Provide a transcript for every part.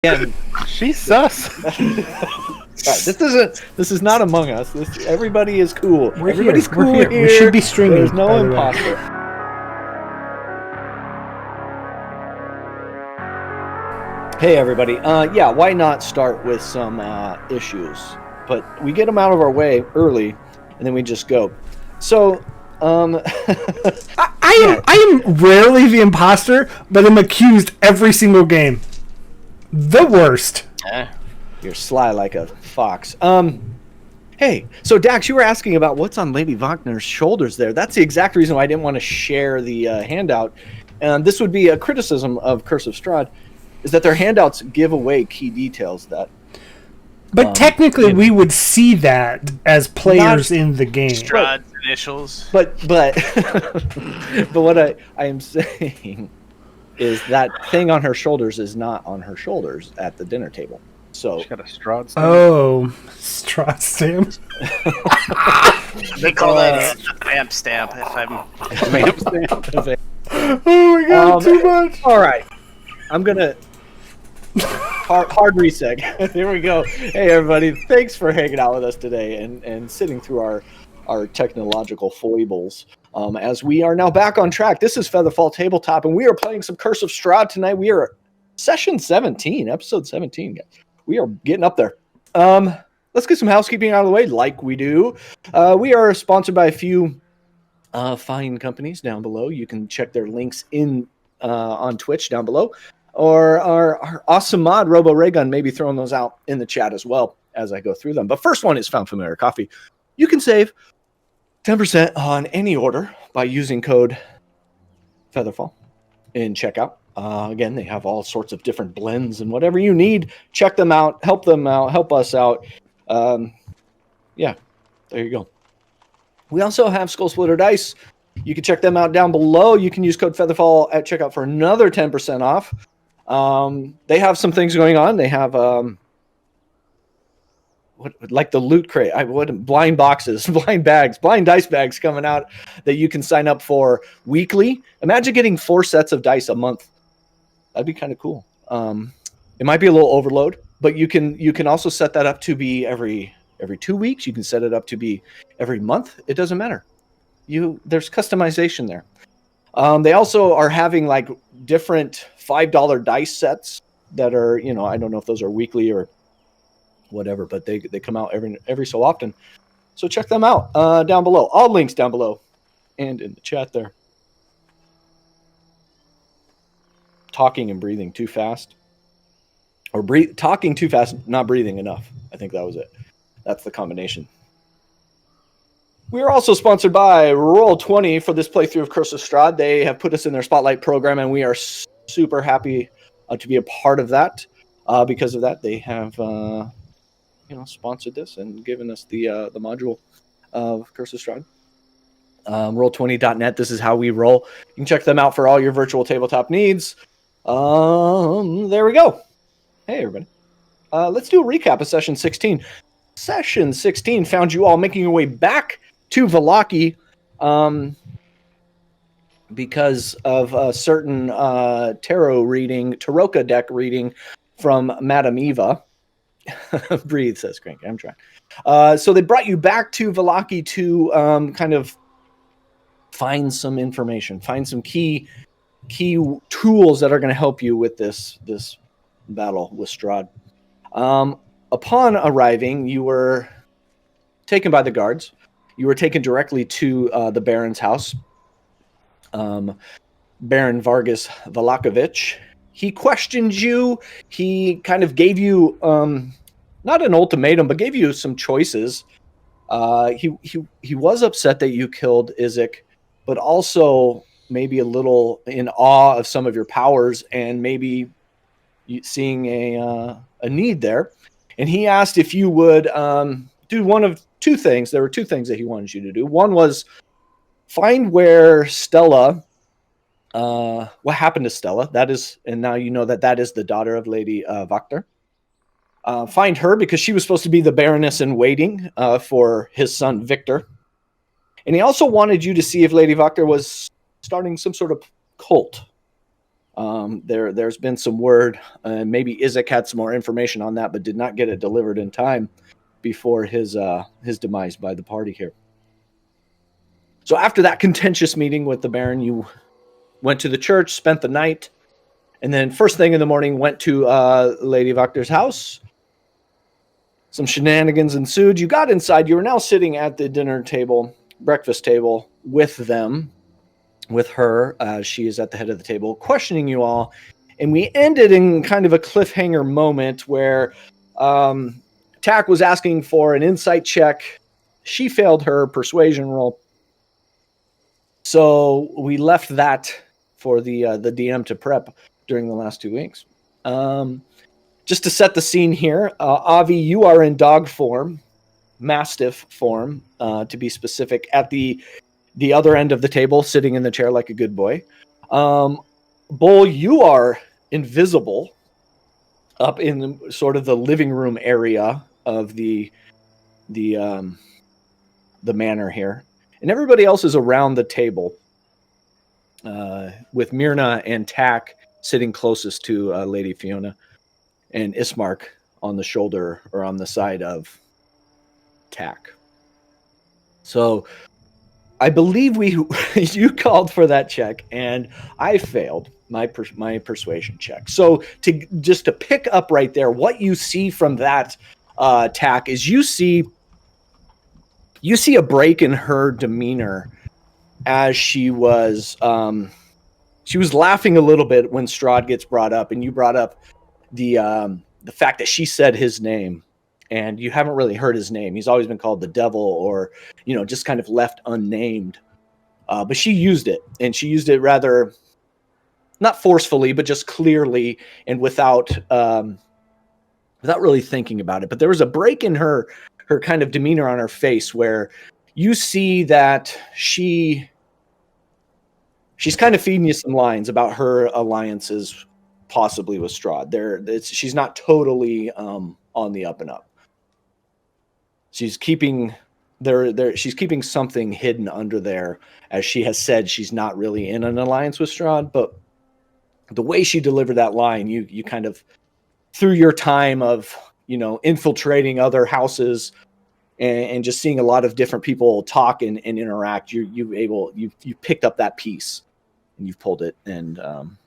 Again, she's sus. This is not Among Us. Everybody is cool. Everybody's cool here. We should be streaming. There's no imposter. Hey everybody. Yeah, why not start with some issues? But we get them out of our way early, and then we just go. So, I am rarely the imposter, but I'm accused every single game. The worst. You're sly like a fox. Hey, so Dax, you were asking about what's on Lady Wagner's shoulders there. That's the exact reason why I didn't want to share the handout. And this would be a criticism of Curse of Strahd, is that their handouts give away key details that... But technically, we would see that as players in the game. Strahd's initials. But but what I am saying is that thing on her shoulders is not on her shoulders at the dinner table. So she got a Strahd stamp. Oh, Strahd stamp. They call that a vamp stamp. If I'm vamp stamp. Oh my god, too much. All right, I'm gonna hard reset. There we go. Hey everybody, thanks for hanging out with us today and sitting through our technological foibles. As we are now back on track. This is FeatherFall Tabletop, and we are playing some Curse of Strahd tonight. We are session 17, episode 17, guys. We are getting up there. Let's get some housekeeping out of the way, like we do. We are sponsored by a few fine companies down below. You can check their links in on Twitch down below, or our awesome mod Robo Raygun may be throwing those out in the chat as well as I go through them. But first one is Found Familiar Coffee. You can save 10% on any order by using code FeatherFall in checkout. Again, they have all sorts of different blends and whatever you need. Check them out. Help them out. Help us out. Yeah, there you go. We also have Skull Splitter Dice. You can check them out down below. You can use code FeatherFall at checkout for another 10% off. They have some things going on. They have like the loot crate, blind boxes, blind bags, blind dice bags coming out that you can sign up for weekly. Imagine getting 4 sets of dice a month. That'd be kind of cool. It might be a little overload, but you can also set that up to be every 2 weeks. You can set it up to be every month. It doesn't matter. There's customization there. They also are having like different $5 dice sets that are, I don't know if those are weekly or whatever, but they come out every so often. So check them out down below. All links down below and in the chat there. Talking and breathing too fast, or talking too fast, not breathing enough. I think that was it. That's the combination. We are also sponsored by Roll20 for this playthrough of Curse of Strahd. They have put us in their Spotlight program, and we are super happy to be a part of that. Because of that, they have sponsored this and given us the module of Curse of Strahd. Roll20.net. This is how we roll. You can check them out for all your virtual tabletop needs. There we go. Hey, everybody. Let's do a recap of Session 16. Session 16 found you all making your way back to Vallaki because of a certain Taroka deck reading from Madame Eva. Breathe, says Crank. I'm trying. So they brought you back to Vallaki to kind of find some information, find some key tools that are going to help you with this battle with Strahd. Upon arriving, you were taken by the guards. You were taken directly to the Baron's house. Baron Vargas Valakovich. He questioned you. He kind of gave you not an ultimatum, but gave you some choices. He was upset that you killed Izek, but also maybe a little in awe of some of your powers and maybe seeing a need there. And he asked if you would do one of 2 things. There were 2 things that he wanted you to do. One was find where Stella, what happened to Stella. That is, and now you know that is the daughter of Lady Wachter. Find her because she was supposed to be the Baroness in waiting for his son Victor. And he also wanted you to see if Lady Wachter was starting some sort of cult. There's been some word, maybe Isaac had some more information on that, but did not get it delivered in time before his demise by the party here. So after that contentious meeting with the Baron, you went to the church, spent the night, and then first thing in the morning went to Lady Wachter's house. Some shenanigans ensued. You got inside. You were now sitting at the dinner table, breakfast table, with them, with her. She is at the head of the table, questioning you all. And we ended in kind of a cliffhanger moment where Tack was asking for an insight check. She failed her persuasion roll. So we left that for the DM to prep during the last 2 weeks. Just to set the scene here, Avi, you are in dog form, mastiff form, to be specific, at the other end of the table, sitting in the chair like a good boy. Bull, you are invisible up in sort of the living room area of the manor here. And everybody else is around the table, with Myrna and Tack sitting closest to Lady Fiona, and Ismark on the shoulder or on the side of Tack. So I believe you called for that check, and I failed my persuasion check. So to pick up right there, what you see from that Tack is you see a break in her demeanor as she was laughing a little bit when Strahd gets brought up, and you brought up the fact that she said his name, and you haven't really heard his name. He's always been called the devil, or just kind of left unnamed. But she used it, and she used it rather not forcefully, but just clearly and without really thinking about it. But there was a break in her kind of demeanor on her face where you see that she's kind of feeding you some lines about her alliances, possibly with Strahd. She's not totally on the up and up. She's keeping she's keeping something hidden under there, as she has said she's not really in an alliance with Strahd. But the way she delivered that line, you kind of, through your time of infiltrating other houses and just seeing a lot of different people talk and interact, you picked up that piece, and you've pulled it and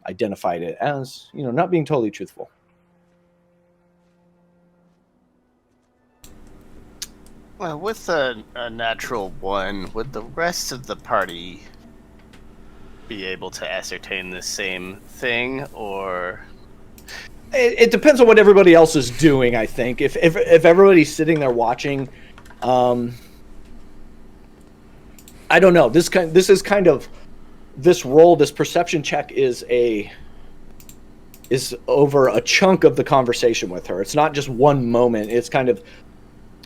identified it as not being totally truthful. Well, with a natural 1, would the rest of the party be able to ascertain the same thing, or? It depends on what everybody else is doing, I think. If everybody's sitting there watching, I don't know. This roll, this perception check is over a chunk of the conversation with her. It's not just one moment. It's kind of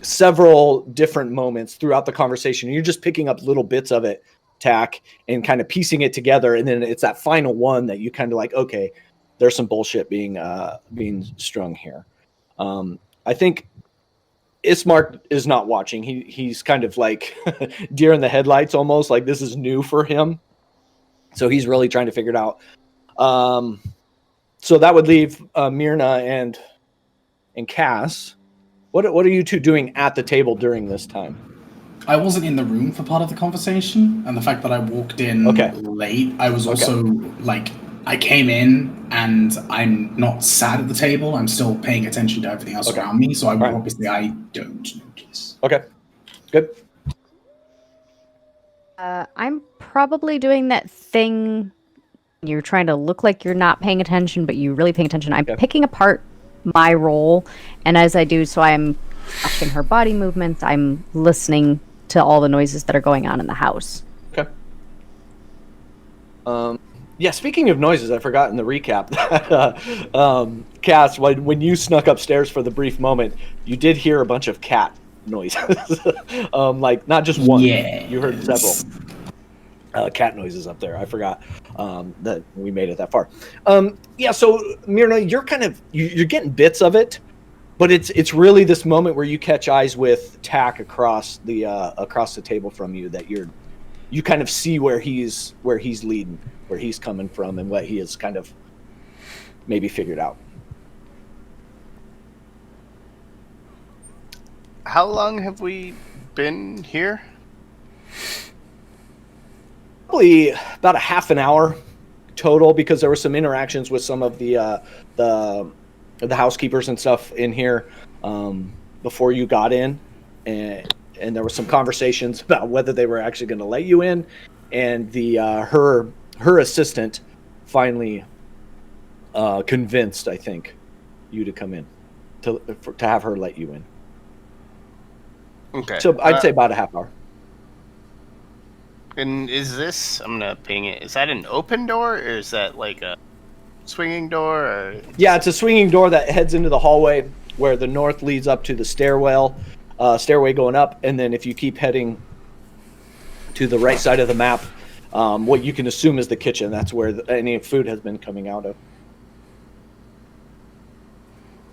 several different moments throughout the conversation. You're just picking up little bits of it, Tack, and kind of piecing it together. And then it's that final one that you kind of like, okay, there's some bullshit being strung here. I think Ismark is not watching. He's kind of like deer in the headlights, almost like this is new for him. So he's really trying to figure it out. So that would leave Myrna and Cass. What are you two doing at the table during this time? I wasn't in the room for part of the conversation, and the fact that I walked in late, I was also like, I came in and I'm not sat at the table. I'm still paying attention to everything else around me. So obviously I don't notice. Okay, good. I'm probably doing that thing. You're trying to look like you're not paying attention, but you're really paying attention. I'm picking apart my role, and as I do so, I'm watching her body movements. I'm listening to all the noises that are going on in the house. Okay. Yeah, speaking of noises, I forgot in the recap that Cass, when you snuck upstairs for the brief moment, you did hear a bunch of cat noises. Like, not just one. Yes. You heard several cat noises up there. I forgot that we made it that far. Yeah, so Myrna, you're you're getting bits of it, but it's really this moment where you catch eyes with Tack across the table from you, that you kind of see where he's leading, where he's coming from, and what he is kind of maybe figured out. How long have we been here? Probably about a half an hour total, because there were some interactions with some of the housekeepers and stuff in here before you got in, and there were some conversations about whether they were actually going to let you in, and the her assistant finally convinced, I think, you to come in to have her let you in. Okay. So I'd say about a half hour. And is this, I'm gonna ping it, is that an open door, or is that like a swinging door? Or... Yeah, it's a swinging door that heads into the hallway where the north leads up to the stairway going up, and then if you keep heading to the right side of the map, what you can assume is the kitchen. That's where any food has been coming out of.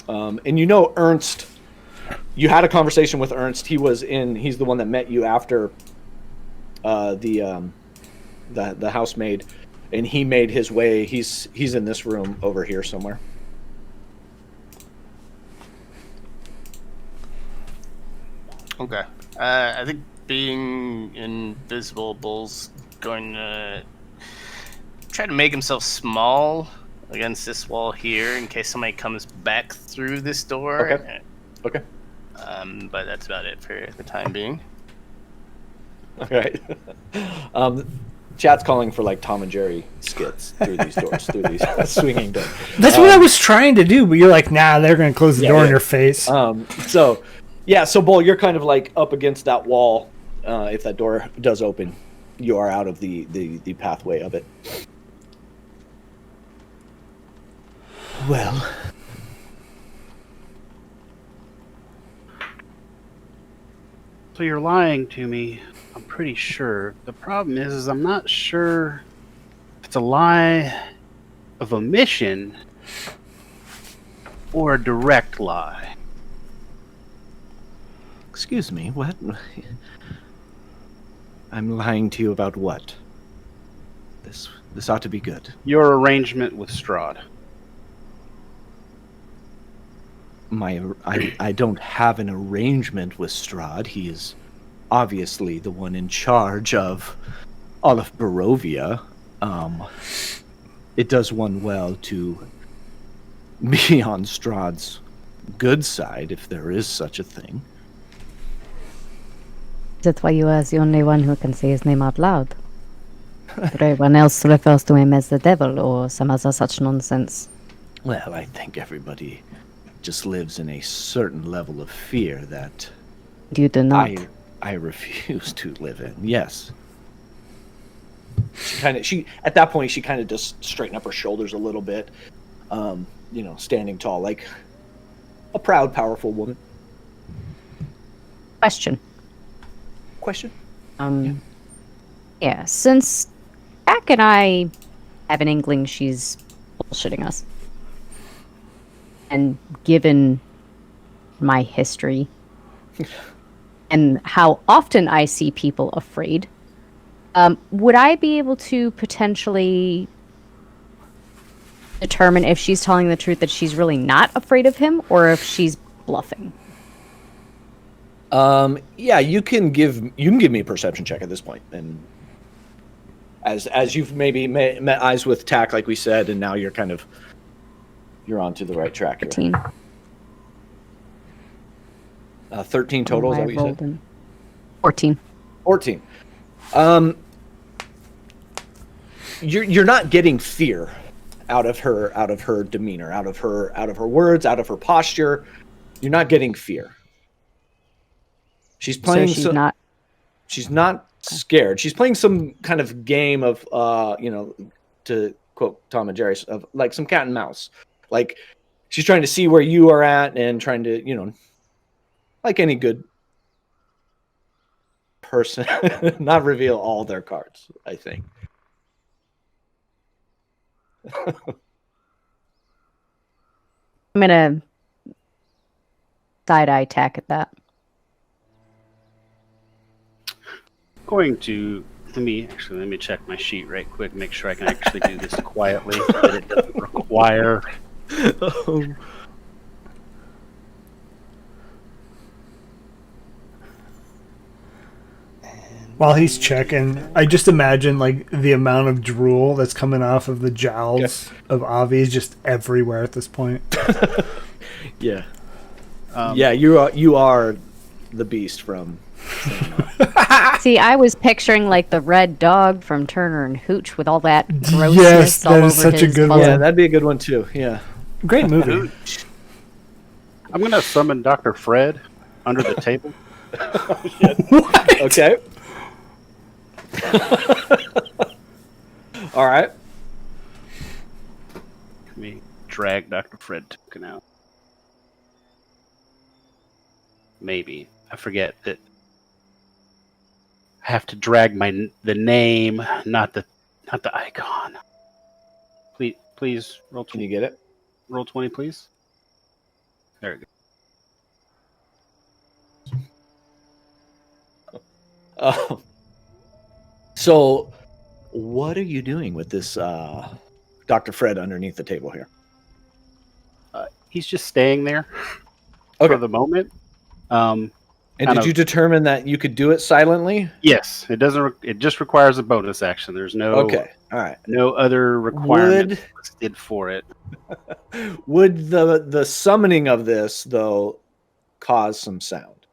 And you know Ernst, you had a conversation with Ernst. He's the one that met you after the housemaid, and he made his way. He's in this room over here somewhere. Okay. I think being invisible, Bull's going to try to make himself small against this wall here in case somebody comes back through this door. Okay. But that's about it for the time being. All right. Chat's calling for like Tom and Jerry skits through these doors, through these swinging doors. That's what I was trying to do, but you're like, nah, they're going to close the door in your face. So Bull, you're kind of like up against that wall. If that door does open, you are out of the pathway of it. Well, So you're lying to me. I'm pretty sure. The problem is I'm not sure if it's a lie of omission or a direct lie. excuse me, what? I'm lying to you about what? This ought to be good. Your arrangement with Strahd. I don't have an arrangement with Strahd. He is obviously the one in charge of all of Barovia. It does one well to be on Strahd's good side, if there is such a thing. That's why you are the only one who can say his name out loud. Everyone else refers to him as the devil or some other such nonsense. Well, I think everybody just lives in a certain level of fear that You do not. I refuse to live in. Yes. She at that point she kind of just straightened up her shoulders a little bit, standing tall like a proud, powerful woman. Question. Yeah. Since Jack and I have an inkling she's bullshitting us, and given my history and how often I see people afraid, would I be able to potentially determine if she's telling the truth, that she's really not afraid of him, or if she's bluffing? Yeah, you can give me a perception check at this point, and as you've maybe met eyes with Tack, like we said, and now you're on to the right track here. 13. 13 total, is that what you said? 14. 14. You're not getting fear out of her demeanor, out of her words, out of her posture. You're not getting fear. She's playing. So she's not scared. She's playing some kind of game of, to quote Tom and Jerry, of like some cat and mouse. Like she's trying to see where you are at and trying to, like any good person, not reveal all their cards, I think. I'm gonna side-eye Tack at that. Going to Let me check my sheet right quick. Make sure I can actually do this quietly. That it doesn't require. While he's checking, I just imagine like the amount of drool that's coming off of the jowls of Avi is just everywhere at this point. Yeah. Yeah, you are the beast from. See, I was picturing like the red dog from Turner and Hooch with all that grossness Yes, all that over is such a his good muzzle. Yeah, that'd be a good one too. Yeah. Great movie. I'm gonna summon Dr. Fred under the table. Okay. All right. Let me drag Dr. Fred token out. Maybe I forget that. I have to drag the name, not the icon. Please roll. Can you get it? Roll 20, please. There we go. Oh. So, what are you doing with this Dr. Fred underneath the table here? He's just staying there Okay. for the moment. And did you determine that you could do it silently? Yes, it doesn't. It just requires a bonus action. There's no. Okay. All right. No other requirement listed for it. Would the summoning of this though cause some sound?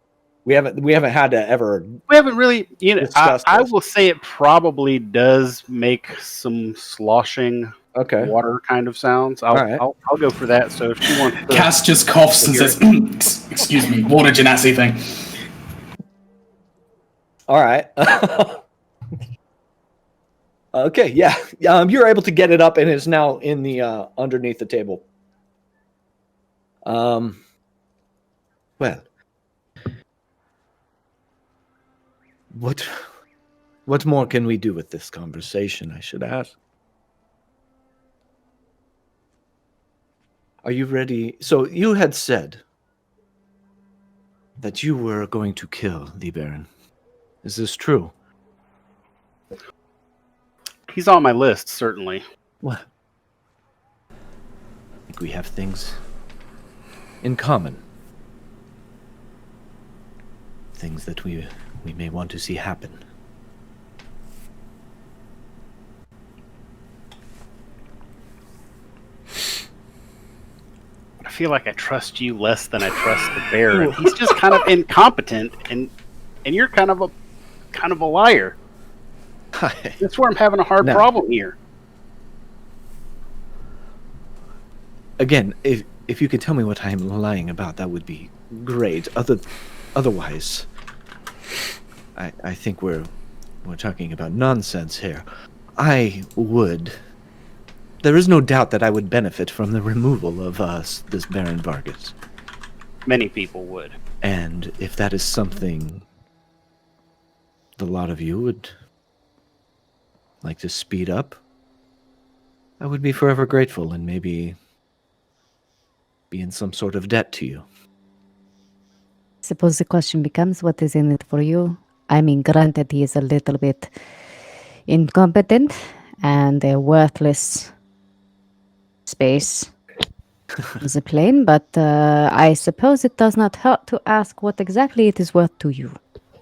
We haven't had to ever. We haven't really. You know, discussed I this. will say it probably does make some sloshing. Okay. Water kind of sounds. I'll go for that. So if she wants to, Cass just coughs and says, "Excuse me, water genasi thing." All right. Okay. Yeah. You're able to get it up and it's now in the underneath the table. Well. What more can we do with this conversation, I should ask? Are you ready? So you had said that you were going to kill the Baron. Is this true? he's on my list, certainly. Well, I think we have things in common. Things that we may want to see happen. I feel like I trust you less than I trust the Baron. He's just kind of incompetent, and you're kind of a liar. That's where I'm having a hard problem here. Again, if you could tell me what I'm lying about, that would be great. Otherwise, I think we're talking about nonsense here. There is no doubt that I would benefit from the removal of this Baron Vargas. Many people would. And if that is something the lot of you would like to speed up, I would be forever grateful and maybe be in some sort of debt to you. Suppose the question becomes, what is in it for you? I mean, granted, he is a little bit incompetent and a worthless space is a plane, but I suppose it does not hurt to ask what exactly it is worth to you.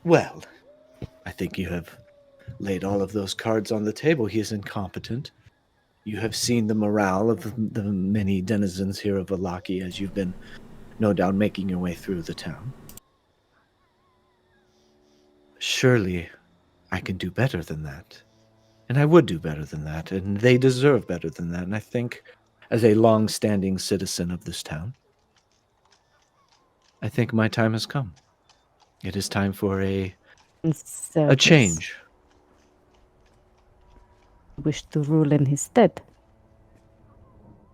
Well, I think you have laid all of those cards on the table. He is incompetent. You have seen the morale of the many denizens here of Valaki as you've been, no doubt, making your way through the town. Surely, I can do better than that. And I would do better than that, and they deserve better than that. And I think, as a long-standing citizen of this town, I think my time has come. It is time for a change. Wish to rule in his stead.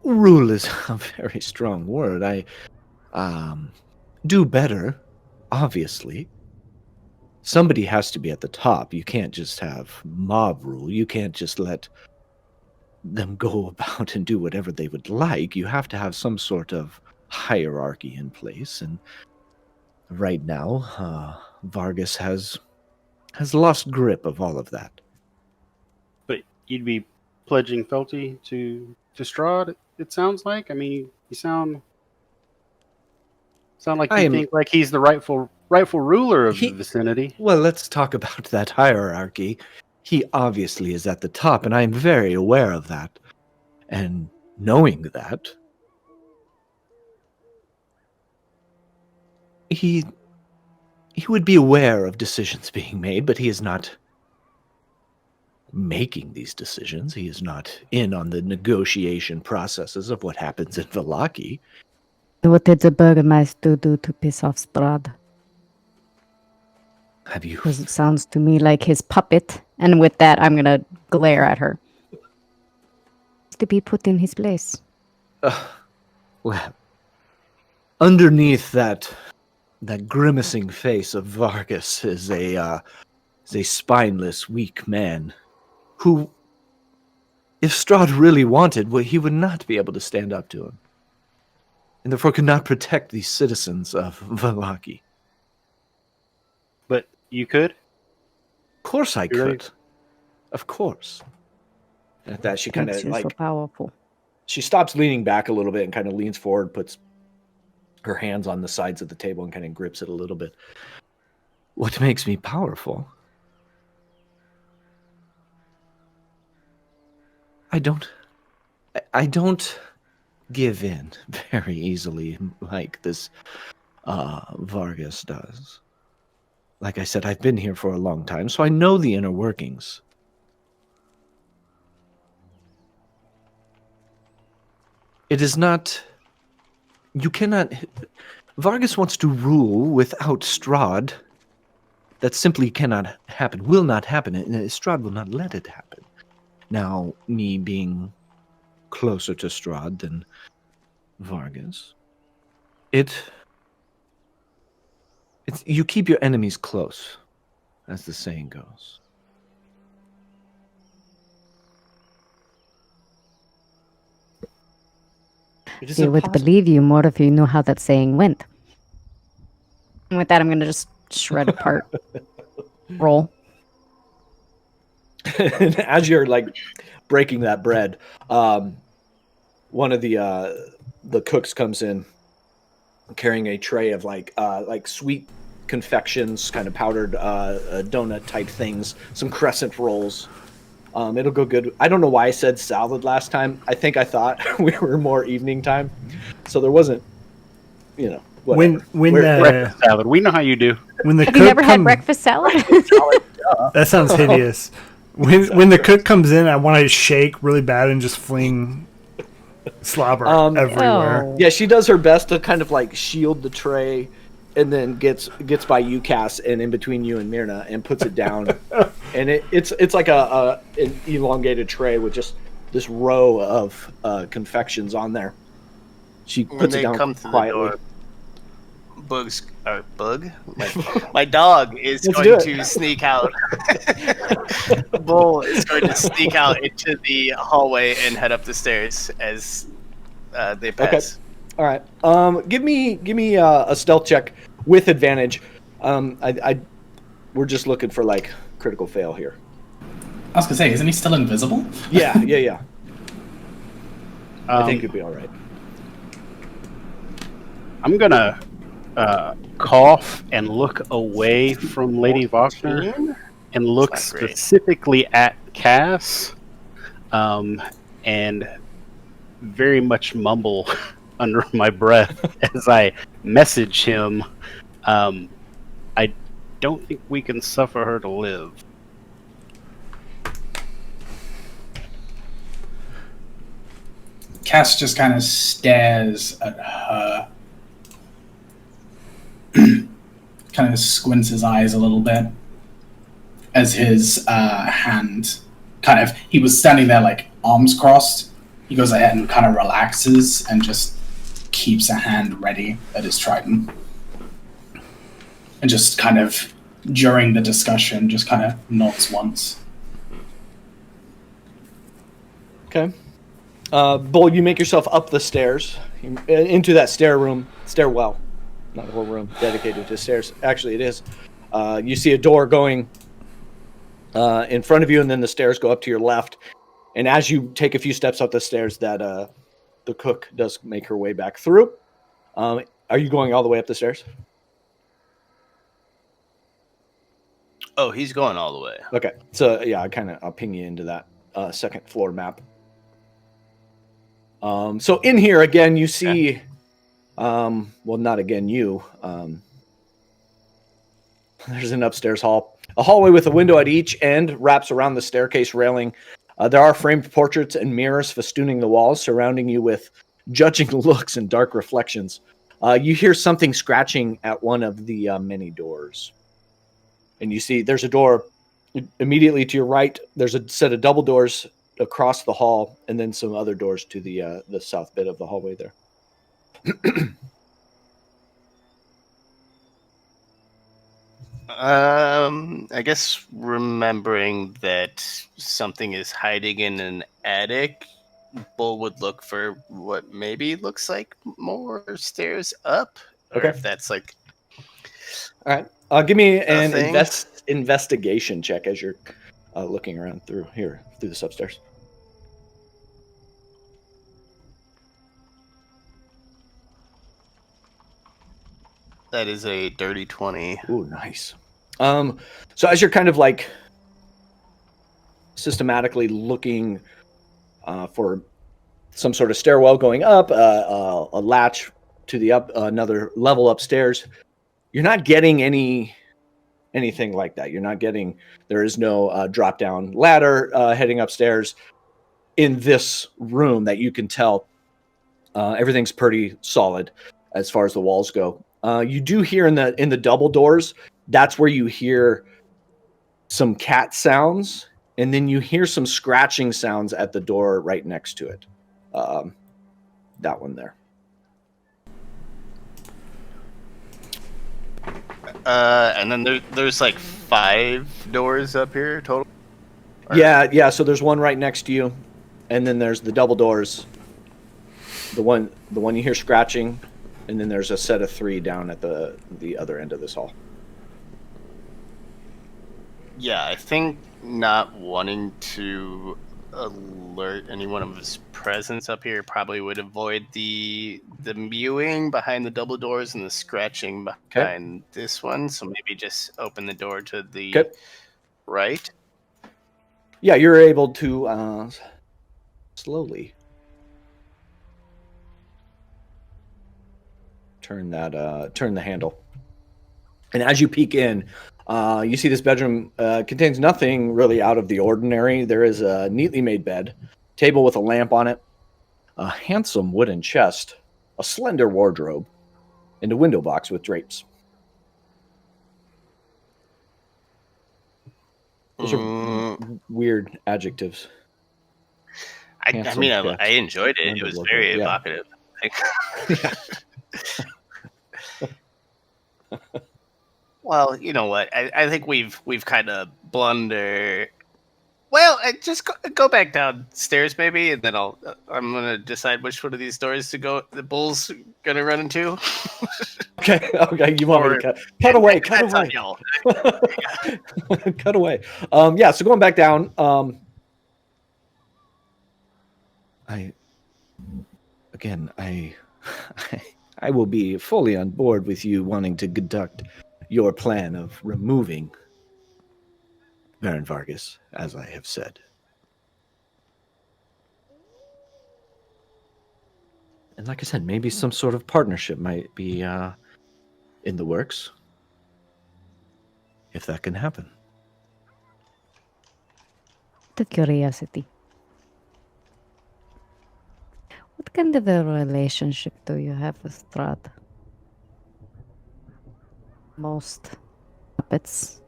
Rule is a very strong word. I do better, obviously. Somebody has to be at the top. You can't just have mob rule. You can't just let them go about and do whatever they would like. You have to have some sort of hierarchy in place. And right now, Vargas has lost grip of all of that. you'd be pledging fealty to Strahd. It sounds like. I mean, you sound like you think like he's the rightful ruler of the vicinity. Well, let's talk about that hierarchy. He obviously is at the top, and I am very aware of that. And knowing that, he would be aware of decisions being made, but he is not making these decisions. He is not in on the negotiation processes of what happens in Vallaki. What did the Burgermeister do to piss off Strahd? Have you? Because it sounds to me like his puppet. And with that, I'm going to glare at her. To be put in his place. Well, underneath that grimacing face of Vargas is a spineless, weak man who, if Strahd really wanted, well, he would not be able to stand up to him, and therefore could not protect the citizens of Vallaki. But you could? Of course I could. Of course. And at that, she kind of so powerful. She stops leaning back a little bit and kind of leans forward, puts her hands on the sides of the table and kind of grips it a little bit. What makes me powerful? I don't give in very easily like this Vargas does. Like I said, I've been here for a long time, so I know the inner workings. It is not... You cannot... Vargas wants to rule without Strahd. That simply cannot happen, will not happen, and Strahd will not let it happen. Now, me being closer to Strahd than Vargas, it's you keep your enemies close, as the saying goes. They would believe you more if you knew how that saying went. And with that, I'm going to just shred apart. Roll. And as you're like breaking that bread, one of the cooks comes in carrying a tray of like sweet confections, kind of powdered donut type things, some crescent rolls. It'll go good. I don't know why I said salad last time. I think I thought we were more evening time, so there wasn't, whatever. When breakfast salad. We know how you do. When the Have you never had breakfast salad? That sounds hideous. When the cook comes in, I want to shake really bad and just fling slobber everywhere. Oh. Yeah, she does her best to kind of like shield the tray, and then gets by you, Cass, and in between you and Myrna, and puts it down. And it's like an elongated tray with just this row of confections on there. She puts it down quietly. My dog is going to sneak out. Bull is going to sneak out into the hallway and head up the stairs as they pass. Okay. All right. Give me a stealth check with advantage. We're just looking for like critical fail here. I was gonna say, isn't he still invisible? Yeah. I think you'd be all right. I'm gonna cough and look away from Lady Wachner and look specifically at Cass, and very much mumble under my breath as I message him. I don't think we can suffer her to live. Cass just kind of stares at her, kind of squints his eyes a little bit as his hand he was standing there like arms crossed. He goes ahead and kind of relaxes and just keeps a hand ready at his trident. And just kind of, during the discussion, just kind of nods once. Okay. Bull, you make yourself up the stairs, into that stairwell. Not a whole room dedicated to stairs. Actually, it is. You see a door going in front of you, and then the stairs go up to your left. And as you take a few steps up the stairs, that the cook does make her way back through. Are you going all the way up the stairs? Oh, he's going all the way. Okay, so yeah, I'll ping you into that second floor map. So in here again, you see, well, not again you. There's an upstairs hall, a hallway with a window at each end wraps around the staircase railing. There are framed portraits and mirrors festooning the walls, surrounding you with judging looks and dark reflections. You hear something scratching at one of the many doors. And you see there's a door immediately to your right. There's a set of double doors across the hall, and then some other doors to the south bit of the hallway there. I guess remembering that something is hiding in an attic, Bull would look for what maybe looks like more stairs up. Or if that's like... All right. Give me an thing. investigation check as you're looking around through this upstairs. That is a dirty 20. Ooh, nice. So as you're kind of like systematically looking for some sort of stairwell going up, a latch to the another level upstairs, you're not getting anything like that. You're not getting. There is no drop down ladder heading upstairs in this room that you can tell. Everything's pretty solid as far as the walls go. You do hear in the double doors. That's where you hear some cat sounds, and then you hear some scratching sounds at the door right next to it. That one there. And then there's like 5 doors up here total. Yeah. So there's one right next to you, and then there's the double doors. The one you hear scratching, and then there's a set of 3 down at the other end of this hall. Yeah, I think not wanting to alert anyone of his presence up here probably would avoid the mewing behind the double doors and the scratching behind this one. So maybe just open the door to the right. Yeah, you're able to slowly turn the handle, and as you peek in, you see this bedroom contains nothing really out of the ordinary. There is a neatly made bed, table with a lamp on it, a handsome wooden chest, a slender wardrobe, and a window box with drapes. Those are weird adjectives. I mean, I enjoyed it. It was very evocative. Well, you know what? I think we've kind of blundered. Well, just go back downstairs maybe, and then I'm gonna decide which one of these doors to go. The Bull's gonna run into. Okay. You want me to cut away? Cut away. Yeah. So going back down. I will be fully on board with you wanting to conduct your plan of removing Baron Vargas, as I have said. And like I said, maybe some sort of partnership might be in the works, if that can happen. The curiosity. What kind of a relationship do you have with Strahd? Most puppets,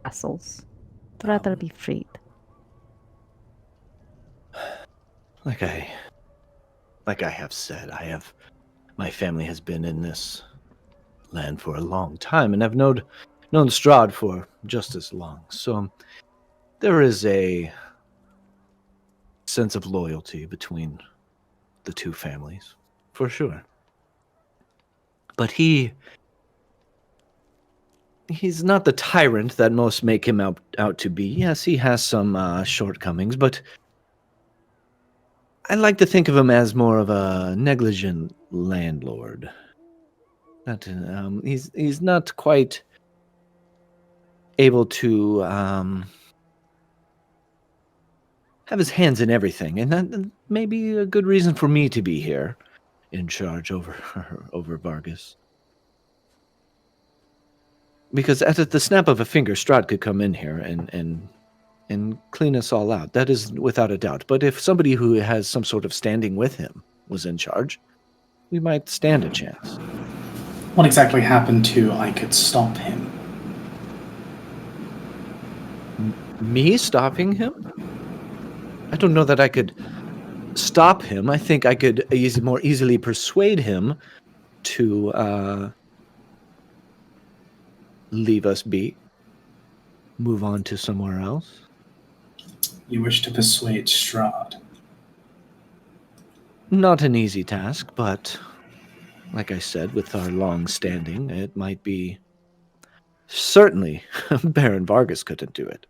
vassals, would rather be freed. Like I have said, my family has been in this land for a long time, and I've known Strahd for just as long. So there is a sense of loyalty between the two families, for sure. But he he's not the tyrant that most make him out to be. Yes, he has some shortcomings, but I like to think of him as more of a negligent landlord. He's not quite able to have his hands in everything, and that may be a good reason for me to be here in charge over Vargas. Because at the snap of a finger, Strahd could come in here and clean us all out. That is without a doubt. But if somebody who has some sort of standing with him was in charge, we might stand a chance. What exactly happened to I could stop him? Me stopping him? I don't know that I could stop him. I think I could more easily persuade him to leave us be, move on to somewhere else. You wish to persuade Strahd? Not an easy task, but like I said, with our long standing, it might be. Certainly, Baron Vargas couldn't do it.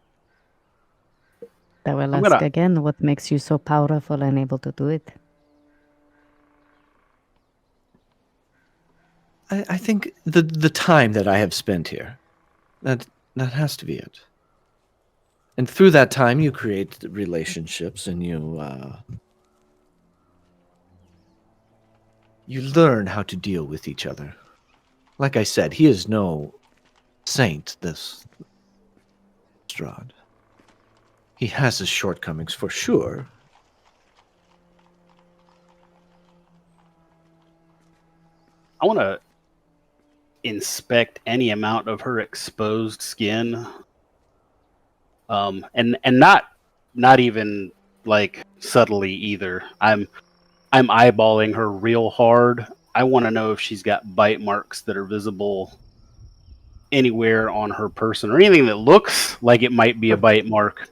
I will ask again, what makes you so powerful and able to do it? I think the time that I have spent here, that has to be it. And through that time, you create relationships, and you learn how to deal with each other. Like I said, he is no saint, this Strahd. He has his shortcomings for sure. I want to inspect any amount of her exposed skin, and not even like subtly either. I'm eyeballing her real hard. I want to know if she's got bite marks that are visible anywhere on her person or anything that looks like it might be a bite mark.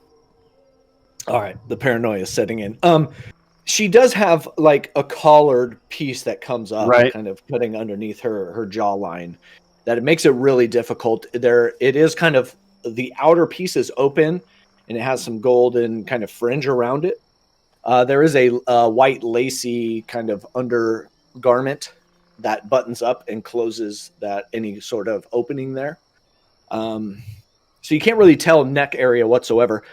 All right, the paranoia is setting in. She does have like a collared piece that comes up, right, kind of putting underneath her jawline, that it makes it really difficult. It is kind of, the outer piece is open, and it has some golden kind of fringe around it. There is a white lacy kind of undergarment that buttons up and closes that any sort of opening there. So you can't really tell neck area whatsoever.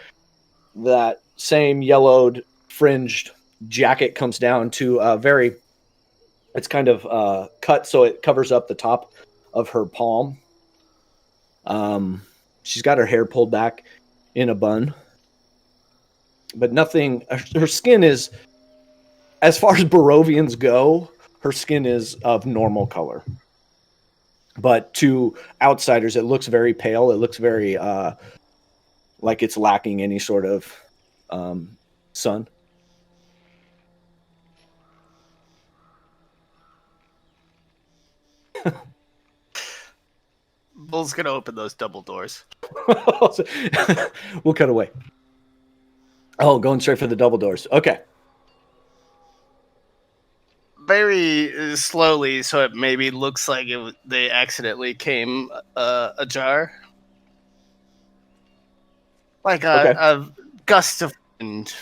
That same yellowed fringed jacket comes down to it's kind of cut so it covers up the top of her palm. She's got her hair pulled back in a bun, but nothing. Her skin is, as far as Barovians go, her skin is of normal color. But to outsiders, it looks very pale. It looks very like it's lacking any sort of sun. Bull's gonna open those double doors. We'll cut away. Oh, going straight for the double doors. Okay. Very slowly, so it maybe looks like they accidentally came ajar. Like a gust of wind.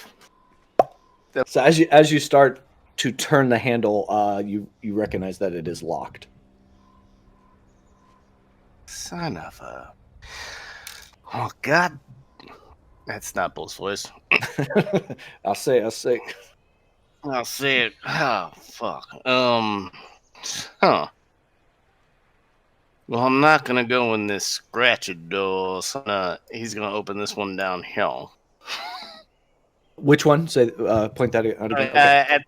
So as you start to turn the handle, you recognize that it is locked. Son of a... Oh, God. That's not Bull's voice. I'll say. I'll say it. Oh, fuck. Huh. Well, I'm not going to go in this scratchy door, so he's going to open this one down here. Which one? Say, point that out again.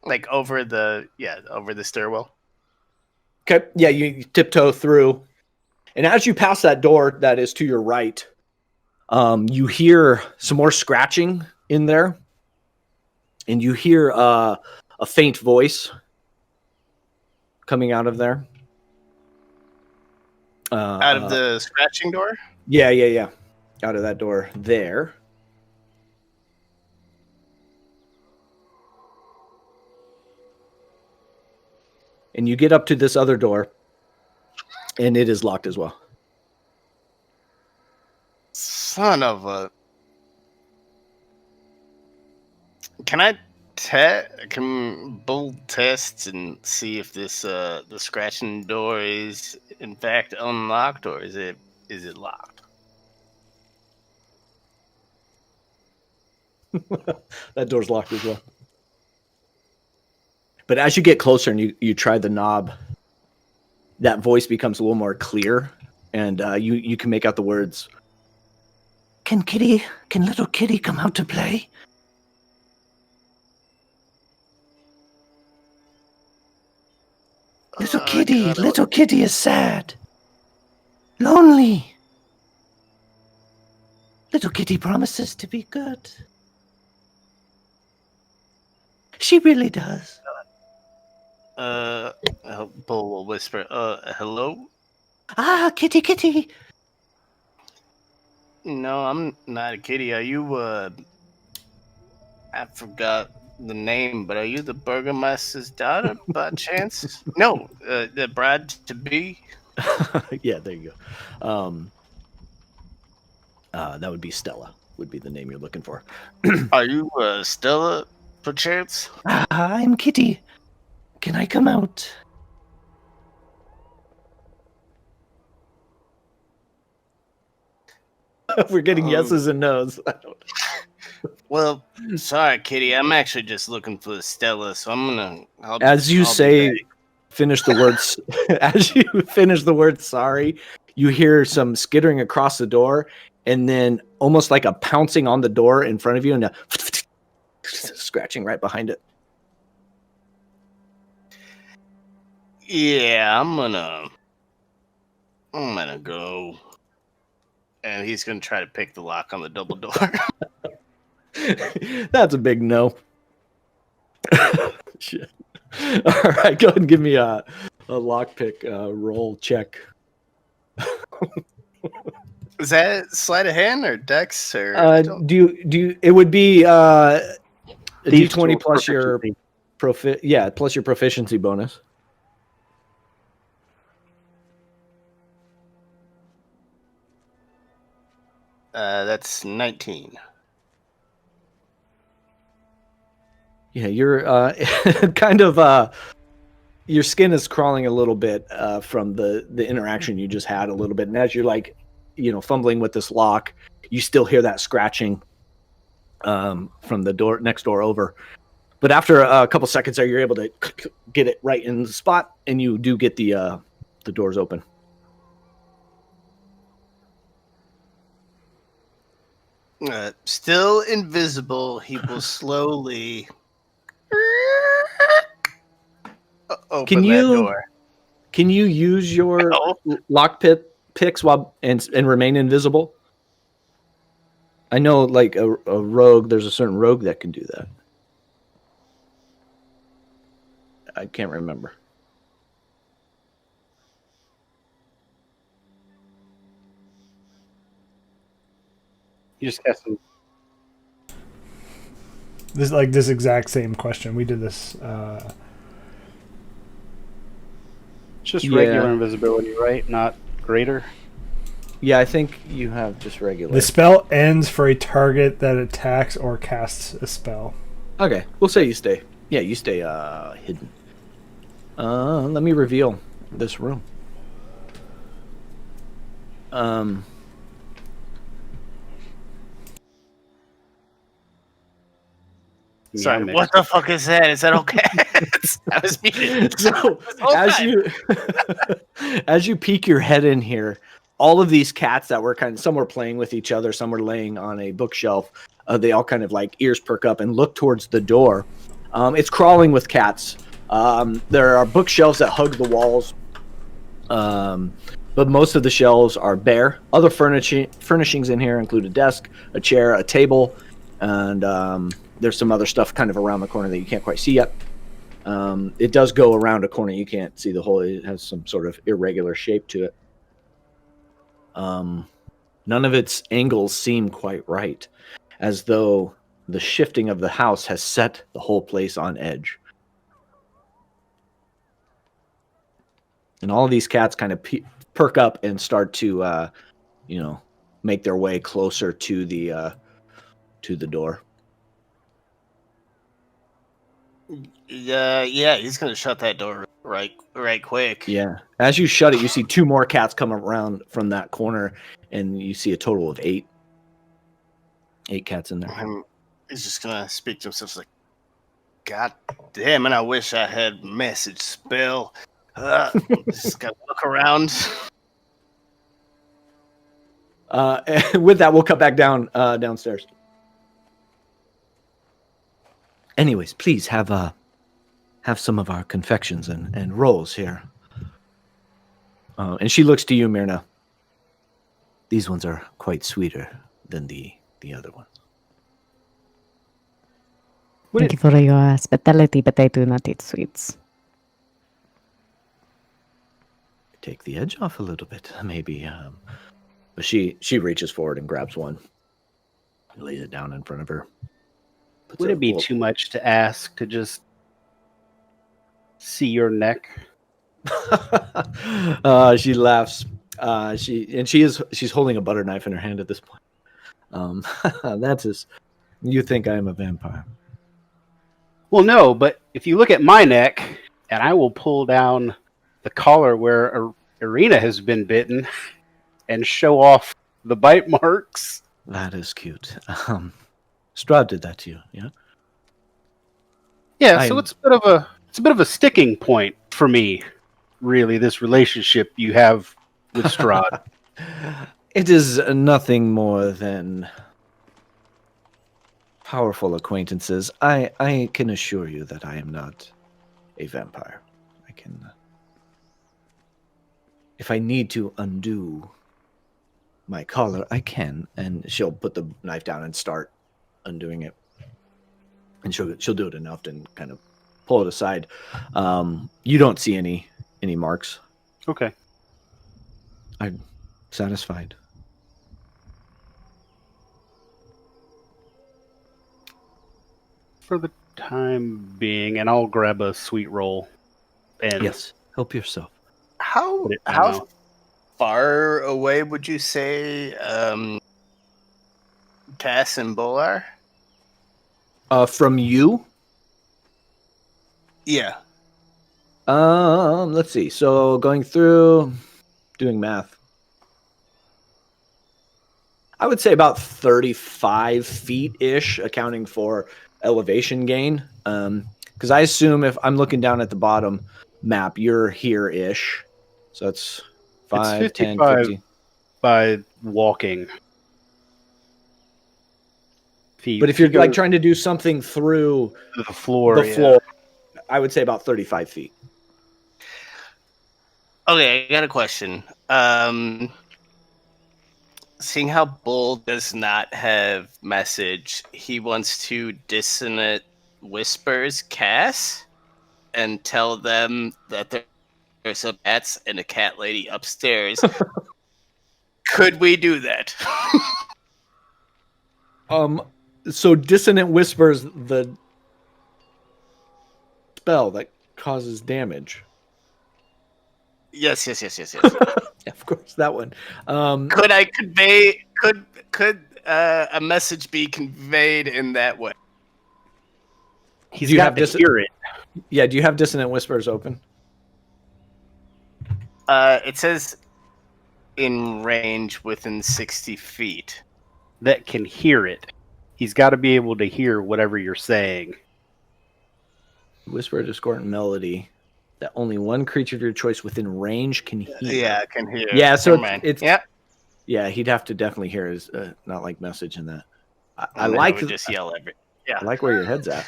Okay. Over the stairwell. Okay. Yeah, you tiptoe through. And as you pass that door that is to your right, you hear some more scratching in there. And you hear a faint voice coming out of there. Out of the scratching door? Yeah. Out of that door there. And you get up to this other door, and it is locked as well. Son of a. Can I can Bull test and see if this the scratching door is in fact unlocked, or is it locked? That door's locked as well. But as you get closer and you try the knob, that voice becomes a little more clear, and you can make out the words. Can little Kitty come out to play? Little Kitty is sad. Lonely. Little Kitty promises to be good. She really does. Bull will whisper, hello? Ah, Kitty. No, I'm not a kitty. Are you, I forgot the name, but are you the Burgomaster's daughter by chance? No, the bride to be? Yeah, there you go. That would be Stella, would be the name you're looking for. Are you, Stella, perchance? I'm Kitty. Can I come out? We're getting yeses and nos. Well, sorry, Kitty. I'm actually just looking for Stella, so I'm gonna. Finish the words. As you finish the word "sorry," you hear some skittering across the door, and then almost like a pouncing on the door in front of you, and a scratching right behind it. Yeah, I'm gonna go. And he's gonna try to pick the lock on the double door. That's a big no. Shit. All right, go ahead and give me a lockpick roll check. Is that sleight of hand or dex or? Do you? It would be a These D20 two plus your proficiency. plus your proficiency bonus. That's 19. Yeah, you're kind of your skin is crawling a little bit from the interaction you just had a little bit, and as you're like, fumbling with this lock, you still hear that scratching from the next door over. But after a couple seconds there, you're able to get it right in the spot, and you do get the doors open. Still invisible, he will slowly open that door. Can you use your lock picks and remain invisible? I know, like a rogue. There's a certain rogue that can do that. I can't remember. You just got some. This exact same question. We did this. Just regular invisibility, right? Not greater. Yeah, I think you have just regular. The spell ends for a target that attacks or casts a spell. Okay, we'll say you stay. Yeah, you stay hidden. Let me reveal this room. Sorry, what the fuck is that? Is that okay? I was muted. So as you peek your head in here, all of these cats that were some were playing with each other, some were laying on a bookshelf. They all kind of like ears perk up and look towards the door. It's crawling with cats. There are bookshelves that hug the walls, but most of the shelves are bare. Other furnishings in here include a desk, a chair, a table, and there's some other stuff kind of around the corner that you can't quite see yet. It does go around a corner. You can't see the whole. It has some sort of irregular shape to it. None of its angles seem quite right, as though the shifting of the house has set the whole place on edge. And all of these cats kind of perk up and start to, make their way closer to the door. Yeah, he's gonna shut that door right quick. Yeah. As you shut it, you see 2 more cats come around from that corner, and you see a total of 8. 8 cats in there. He's just gonna speak to himself like, God damn it, I wish I had message spell. Just gotta look around. And with that, we'll cut back downstairs. Anyways, please have some of our confections and rolls here. And she looks to you, Myrna. These ones are quite sweeter than the other ones. Thank you for your hospitality, but I do not eat sweets. Take the edge off a little bit, maybe. But she reaches forward and grabs one and lays it down in front of her. Would it be too much to ask to just see your neck? She laughs. She's holding a butter knife in her hand at this point. You think I am a vampire? Well, no, but if you look at my neck, and I will pull down the collar where Irina has been bitten and show off the bite marks. That is cute. Strahd did that to you, yeah? Yeah, so it's a bit of a sticking point for me, really, this relationship you have with Strahd. It is nothing more than powerful acquaintances. I can assure you that I am not a vampire. I can... If I need to undo my collar, I can. And she'll put the knife down and start undoing it. And she'll do it enough to kind of pull it aside. You don't see any marks. Okay. I'm satisfied. For the time being, and I'll grab a sweet roll. And Yes, help yourself. How far away would you say Cass and Bull are? From you? Yeah. Let's see. So going through, doing math. I would say about 35 feet-ish, accounting for elevation gain. Because I assume if I'm looking down at the bottom map, you're here-ish. So that's 5, 10, 50. By walking. Feet. But if you're like trying to do something through the floor, I would say about 35 feet. Okay, I got a question. Seeing how Bull does not have message, he wants to dissonant whispers Cass and tell them that there's some cats and a cat lady upstairs. Could we do that? So dissonant whispers the spell that causes damage. Yes. Of course, that one. Could I convey? Could a message be conveyed in that way? He's got to hear it. Yeah. Do you have dissonant whispers open? It says in range within 60 feet. That can hear it. He's got to be able to hear whatever you're saying. Whisper, discordant melody that only one creature of your choice within range can hear. Yeah, can hear. Yeah, so it's yep. Yeah, he'd have to definitely hear his not like message in that. I like just yell every. Yeah, I like where your head's at.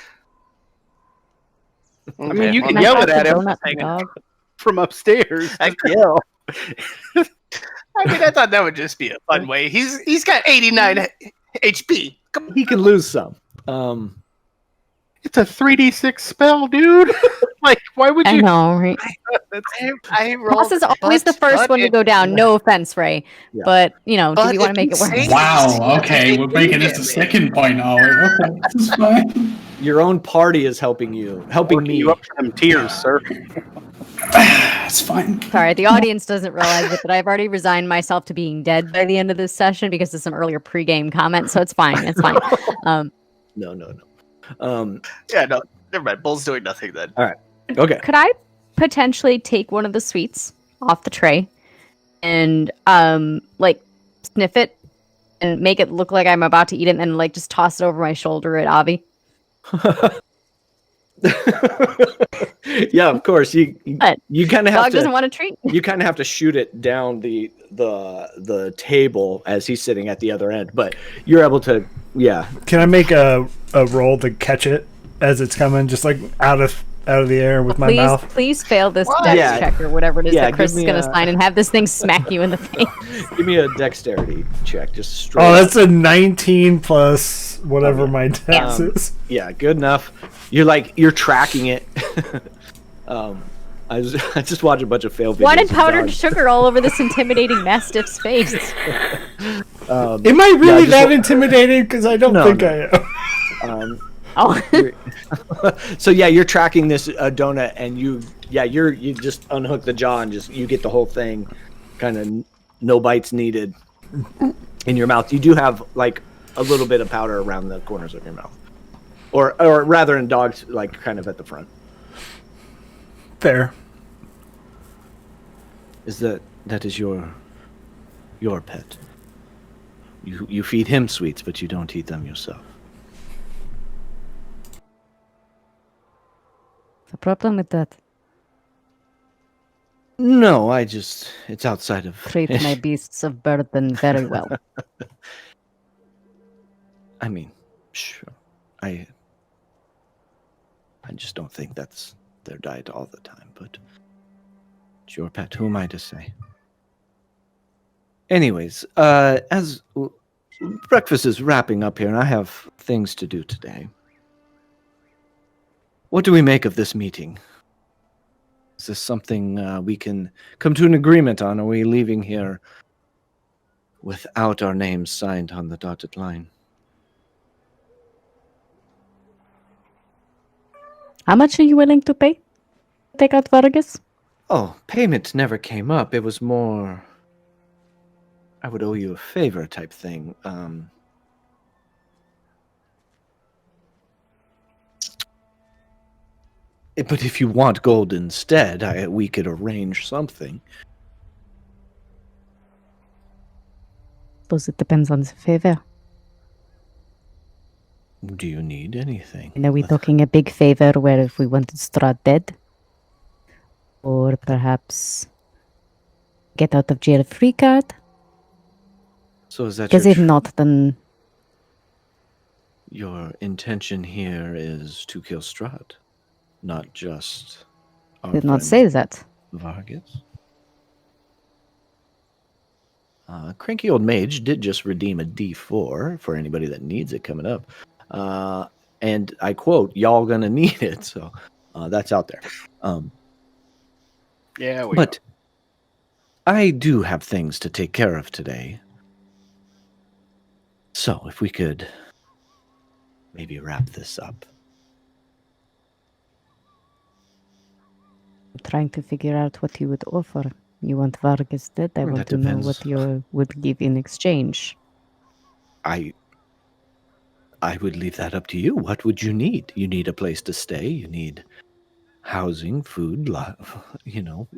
I mean, you can yell it at him from upstairs. I could yell. I mean, I thought that would just be a fun way. He's got 89 HP. He can lose some. It's a 3d6 spell, dude. Like, why would you? I know, right? Boss is always the first one to go down. No offense, Ray. Yeah. But, do you want to make it work? Wow, okay, we're making this the second point, are we? Okay, this is fine. Your own party is helping you. Helping me. You up for them tears, sir. It's fine. Sorry, the audience doesn't realize it, but I've already resigned myself to being dead by the end of this session because of some earlier pregame comments, so it's fine. It's fine. No. Yeah, no, never mind. Bull's doing nothing then. All right. Okay. Could I potentially take one of the sweets off the tray and like sniff it and make it look like I'm about to eat it and then like just toss it over my shoulder at Avi? Yeah, of course. You kind of have Dog to. doesn't want a treat. You kind of have to shoot it down the table as he's sitting at the other end, but you're able to. Yeah. Can I make a roll to catch it as it's coming, just like out of the air with my mouth? Please fail this dex check or whatever it is that Chris is going to sign and have this thing smack you in the face. Give me a dexterity check, just straight. Oh, that's a 19 plus whatever my dex is. Yeah, good enough. You're tracking it. I just watched a bunch of fail videos. Wanted powdered sugar all over this intimidating mastiff's face. Am I really that intimidating? Because I don't think I am. So yeah, you're tracking this donut, and you just unhook the jaw and you get the whole thing, kind of no bites needed, in your mouth. You do have like a little bit of powder around the corners of your mouth, or rather in dogs, like kind of at the front. Fair. Is that is your pet? You feed him sweets, but you don't eat them yourself. The problem with that? No, it's outside of... Treat my beasts of burden very well. I mean, sure. I just don't think that's their diet all the time, but it's your pet. Who am I to say? Anyways, as breakfast is wrapping up here, and I have things to do today. What do we make of this meeting? Is this something we can come to an agreement on? Are we leaving here without our names signed on the dotted line? How much are you willing to pay? Take out Vargas? Oh, payment never came up. It was more... I would owe you a favor type thing. But if you want gold instead, we could arrange something. Suppose it depends on the favor. Do you need anything? And are we talking a big favor where if we wanted Strahd dead? Or perhaps get out of jail free card? So is that because if not, then your intention here is to kill Strahd, not just our did not friend say that. Vargas? Cranky Old Mage did just redeem a D4 for anybody that needs it coming up. And I quote, y'all gonna need it. So that's out there. Yeah, but I do have things to take care of today. So if we could maybe wrap this up. I'm trying to figure out what you would offer. You want Vargas dead? I want to know what you would give in exchange. I would leave that up to you. What would you need? You need a place to stay. You need housing, food, you know.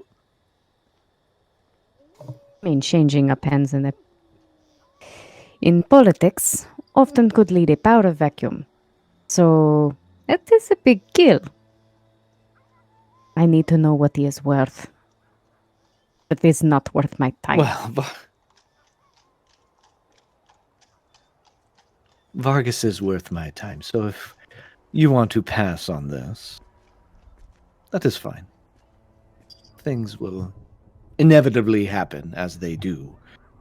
I mean, changing up hands in politics often could lead a power vacuum. So, it is a big deal. I need to know what he is worth. But it's not worth my time. Well, Vargas is worth my time, so if you want to pass on this, that is fine. Things will inevitably happen, as they do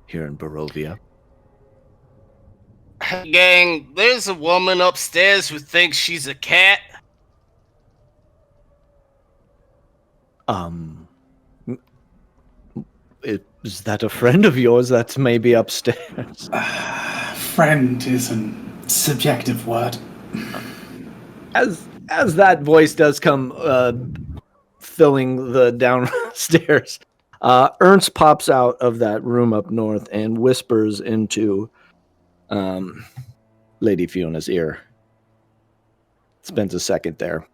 here in Barovia. Gang, there's a woman upstairs who thinks she's a cat. Is that a friend of yours that's maybe upstairs? Friend is a subjective word. as that voice does come filling the downstairs, Ernst pops out of that room up north and whispers into Lady Fiona's ear. Spends a second there,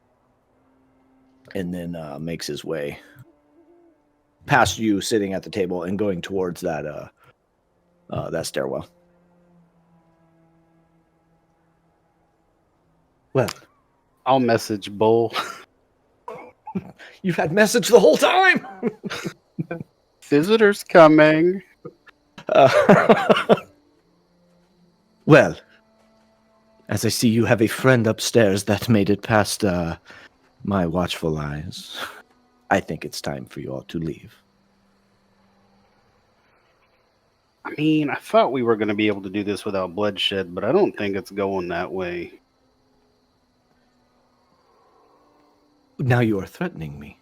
and then makes his way past you sitting at the table and going towards that stairwell. Well, I'll message Bull. You've had message the whole time. Visitors coming. Well, as I see you have a friend upstairs that made it past my watchful eyes, I think it's time for you all to leave. I mean, I thought we were going to be able to do this without bloodshed, but I don't think it's going that way. Now you are threatening me.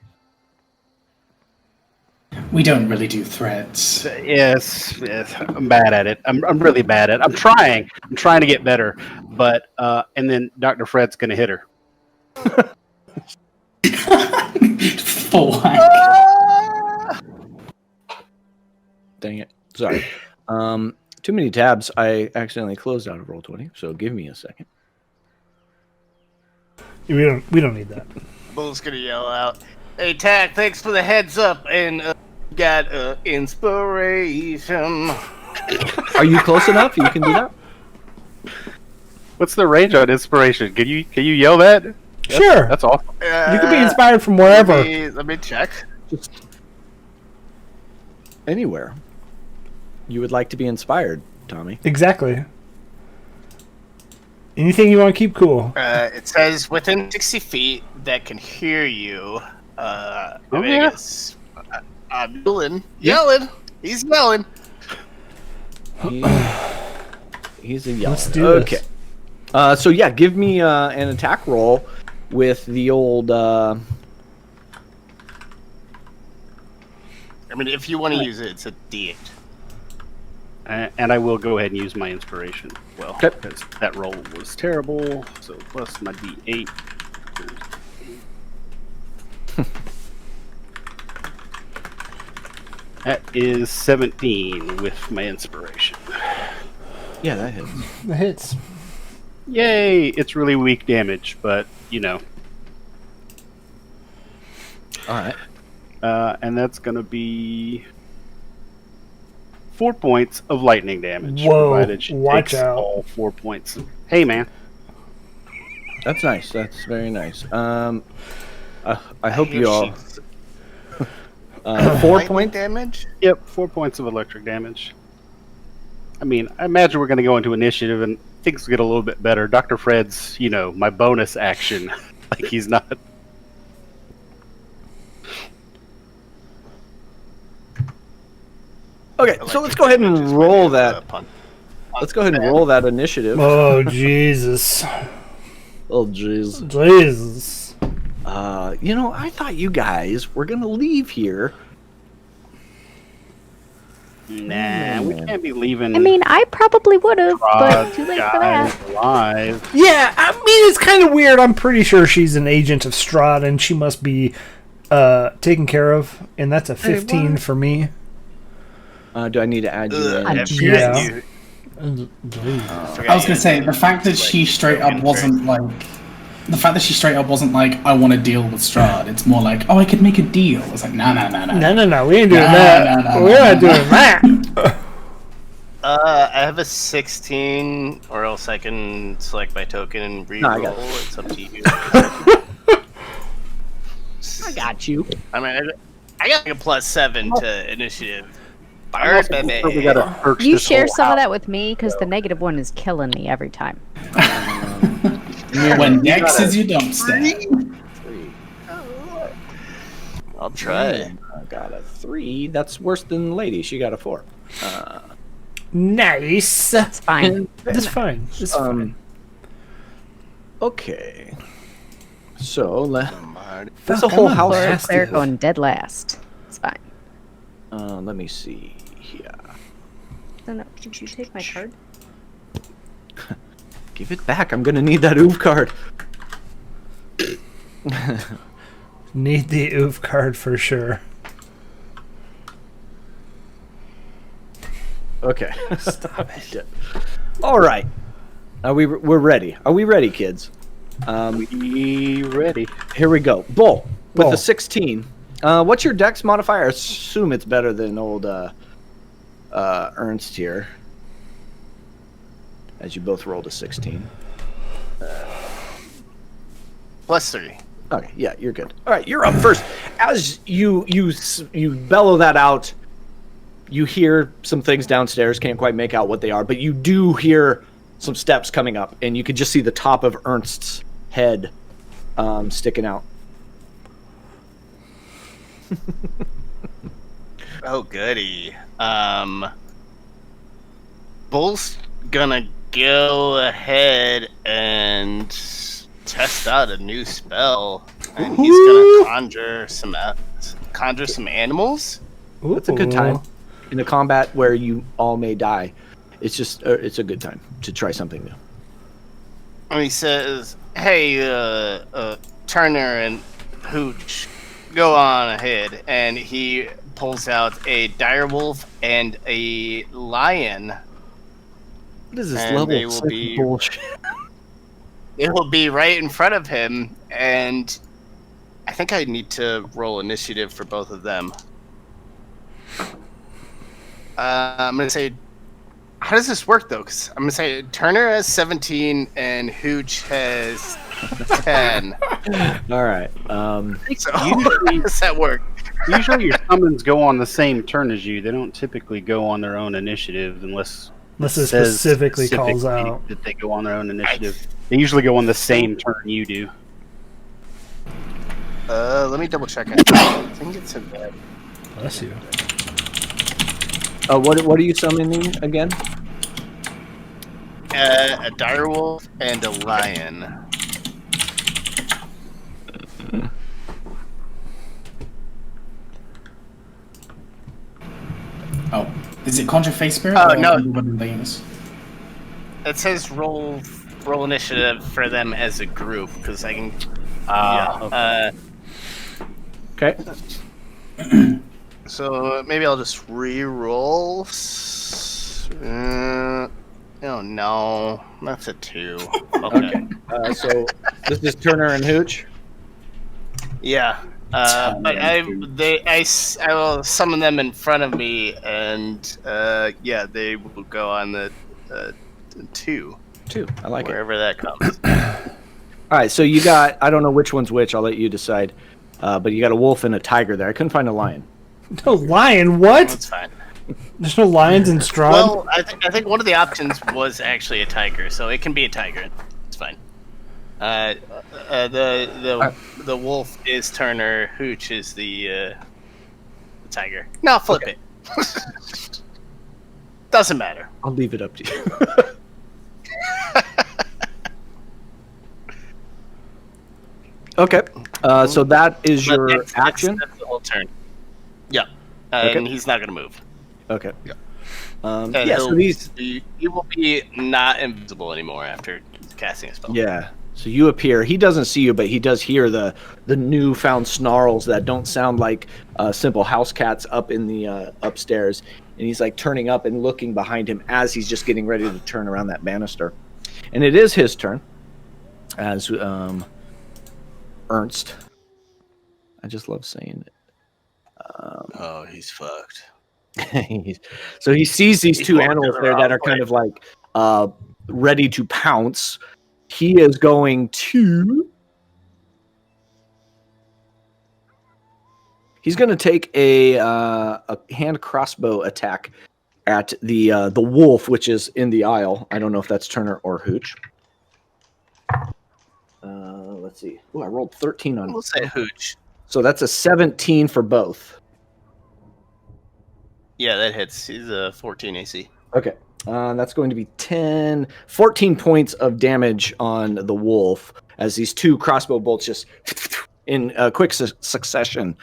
We don't really do threats. Yes, I'm bad at it. I'm really bad at it. I'm trying to get better. But, and then Dr. Fred's going to hit her. Full whack. Dang it. Sorry. Too many tabs. I accidentally closed out of Roll20, so give me a second. We don't need that. Bull's gonna yell out, "Hey, Tack, thanks for the heads up, and got inspiration." Are you close enough? You can do that? What's the range on inspiration? Can you yell that? Sure. That's awesome. You can be inspired from wherever. Let me check. Just anywhere you would like to be inspired, Tommy. Exactly. Anything you want to keep cool. It says within 60 feet that can hear you. I'm yelling. He's yelling. He's a yeller. Let's do okay. this. So yeah, give me an attack roll with the old. I mean, if you want to use it, it's a D8. And I will go ahead and use my inspiration. Well, Okay. because that roll was terrible. So plus my D8. That is 17 with my inspiration. Yeah, that hits. The hits. Yay! It's really weak damage, but you know. All right. And that's going to be 4 points of lightning damage. Whoa, Provided she watch takes out. all 4 points. Hey, man. That's nice. That's very nice. I hope you all. 4 point damage. Yep, 4 points of electric damage. I mean, I imagine we're going to go into initiative and things get a little bit better. Dr. Fred's, my bonus action. Like he's not. Okay, so let's go ahead and roll that. Let's go ahead and roll that initiative. Oh, Jesus. Oh, jeez. Jesus. I thought you guys were gonna leave here. Nah, we can't be leaving. I mean, I probably would have, Strahd but too late for that. alive. Yeah, I mean, it's kind of weird. I'm pretty sure she's an agent of Strahd, and she must be taken care of, and that's a 15 for me. Do I need to add you in? Yeah. I was gonna say the fact that she straight up wasn't like, I want to deal with Strahd. It's more like, oh, I could make a deal. It's like, no, We ain't doing that. We're not doing that. I have a 16, or else I can select my token and re-roll. It's up to you. I got you. I mean, I got like a +7 to initiative. You share some of that with me because the -1 is killing me every time. When Dex is you don't stay. I'll try. I got a 3. That's worse than Lady. She got a 4. Nice. That's fine. That's fine. That's fine. Okay. So that's a whole house. Or they're going dead last. It's fine. Let me see here. No, did you take my card? Give it back. I'm gonna need that OOV card. Need the oof card for sure. Okay. Stop it. All right. We're ready. Are we ready, kids? We ready. Here we go. Bull with Bull. the 16. What's your dex modifier? I assume it's better than old Ernst here. As you both rolled a 16. +3. Okay, yeah, you're good. All right, you're up first. As you bellow that out, you hear some things downstairs. Can't quite make out what they are, but you do hear some steps coming up, and you can just see the top of Ernst's head sticking out. Oh, goody. Bull's gonna go ahead and test out a new spell, and he's gonna conjure some animals. Ooh. It's a good time in a combat where you all may die. It's just it's a good time to try something new. And he says, "Hey, Turner and Hooch, go on ahead." And he pulls out a direwolf and a lion. What is this And level they of will such be- bullshit? It will be right in front of him, and I think I need to roll initiative for both of them. I'm going to say, how does this work, though? Because I'm going to say Turner has 17 and Hooch has 10. All right. So how does that work? Usually your summons go on the same turn as you. They don't typically go on their own initiative unless it says specifically calls out. that they go on their own initiative. They usually go on the same turn you do. Let me double check. I think it's in there. Bless you. What are you summoning again? A direwolf and a lion. Oh, is it Conjure Face Spirit? Oh, or no. what are they use? It says roll initiative for them as a group because I can. Okay. So maybe I'll just re-roll. Oh no, that's a 2. Okay. So this is Turner and Hooch. Yeah. But I will summon them in front of me, and yeah, they will go on the 2. 2. I like it. Wherever that comes. All right. So you got. I don't know which one's which. I'll let you decide. But you got a wolf and a tiger there. I couldn't find a lion. No lion? What? That's fine. There's no lions in Strahd? Well, I think one of the options was actually a tiger, so it can be a tiger. It's fine. The wolf is Turner. Hooch is the tiger. No, flip it. Doesn't matter. I'll leave it up to you. Okay. So that is But your action. That's the whole turn. Yeah. Okay. And he's not going to move. Okay. Yeah. Yeah. And So these. he will be not invisible anymore after casting a spell. Yeah. So you appear. He doesn't see you, but he does hear the newfound snarls that don't sound like simple house cats up in the upstairs. And he's like turning up and looking behind him as he's just getting ready to turn around that banister. And it is his turn. As Ernst. I just love saying it. Oh, he's fucked. So he sees these He's two going animals the there wrong that are way. kind of like ready to pounce. He is going to. He's going to take a hand crossbow attack at the wolf, which is in the aisle. I don't know if that's Turner or Hooch. Let's see. Oh, I rolled 13 on. We'll say Hooch. So that's a 17 for both. Yeah, that hits. He's a 14 AC. Okay. That's going to be 14 points of damage on the wolf as these two crossbow bolts just in quick succession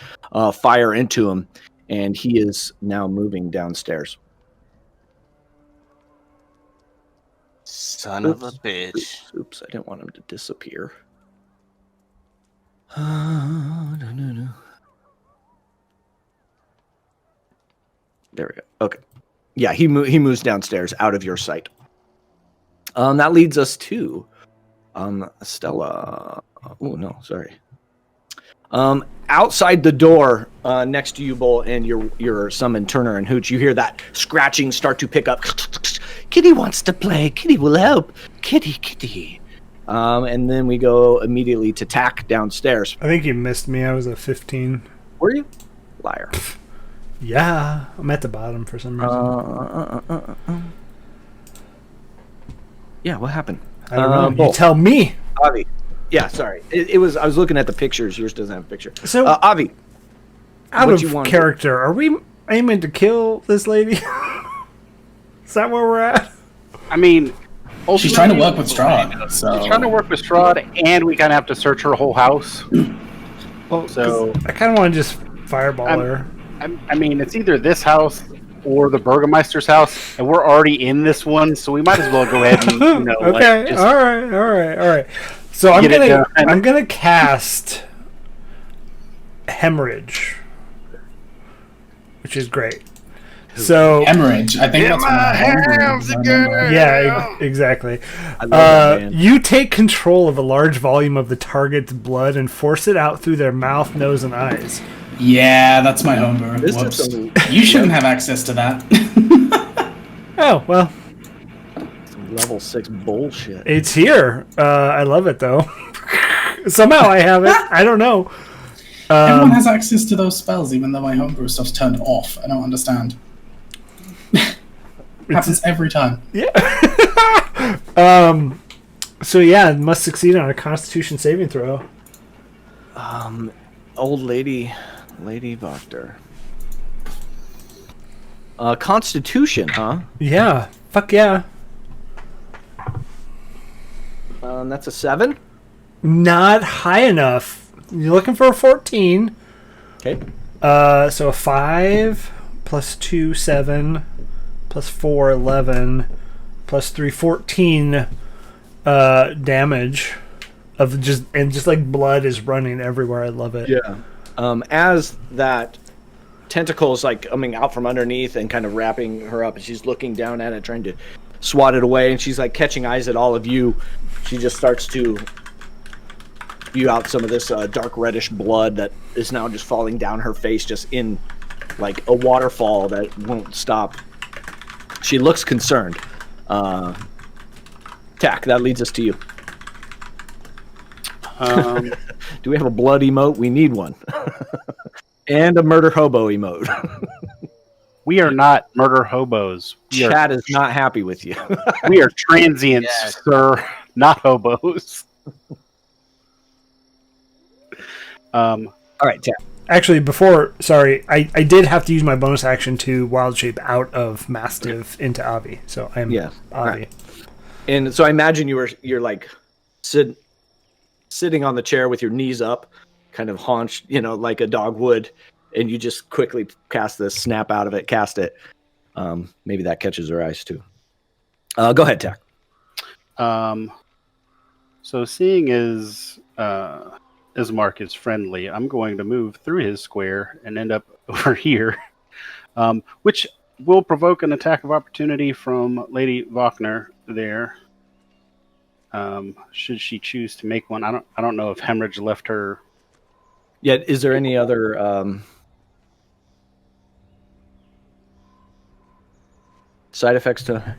fire into him, and he is now moving downstairs. Son of a bitch. Oops, I didn't want him to disappear. No. There we go. Okay. Yeah, he moves downstairs out of your sight. That leads us to Stella. Oh no, sorry. Outside the door, next to you, Bull, and your summon Turner and Hooch, you hear that scratching start to pick up. Kitty wants to play. Kitty will help. Kitty. And then we go immediately to Tack downstairs. I think you missed me. I was at 15. Were you? Liar. Yeah, I'm at the bottom for some reason. Yeah, what happened? I don't know. Bull. You tell me. Avi. Yeah, sorry. It was. I was looking at the pictures. Yours doesn't have a picture. So, Avi, out what of you want character, are we aiming to kill this lady? Is that where we're at? I mean, She's trying to work with Strahd. So. She's trying to work with Strahd, and we kind of have to search her whole house. Well, So I kind of want to just fireball her. I mean, it's either this house or the Burgermeister's house, and we're already in this one, so we might as well go ahead and Okay, just all right. So I'm gonna cast Hemorrhage, which is great. So Hemorrhage. I think that's one. yeah, exactly. I love that, man. You take control of a large volume of the target's blood and force it out through their mouth, nose, and eyes. Yeah, that's my homebrew. This is Whoops. some- You shouldn't have access to that. Oh well, Some level 6 bullshit. it's here. I love it though. Somehow I have it. I don't know. Everyone has access to those spells, even though my homebrew stuff's turned off. I don't understand. Happens every time. Yeah. So yeah, must succeed on a Constitution saving throw. Old Lady Wachter. Constitution, huh? Yeah. Fuck yeah. That's a 7. Not high enough. You're looking for a 14. Okay. So a 5 plus 2, 7 plus 4, 11 plus 3, 14 damage of just like blood is running everywhere. I love it. Yeah. As that tentacle is like coming out from underneath and kind of wrapping her up, and she's looking down at it, trying to swat it away, and she's like catching eyes at all of you. She just starts to spew out some of this dark reddish blood that is now just falling down her face, just in like a waterfall that won't stop. She looks concerned. Tack, that leads us to you. Do we have a blood emote? We need one. And a murder hobo emote. We are not murder hobos. Chad is not happy with you. We are transients, sir, not hobos. All right, Tack. Actually, I did have to use my bonus action to wild shape out of Mastiff into Avi. So I am Avi. Right. And so I imagine you're like sitting on the chair with your knees up, kind of haunched, like a dog would, and you just quickly cast this, snap out of it, cast it. Maybe that catches her eyes too. Go ahead, Tack. So seeing as Mark is friendly, I'm going to move through his square and end up over here, which will provoke an attack of opportunity from Lady Wachner there. Should she choose to make one? I don't know if Hemorrhage left her. Yeah, is there any other side effects to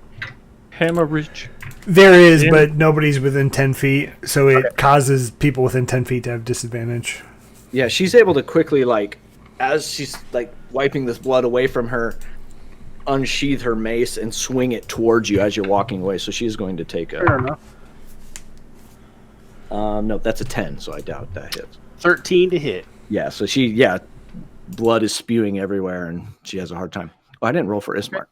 Hemorrhage? There is, but nobody's within 10 feet, so it causes people within 10 feet to have disadvantage. Yeah, she's able to quickly, as she's wiping this blood away from her, unsheath her mace and swing it towards you as you're walking away. So she's going to take a. Fair enough. No, that's a 10, so I doubt that hits. 13 to hit. Yeah, so blood is spewing everywhere, and she has a hard time. Oh, I didn't roll for Ismark.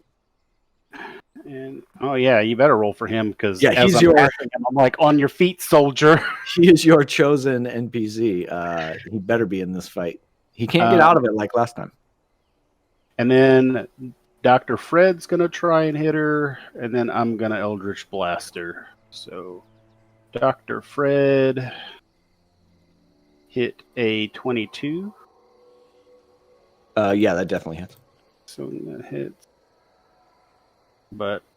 And you better roll for him because he's I'm like, on your feet, soldier. He is your chosen NPC. He better be in this fight. He can't get out of it like last time. And then Dr. Fred's gonna try and hit her, and then I'm gonna Eldritch Blast her. So Dr. Fred hit a 22. Yeah, that definitely hits. So that hits.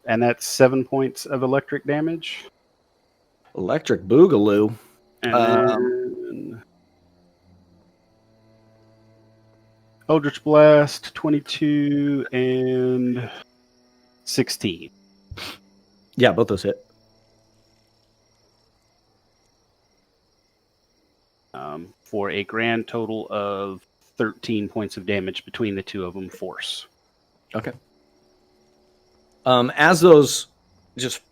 And that's 7 points of electric damage. Electric Boogaloo. And then Eldritch Blast, 22 and 16. Yeah, both those hit. For a grand total of 13 points of damage between the two of them, force. Okay. As those just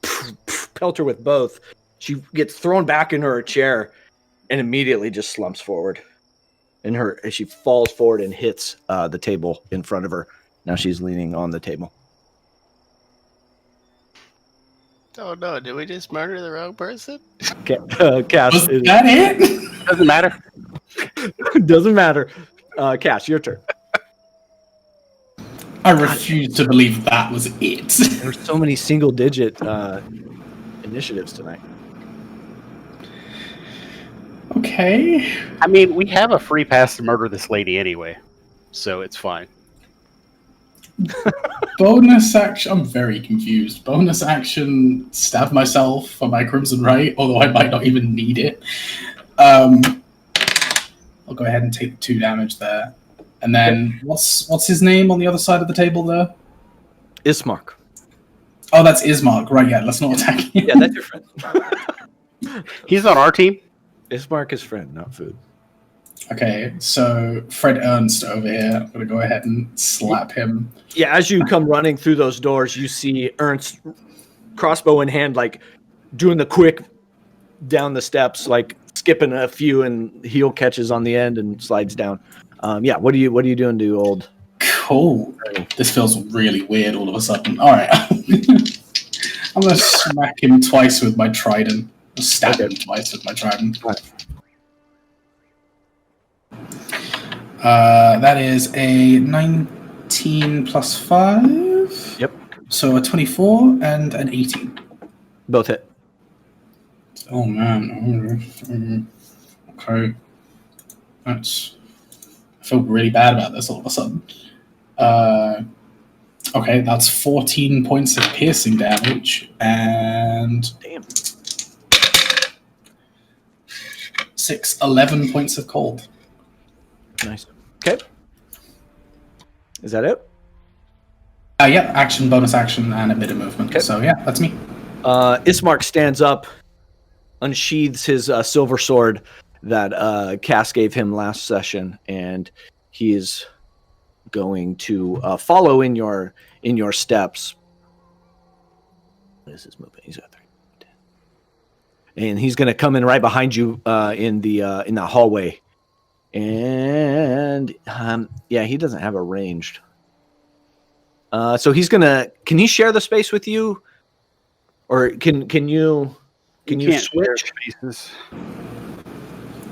pelt her with both, she gets thrown back into her chair and immediately just slumps forward. As she falls forward and hits the table in front of her. Now she's leaning on the table. Oh no, did we just murder the wrong person? Cass. Was that it? Doesn't matter. Doesn't matter. Cass, your turn. I refuse to believe that was it. There's so many single-digit initiatives tonight. Okay. I mean, we have a free pass to murder this lady anyway, so it's fine. Bonus action. I'm very confused. Bonus action. Stab myself for my Crimson Right, although I might not even need it. I'll go ahead and take the 2 damage there. And then what's his name on the other side of the table there? Ismark. Oh, that's Ismark. Right, yeah, let's not attack him. Yeah, that's your friend. He's on our team. Ismark is friend, not food. Okay, so Fred Ernst over here. I'm going to go ahead and slap him. Yeah, as you come running through those doors, you see Ernst, crossbow in hand, like doing the quick down the steps, like skipping a few, and heel catches on the end and slides down. Yeah, what are you doing to old? Cool. This feels really weird all of a sudden. All right, I'm going to smack him twice with my trident. Stab him twice with my trident. Right. That is a 19 plus 5. Yep. So a 24 and an 18. Both hit. Oh, man. Okay. I feel really bad about this all of a sudden. Okay, that's 14 points of piercing damage. And... Damn. 11 points of cold. Nice. Okay. Is that it? Yep, action, bonus action, and a bit of movement. Okay. So, yeah, that's me. Ismark stands up, unsheathes his silver sword that Cass gave him last session, and he is going to follow in your steps. What is his movement? He's at 3. And he's going to come in right behind you in the hallway. And yeah, he doesn't have a ranged. So he's gonna. Can he share the space with you, or can you switch?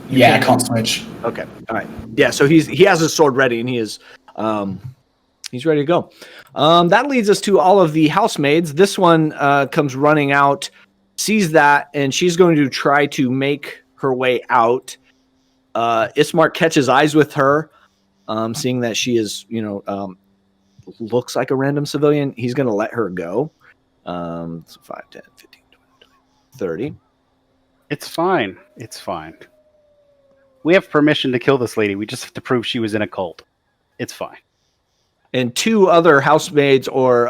Yeah, I can't switch. Okay, all right. Yeah, so he has his sword ready, and he's ready to go. That leads us to all of the housemaids. This one comes running out, sees that, and she's going to try to make her way out. Ismark catches eyes with her, seeing that she is, looks like a random civilian. He's going to let her go. So 5, 10, 15, 20, 30. It's fine. It's fine. We have permission to kill this lady. We just have to prove she was in a cult. It's fine. And 2 other housemaids or,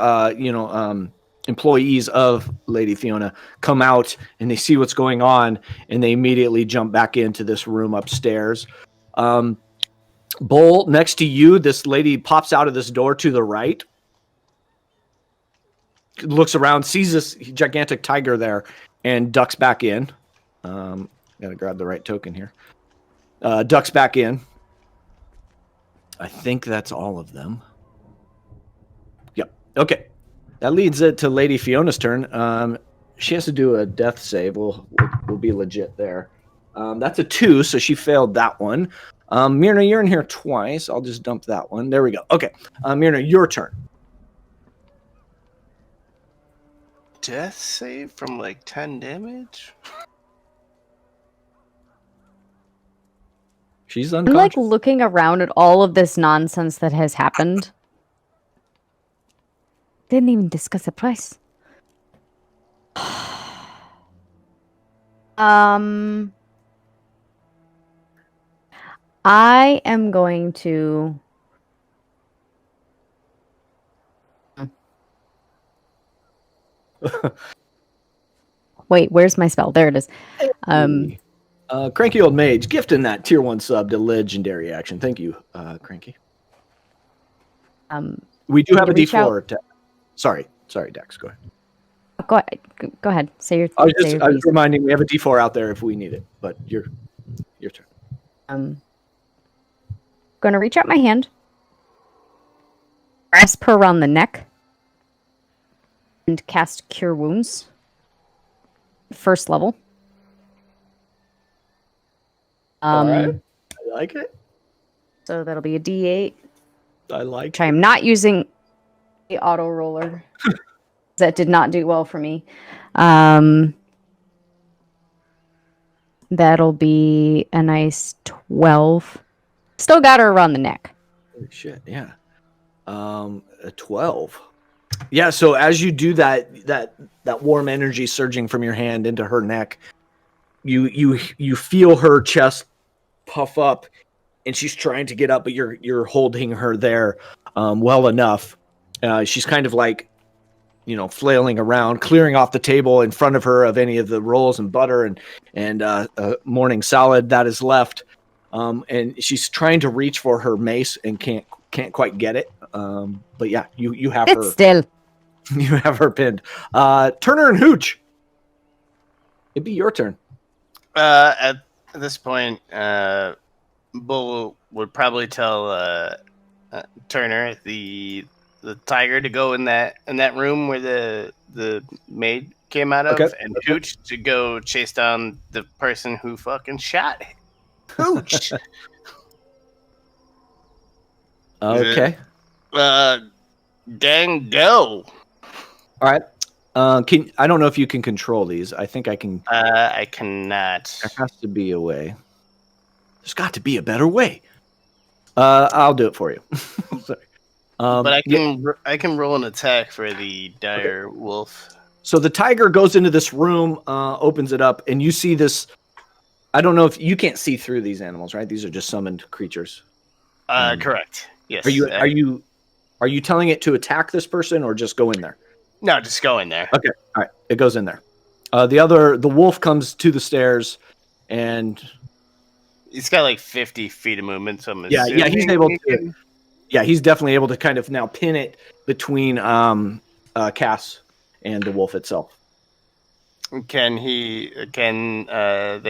employees of Lady Fiona come out and they see what's going on, and they immediately jump back into this room upstairs. Bull, next to you, this lady pops out of this door to the right, looks around, sees this gigantic tiger there, and ducks back in. Gotta grab the right token here. Ducks back in. I think that's all of them. Yep. Okay. That leads it to Lady Fiona's turn. She has to do a death save. We'll be legit there. That's a 2, so she failed that one. Myrna, you're in here twice. I'll just dump that one. There we go. Okay. Myrna, your turn. Death save from 10 damage? She's I'm unconscious. like looking around at all of this nonsense that has happened. Didn't even discuss the price. I am going to. Wait, where's my spell? There it is. Cranky Old Mage gifting that tier 1 sub to legendary action. Thank you, Cranky. We do have a D4. Sorry, Dex. Go ahead. Go ahead. Say your. I was reminding we have a D4 out there if we need it, but your turn. Gonna reach out my hand, grasp her around the neck, and cast Cure Wounds. First level. All right. I like it. So that'll be a D8. I like which I am not using the auto roller. That did not do well for me. That'll be a nice 12. Still got her around the neck. Holy shit, yeah. A 12. Yeah, so as you do that warm energy surging from your hand into her neck, you feel her chest puff up, and she's trying to get up, but you're holding her there well enough. She's kind of like, flailing around, clearing off the table in front of her of any of the rolls and butter and morning salad that is left. And she's trying to reach for her mace and can't quite get it. But yeah, you have her still. You have her pinned. Turner and Hooch, it'd be your turn. At this point, Bull would probably tell Turner the tiger to go in that room where the maid came out of, and Hooch to go chase down the person who fucking shot Hooch. Okay. Dang, go. All right. I don't know if you can control these. I think I can. I cannot. There has to be a way. There's got to be a better way. I'll do it for you. Sorry. But I can roll an attack for the dire wolf. So the tiger goes into this room, opens it up, and you see this. I don't know if you can't see through these animals, right? These are just summoned creatures. Correct. Yes. Are you telling it to attack this person or just go in there? No, just go in there. Okay. All right. It goes in there. The wolf comes to the stairs, and he's got like 50 feet of movement. So yeah, he's able to. Yeah, he's definitely able to kind of now pin it between Cass and the wolf itself. Can they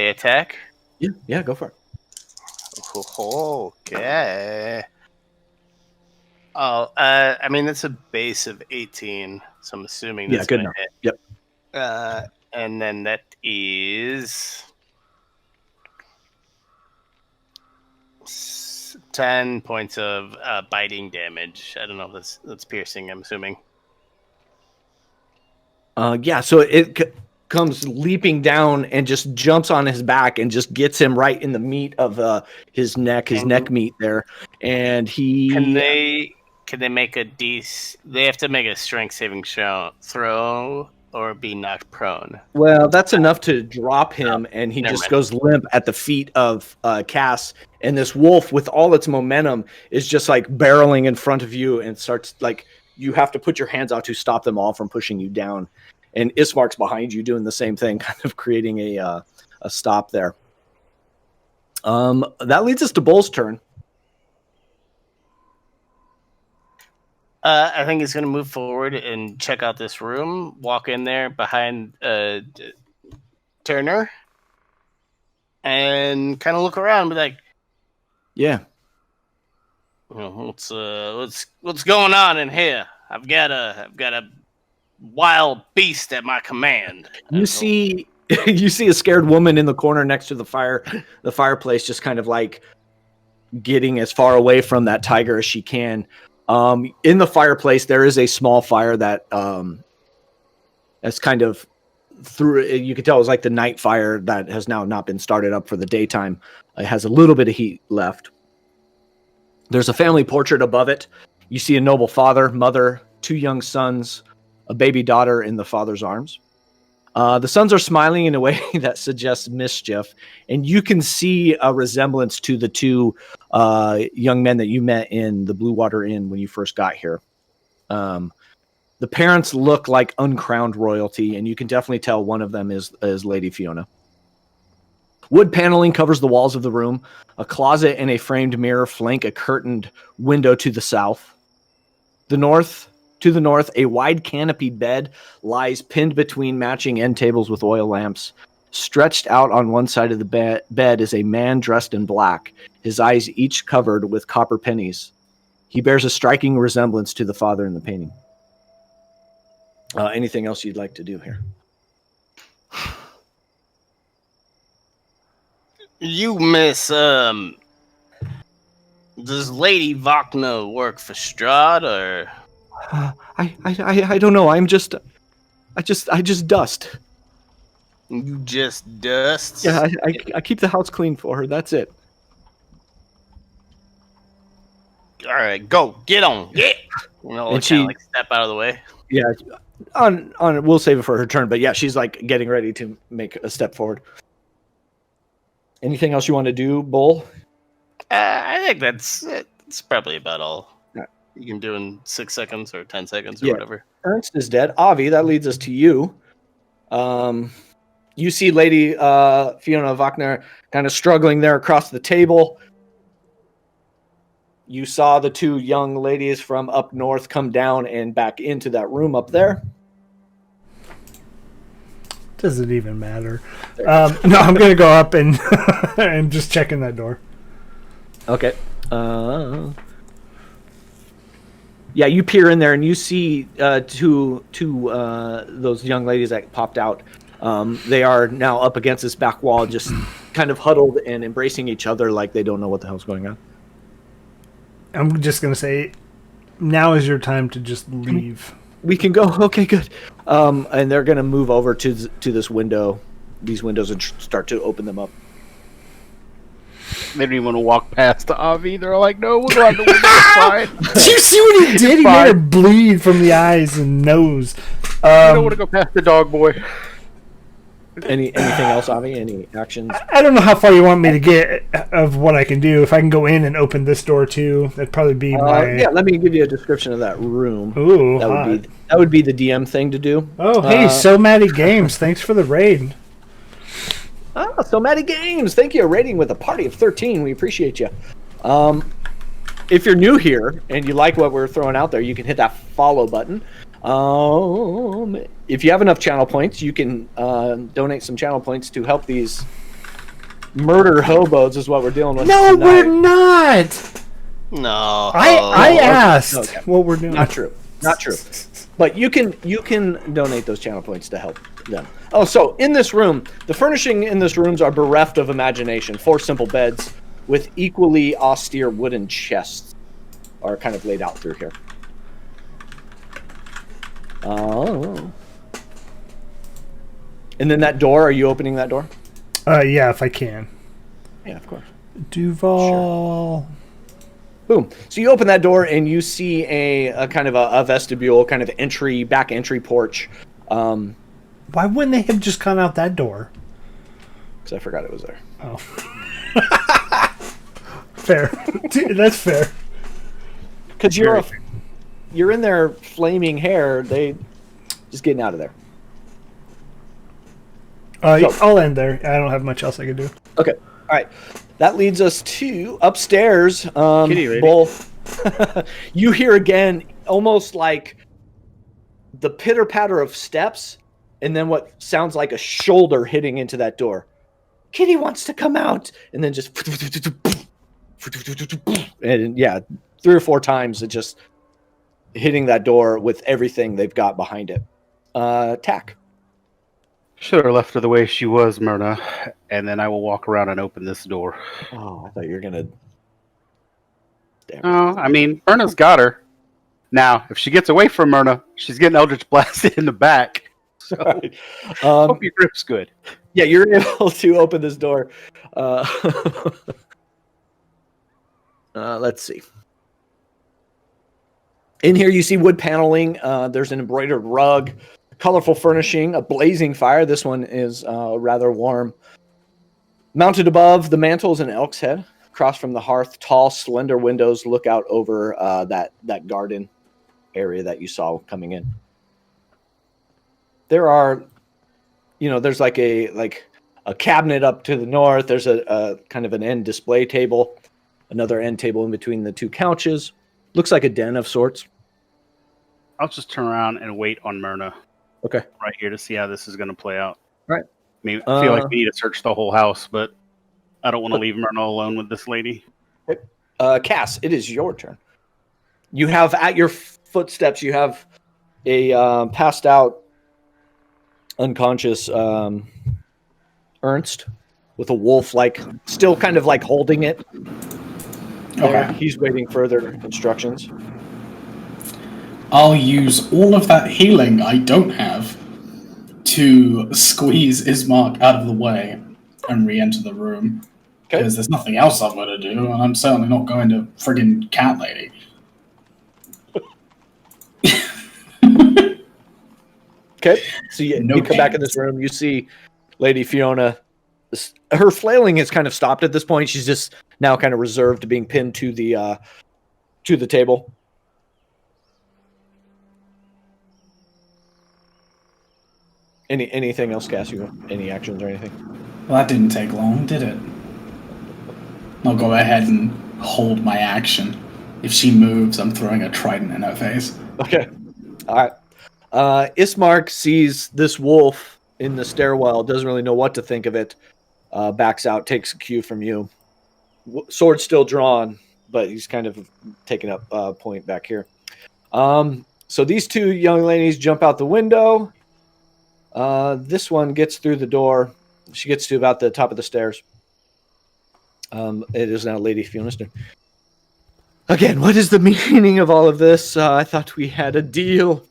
attack? Yeah, go for it. Okay. Oh, I mean, that's a base of 18, so I'm assuming that's good enough. Hit. Yep. And then that is 10 points of biting damage. I don't know if that's piercing, I'm assuming. Yeah, so it comes leaping down and just jumps on his back and just gets him right in the meat of his neck meat there. And he... Can they make they have to make a strength saving throw or be knocked prone? Well, that's enough to drop him, and he just goes limp at the feet of Cass. And this wolf, with all its momentum, is just like barreling in front of you and starts like you have to put your hands out to stop them all from pushing you down. And Ismark's behind you doing the same thing, kind of creating a stop there. That leads us to Bull's turn. I think he's going to move forward and check out this room, walk in there behind Turner, and kind of look around and be like, yeah. What's going on in here? I've got a wild beast at my command. You see a scared woman in the corner next to the fireplace, just kind of like getting as far away from that tiger as she can. In the fireplace, there is a small fire that that's kind of through you could tell it was like the night fire that has now not been started up for the daytime. It has a little bit of heat left. There's a family portrait above it. You see a noble father, mother, 2 young sons, a baby daughter in the father's arms. The sons are smiling in a way that suggests mischief, and you can see a resemblance to the 2 young men that you met in the Blue Water Inn when you first got here. The parents look like uncrowned royalty, and you can definitely tell one of them is Lady Fiona. Wood paneling covers the walls of the room. A closet and a framed mirror flank a curtained window to the south. To the north, a wide canopied bed lies pinned between matching end tables with oil lamps. Stretched out on one side of the bed is a man dressed in black, his eyes each covered with copper pennies. He bears a striking resemblance to the father in the painting. Anything else you'd like to do here? You miss, does Lady Wagner work for Strahd, or? I don't know. I just dust. You just dust? Yeah, I keep the house clean for her. That's it. All right, go. Get on. Get. And she like step out of the way. Yeah. On we'll save it for her turn, but yeah, she's like getting ready to make a step forward. Anything else you want to do, Bull? I think that's probably about all you can do in 6 seconds or 10 seconds or whatever. Ernst is dead. Avi, that leads us to you. You see Lady Fiona Wagner kind of struggling there across the table. You saw the 2 young ladies from up north come down and back into that room up there. Doesn't even matter. No, I'm going to go up and and just check in that door. Okay. Yeah, you peer in there and you see two those young ladies that popped out. They are now up against this back wall, just kind of huddled and embracing each other like they don't know what the hell's going on. I'm just going to say, now is your time to just leave. We can go. Okay, good. And they're going to move over to this window, these windows, and start to open them up. They don't even want to walk past Avi. They're like, no, we'll go out the window. It's fine. Do you see what he did? He made her bleed from the eyes and nose. You don't want to go past the dog boy. Anything else, Avi? Any actions? I don't know how far you want me to get of what I can do. If I can go in and open this door too, that'd probably be my... Yeah, let me give you a description of that room. Ooh, that would be the DM thing to do. Oh, hey, So Matty Games, thanks for the raid. So Matty Games, thank you. A rating with a party of 13. We appreciate you. If you're new here and you like what we're throwing out there, you can hit that follow button. If you have enough channel points, you can donate some channel points to help these murder hobos is what we're dealing with. No, tonight. we're not. No. I asked what we're doing. Not true. But you can donate those channel points to help them. Oh, so in this room, the furnishing in this rooms are bereft of imagination. 4 simple beds with equally austere wooden chests are kind of laid out through here. Oh. And then that door, are you opening that door? Yeah, if I can. Yeah, of course. Duval. Sure. Boom. So you open that door and you see a kind of a vestibule, kind of back entry porch. Why wouldn't they have just gone out that door? Because I forgot it was there. Oh. Fair. That's fair. Because you're in their flaming hair. They just getting out of there. I'll end there. I don't have much else I can do. Okay. All right. That leads us to upstairs. Bull. You hear again, almost like the pitter patter of steps, and then what sounds like a shoulder hitting into that door. Kitty wants to come out, and then just and yeah, 3 or 4 times it just hitting that door with everything they've got behind it. Tack. Should have left her the way she was, Myrna, and then I will walk around and open this door. Oh, I thought you were gonna. Oh, I mean, Myrna's got her. Now, if she gets away from Myrna, she's getting Eldritch blasted in the back. So Right. hope your grip's good. Yeah, you're able to open this door. Let's see. In here, you see wood paneling. There's an embroidered rug, colorful furnishing, a blazing fire. This one is rather warm. Mounted above the mantle is an elk's head. Across from the hearth, tall, slender windows look out over that garden area that you saw coming in. There are, there's like a cabinet up to the north. There's a kind of an end display table, another end table in between the two couches. Looks like a den of sorts. I'll just turn around and wait on Myrna. Okay. Right here to see how this is going to play out. Right. I mean, I feel like we need to search the whole house, but I don't want to leave Myrna alone with this lady. Cass, it is your turn. You have at your footsteps, you have a passed out, unconscious Ernst with a wolf, still kind of holding it. Okay. He's waiting further instructions. I'll use all of that healing I don't have to squeeze Ismark out of the way and re-enter the room. Because there's nothing else I'm going to do, and I'm certainly not going to friggin' cat lady. Okay, so you come back in this room, you see Lady Fiona. Her flailing has kind of stopped at this point. She's just now kind of reserved to being pinned to the table. Anything else, Cass? Any actions or anything? Well, that didn't take long, did it? I'll go ahead and hold my action. If she moves, I'm throwing a trident in her face. Okay. All right. Ismark sees this wolf in the stairwell, doesn't really know what to think of it, backs out, takes a cue from you. Sword still drawn, but he's kind of taking up point back here. So these two young ladies jump out the window. This one gets through the door. She gets to about the top of the stairs. It is now Lady Fiona's turn. Again, what is the meaning of all of this? I thought we had a deal.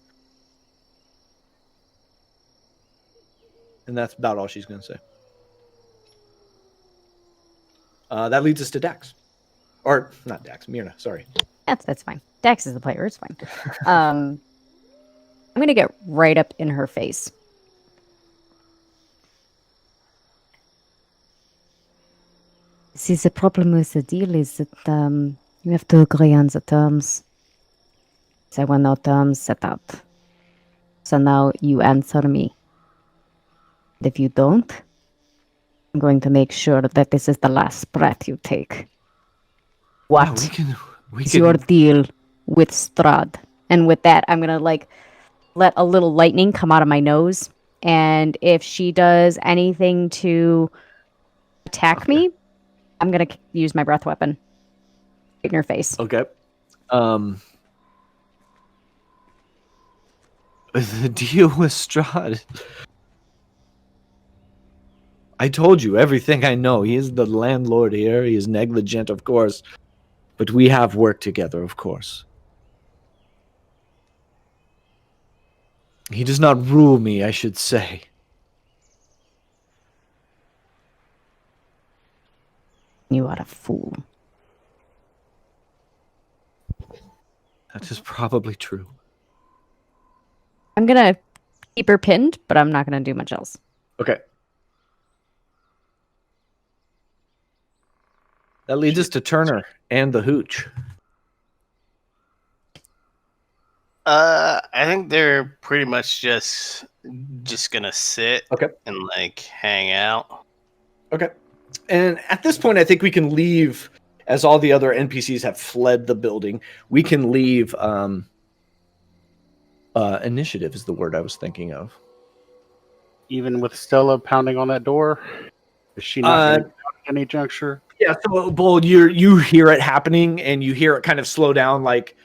And that's about all she's going to say. That leads us to Dax. Or, not Dax, Myrna, sorry. That's fine. Dax is the player, it's fine. I'm going to get right up in her face. See, the problem with the deal is that you have to agree on the terms. There were no terms set out. So now you answer me. If you don't, I'm going to make sure that this is the last breath you take. What is your deal with Strahd? And with that, I'm going to let a little lightning come out of my nose. And if she does anything to attack me, I'm going to use my breath weapon in her face. Okay. The deal with Strahd. I told you everything I know. He is the landlord here. He is negligent, of course. But we have worked together, of course. He does not rule me, I should say. You are a fool. That is probably true. I'm going to keep her pinned, but I'm not going to do much else. Okay. That leads us to Turner and the Hooch. I think they're pretty much just gonna sit and hang out. Okay. And at this point, I think we can leave, as all the other NPCs have fled the building. We can leave. Initiative is the word I was thinking of. Even with Stella pounding on that door, is she not at any juncture? Yeah. So, Bull, you hear it happening, and you hear it kind of slow down, like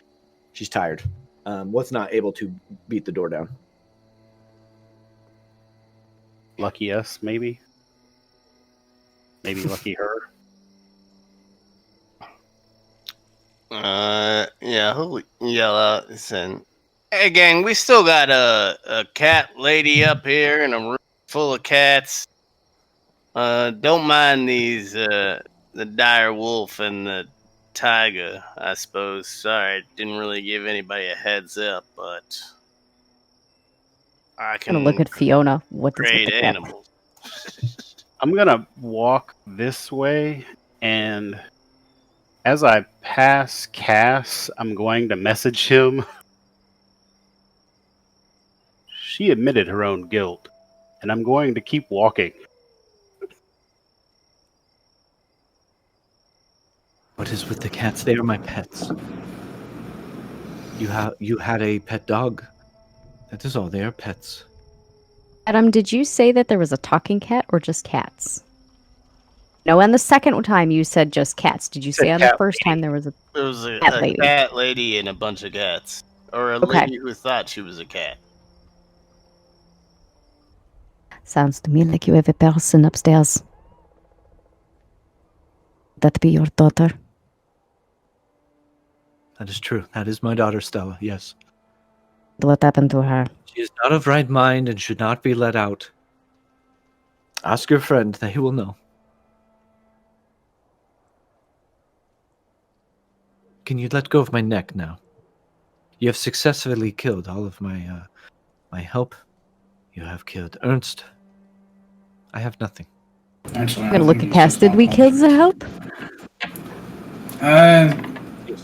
she's tired. Was not able to beat the door down. Lucky us, maybe. Maybe lucky her. Yeah, he'll yell out and Hey, gang, we still got a cat lady up here in a room full of cats. Don't mind these, the dire wolf and the tiger, I suppose. Sorry, didn't really give anybody a heads up, but I I'm gonna look can at Fiona. What is with create the cat? animals. I'm gonna walk this way, and as I pass Cass, I'm going to message him. She admitted her own guilt, and I'm going to keep walking. What is with the cats? They are my pets. You had a pet dog. That is all. They are pets. Adam, did you say that there was a talking cat or just cats? No, and the second time you said just cats. Did you say on the cat first time there was a There was a lady? cat lady and a bunch of cats. Or a Okay. lady who thought she was a cat. Sounds to me like you have a person upstairs. That be your daughter? That is true. That is my daughter, Stella. Yes. What happened to her? She is not of right mind and should not be let out. Ask your friend. He will know. Can you let go of my neck now? You have successfully killed all of my help. You have killed Ernst. I have nothing. Actually, I'm gonna look at Cass. Did we kill the help?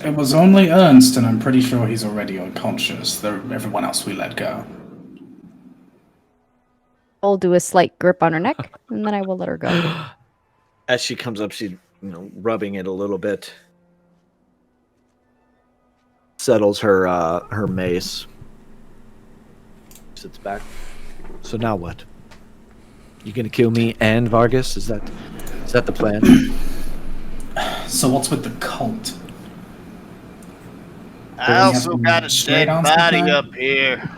It was only Ernst, and I'm pretty sure he's already unconscious. Everyone else we let go. I'll do a slight grip on her neck, and then I will let her go. As she comes up, she's rubbing it a little bit. Settles her mace. Sits back. So now what? You gonna kill me and Vargas? Is that the plan? So what's with the cult? I also got a straight dead on body sometime? up here.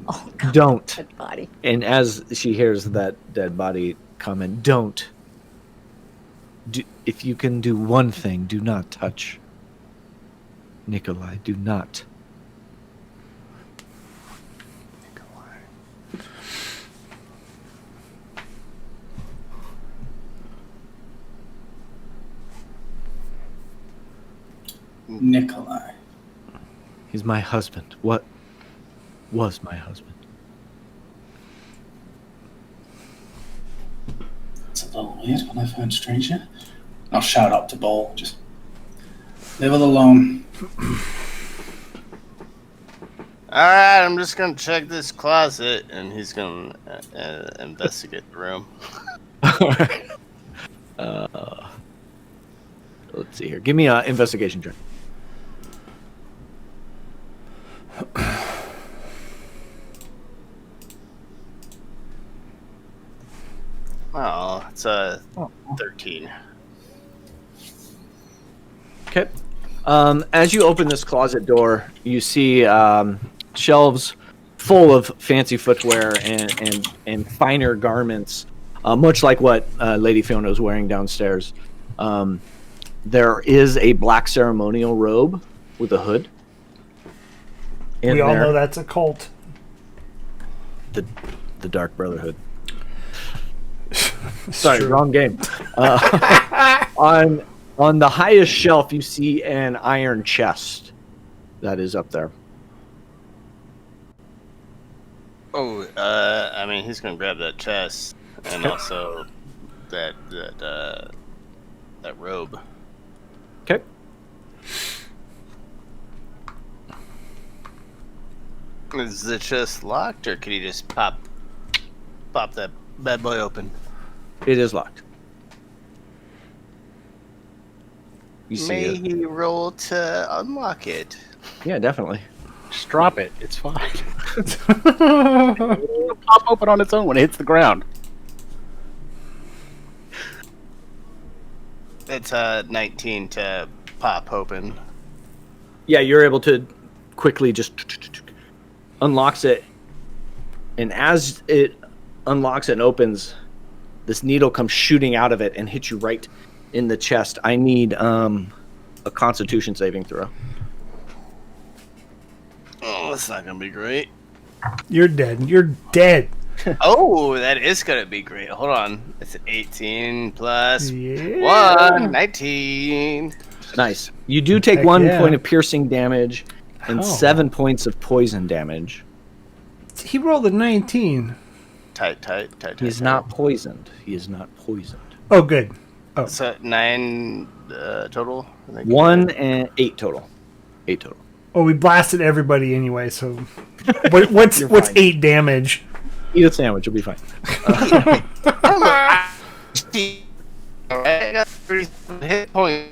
Oh God, Don't. dead body. And as she hears that dead body comment, don't. If you can do one thing, do not touch Nikolai. Do not. Nikolai. He's my husband. What was my husband? It's a little weird when I've heard stranger. I'll shout up to Ball. Just leave it alone. Alright, I'm just gonna check this closet, and he's gonna investigate the room. Alright. Let's see here. Give me an investigation check. Oh, it's a 13. Okay. As you open this closet door, you see shelves full of fancy footwear and finer garments, much like what Lady Fiona is wearing downstairs. There is a black ceremonial robe with a hood. We all know that's a cult. The Dark Brotherhood. Sorry, True. wrong game. On the highest shelf, you see an iron chest that is up there. Oh, I mean, he's gonna grab that chest and also that robe. Okay. Is the chest locked, or could he just pop that bad boy open? It is locked. You see May it. he roll to unlock it? Yeah, definitely. Just drop it. It's fine. It'll pop open on its own when it hits the ground. It's 19 to pop open. Yeah, you're able to quickly just unlocks it, and as it unlocks and opens, this needle comes shooting out of it and hits you right in the chest. I need a Constitution saving throw. Oh that's not gonna be great. You're dead. You're dead. Oh, that is gonna be great. Hold on. It's 18 plus Yeah. 1, 19. Nice. You do take Heck 1 yeah. point of piercing damage and Oh. 7 points of poison damage. He rolled a 19. Tight. He's not poisoned. He is not poisoned. Oh, good. Oh, So 9 total. I think. 1 and 8 total. 8 total. well, we blasted everybody anyway. So, what's You're 8 damage? Eat a sandwich. You'll be fine. I got 3 hit points.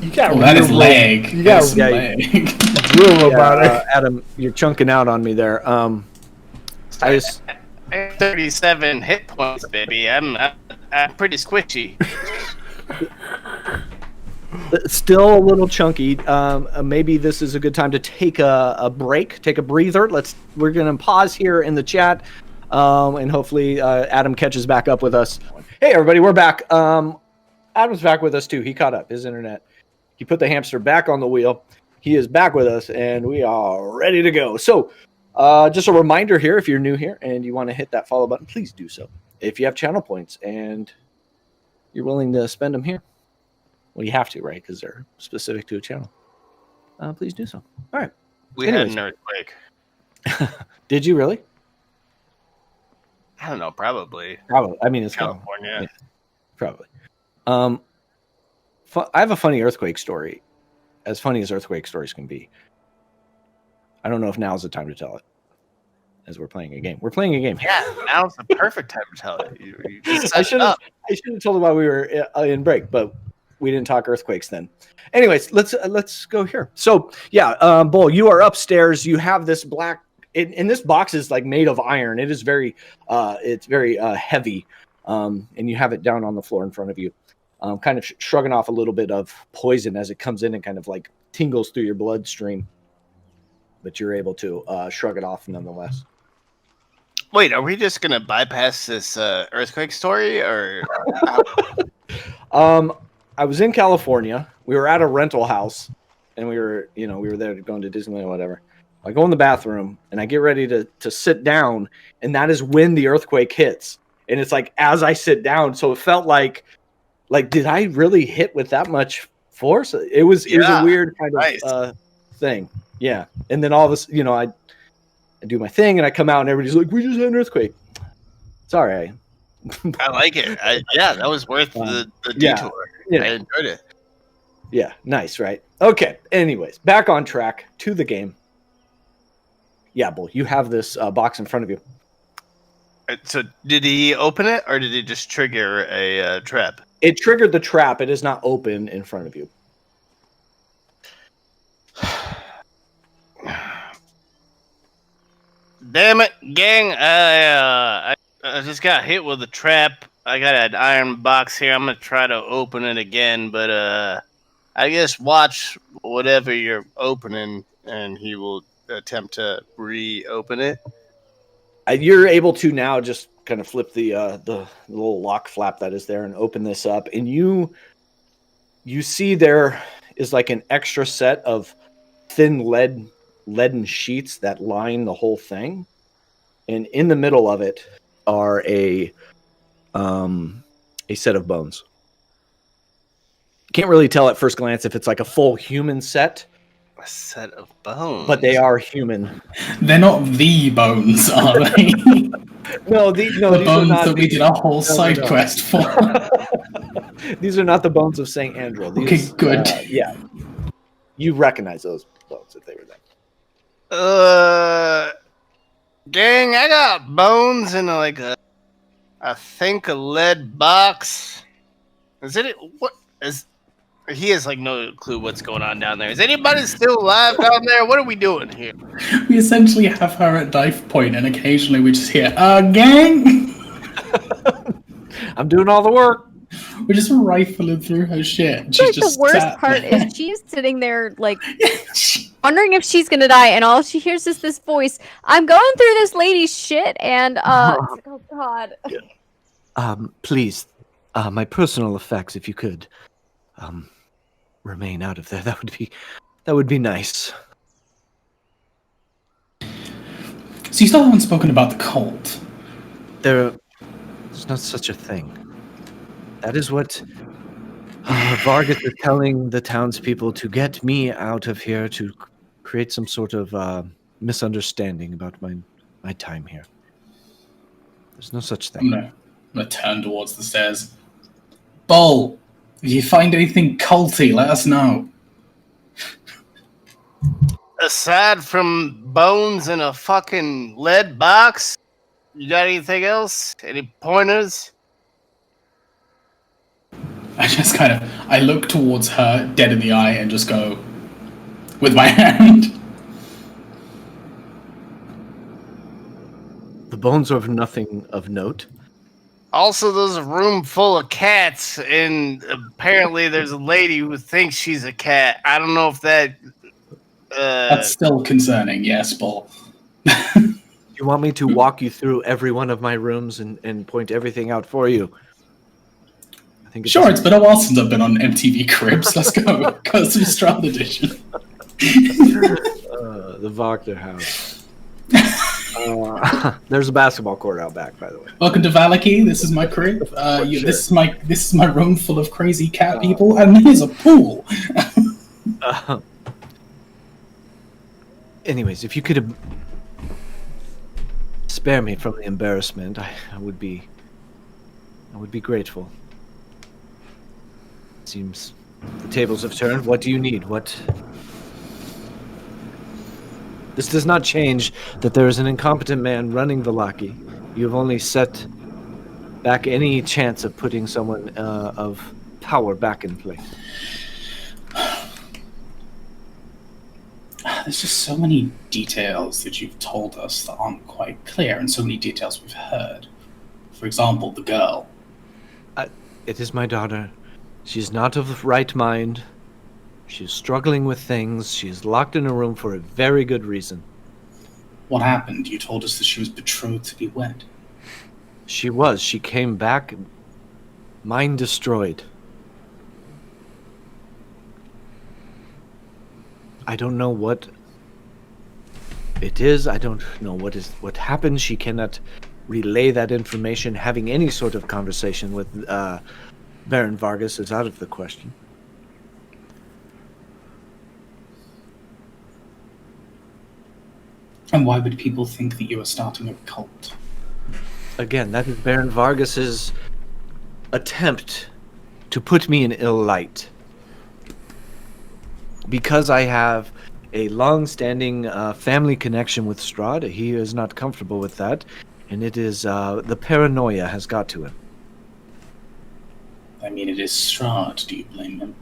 You got Well, that is real leg. You got That's yeah, leg. real robotic. Adam, you're chunking out on me there. I just 37 hit points, baby. I'm pretty squishy. still a little chunky. Maybe this is a good time to take a break, take a breather. We're gonna pause here in the chat, and hopefully Adam catches back up with us. Hey everybody, we're back. Adam's back with us too. He caught up. His internet. He put the hamster back on the wheel. He is back with us, and we are ready to go. So, just a reminder here: if you're new here and you want to hit that follow button, please do so. If you have channel points and you're willing to spend them here. Well, you have to, right? Because they're specific to a channel. Please do so. All right. We Anyways. had an earthquake. Did you really? I don't know, probably. Probably. I mean, it's California. Yeah, probably. I have a funny earthquake story. As funny as earthquake stories can be. I don't know if now's the time to tell it. As we're playing a game. We're playing a game. Yeah, now's the perfect time to tell it. You just I set should it have up. told him while we were in break, but we didn't talk earthquakes then. Anyways, let's go here. So yeah, Bull, you are upstairs. You have this black. And this box is like made of iron. It is very, heavy, and you have it down on the floor in front of you, kind of shrugging off a little bit of poison as it comes in and kind of like tingles through your bloodstream. But you're able to shrug it off nonetheless. Wait, are we just gonna bypass this earthquake story, or? I was in California. We were at a rental house, and we were there going to Disneyland or whatever. I go in the bathroom, and I get ready to sit down, and that is when the earthquake hits. And it's like as I sit down, so it felt like did I really hit with that much force? It was a weird kind of thing. Yeah, and then all of us, I do my thing, and I come out, and everybody's like, "We just had an earthquake." Sorry. I like it. That was worth the detour. Yeah. I enjoyed it. Yeah, nice, right? Okay. Anyways, back on track to the game. Yeah, Bull, you have this box in front of you. So, did he open it, or did he just trigger a trap? It triggered the trap. It is not open in front of you. Damn it, gang! I just got hit with a trap. I got an iron box here. I'm gonna try to open it again, but I guess watch whatever you're opening, and he will attempt to reopen it. You're able to now just kind of flip the little lock flap that is there and open this up, and you see there is like an extra set of thin leaden sheets that line the whole thing, and in the middle of it are a set of bones. Can't really tell at first glance if it's like a full human set. A set of bones, but they are human. They're not the bones, are they? No, the these bones are not that we did a whole side quest for. These are not the bones of Saint Andrew. Okay, good. Yeah, you recognize those bones if they were there. Gang, I got bones in like a lead box. He has like no clue what's going on down there. Is anybody still alive down there? What are we doing here? We essentially have her at knife point, and occasionally we just hear, gang! I'm doing all the work. We're just rifling through her shit. Like the worst part is she's sitting there like wondering if she's gonna die, and all she hears is this voice. I'm going through this lady's shit, and it's like, oh god. Please, my personal effects, if you could, remain out of there. That would be nice. So you still haven't spoken about the cult. There's not such a thing. That is what Vargas is telling the townspeople to get me out of here, to create some sort of misunderstanding about my time here. There's no such thing. I'm gonna turn towards the stairs. Bull, if you find anything culty, let us know. Aside from bones in a fucking lead box, you got anything else? Any pointers? I look towards her, dead in the eye, and just go with my hand. The bones are of nothing of note. Also, there's a room full of cats, and apparently there's a lady who thinks she's a cat. I don't know if that... That's still concerning, yes, Bull. You want me to walk you through every one of my rooms and point everything out for you? I think it's been a while since I've been on MTV Cribs. Let's go. Go to Strahd edition. The Wachterhouse. There's a basketball court out back, by the way. Welcome to Valaki. This is my crib. Sure. This is my room full of crazy cat people, and there's a pool. Anyways, if you could spare me from the embarrassment, I would be grateful. Seems the tables have turned. What do you need? What? This does not change that there is an incompetent man running Valaki. You have only set back any chance of putting someone of power back in place. There's just so many details that you've told us that aren't quite clear, and so many details we've heard. For example, the girl. It is my daughter. She's not of right mind. She's struggling with things. She's locked in a room for a very good reason. What happened? You told us that she was betrothed to be wed. She was. She came back, mind destroyed. I don't know what it is. I don't know what happened. She cannot relay that information. Having any sort of conversation with Baron Vargas is out of the question. And why would people think that you are starting a cult? Again, that is Baron Vargas's attempt to put me in ill light. Because I have a long-standing family connection with Strahd, he is not comfortable with that, and it is the paranoia has got to him. I mean, it is Strahd. Do you blame him?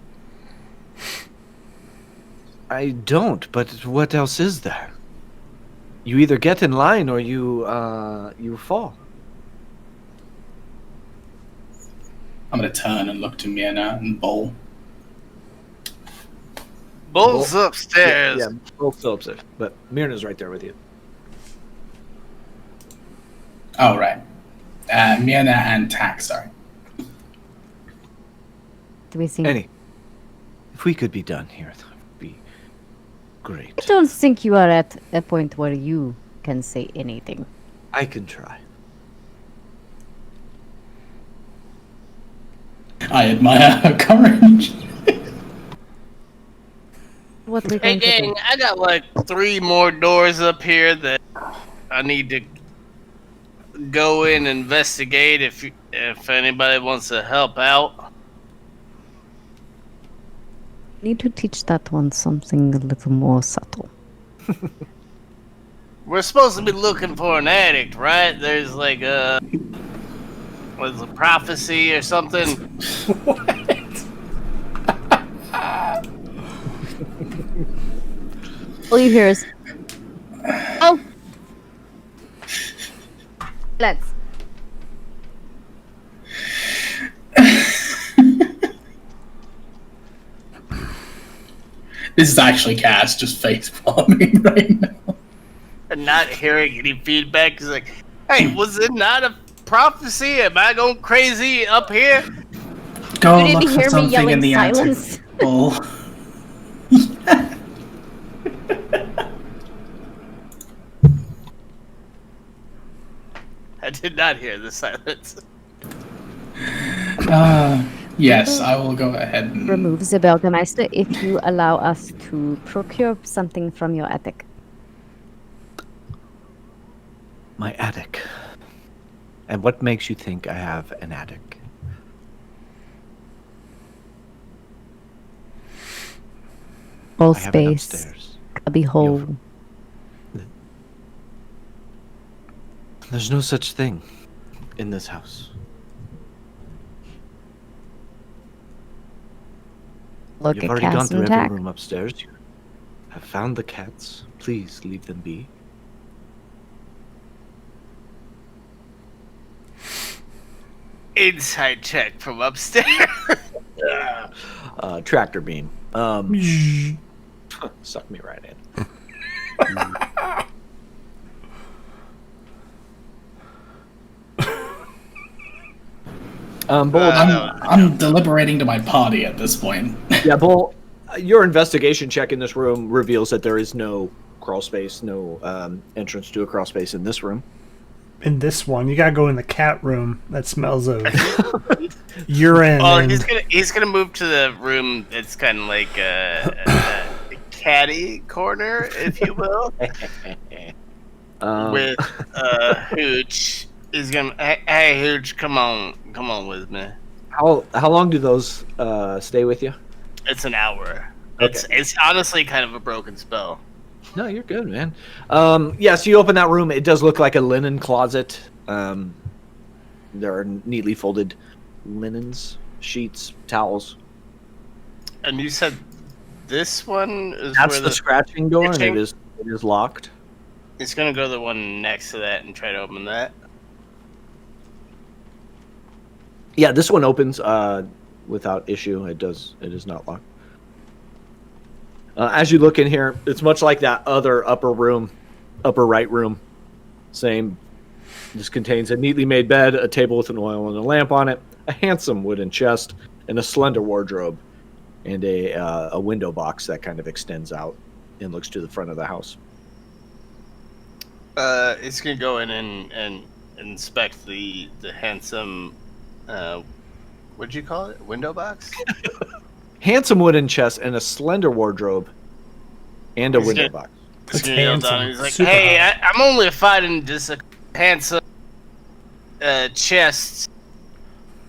I don't, but what else is there? You either get in line or you fall. I'm gonna turn and look to Miena and Bull. Bull's upstairs. Yeah, Bull's still upstairs, but Myrna's right there with you. Oh, right. Miena and Tak, sorry. Do we see? Annie, if we could be done here, that would be great. I don't think you are at a point where you can say anything. I can try. I admire her courage. What we Hey going to gang, do? I got like 3 more doors up here that I need to go in and investigate if anybody wants to help out. Need to teach that one something a little more subtle. We're supposed to be looking for an addict, right? There's like a prophecy or something. All you hear is, oh, let's. This is actually Cass just face palming right now. And not hearing any feedback. He's like, hey, was it not a prophecy? Am I going crazy up here? Go You look didn't for hear me something yelling in the silence. attic, Bull. I did not hear the silence. Yes, I will go ahead and Remove the Bürgermeister if you allow us to procure something from your attic. My attic. And what makes you think I have an attic? All I have it space. upstairs. Cubby hole. There's no such thing in this house. Look You've at already gone cats through every intact. room upstairs. You have found the cats. Please leave them be. Inside check from upstairs. Tractor beam. Suck me right in. Bull, I'm deliberating to my party at this point. yeah, Bull, your investigation check in this room reveals that there is no crawl space, no entrance to a crawl space in this room. In this one, you gotta go in the cat room. That smells of urine. Oh, and... he's gonna move to the room that's kind of like a catty corner, if you will, with Hooch. He's gonna, hey Hooch, come on with me. How long do those stay with you? It's an hour. Okay. It's honestly kind of a broken spell. No, you're good, man. Yeah, so you open that room. It does look like a linen closet. There are neatly folded linens, sheets, towels. And you said this one is That's where the scratching door, and scratching? it is locked. He's gonna go to the one next to that and try to open that. Yeah, this one opens without issue. It is not locked. As you look in here, it's much like that other upper right room. Same. This contains a neatly made bed, a table with an oil and a lamp on it, a handsome wooden chest, and a slender wardrobe, and a window box that kind of extends out and looks to the front of the house. He's gonna go in and inspect the handsome, what'd you call it? Window box? Handsome wooden chest and a slender wardrobe and a window box. He's That's gonna yell handsome. down and he's like, Super hey, hot. I'm only fighting just a handsome chest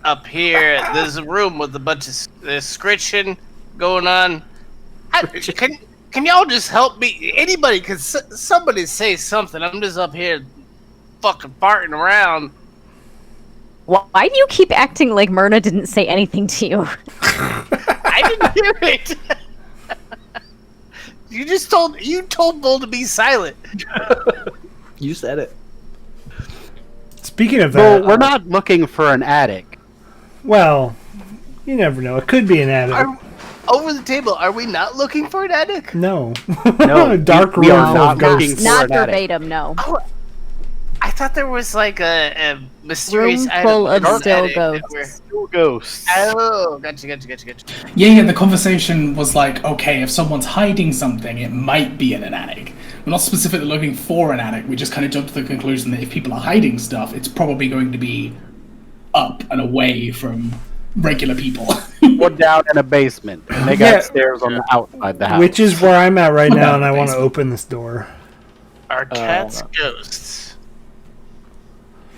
up here. There's a room with a bunch of scritching going on. Can y'all just help me? Anybody, can somebody say something? I'm just up here fucking farting around. Why do you keep acting like Myrna didn't say anything to you? I didn't hear it. You told Bull to be silent. You said it. Speaking of Well, that, we're not looking for an attic. well, you never know. It could be an attic. Over the table, are we not looking for an attic? No. No, Dark we room are full not of ghosts. looking for Not an attic. verbatim, no. I thought there was like a mysterious Room item full in of the still attic ghosts. that we're- Still ghosts. Oh, gotcha. Yeah, the conversation was like, okay, if someone's hiding something, it might be in an attic. We're not specifically looking for an attic, we just kind of jumped to the conclusion that if people are hiding stuff, it's probably going to be up and away from regular people. Or down in a basement. And they got Yeah. stairs on the outside the house. Which is where I'm at right now, About and I want to basement. open this door. Are cats ghosts?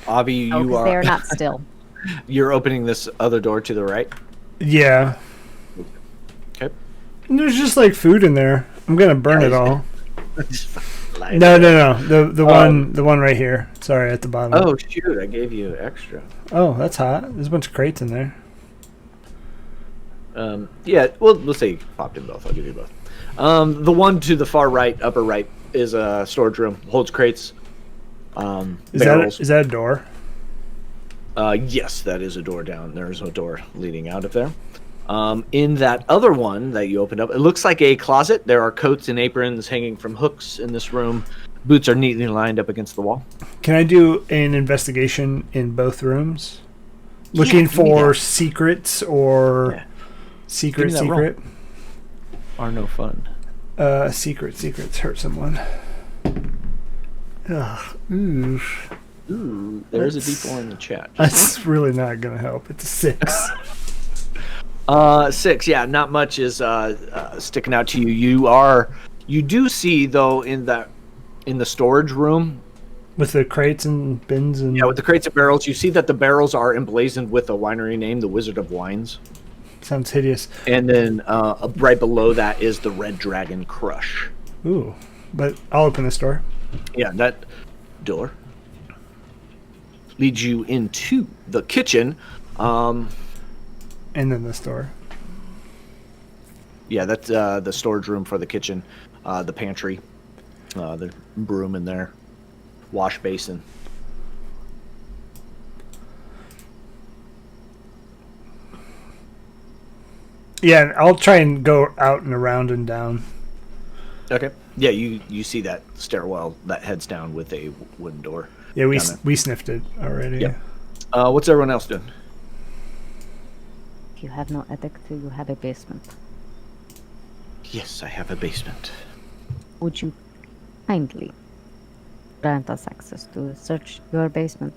Avi, No, you 'cause they are are not still. you're opening this other door to the right. Yeah. Okay. And there's just like food in there. I'm gonna burn it all. No. The one right here. Sorry, at the bottom. Oh shoot! I gave you extra. Oh, that's hot. There's a bunch of crates in there. Yeah, well, let's say you popped in both. I'll give you both. The one to the far right, upper right, is a storage room. Holds crates. Barrels. Is that a door? Yes, that is a door down. There's a door leading out of there. In that other one that you opened up, it looks like a closet. There are coats and aprons hanging from hooks in this room. Boots are neatly lined up against the wall. Can I do an investigation in both rooms? Looking give me for that. secrets or Yeah. secret. Give me that Are no fun. Secrets hurt someone. Ugh. Ooh. Ooh, there's a D4 in the chat. That's really not going to help. It's a 6. 6. Yeah, not much is sticking out to you. You do see though in the storage room with the crates and bins and with the crates and barrels, you see that the barrels are emblazoned with a winery name, the Wizard of Wines. Sounds hideous. And then right below that is the Red Dragon Crush. Ooh, but I'll open this door. Yeah, that door leads you into the kitchen. And then this door. Yeah, that's the storage room for the kitchen, the pantry, the broom in there, wash basin. Yeah, I'll try and go out and around and down. Okay. Yeah, you see that stairwell that heads down with a wooden door. Yeah, we sniffed it already. Yep. What's everyone else doing? If you have no attic, you have a basement. Yes, I have a basement. Would you kindly grant us access to search your basement?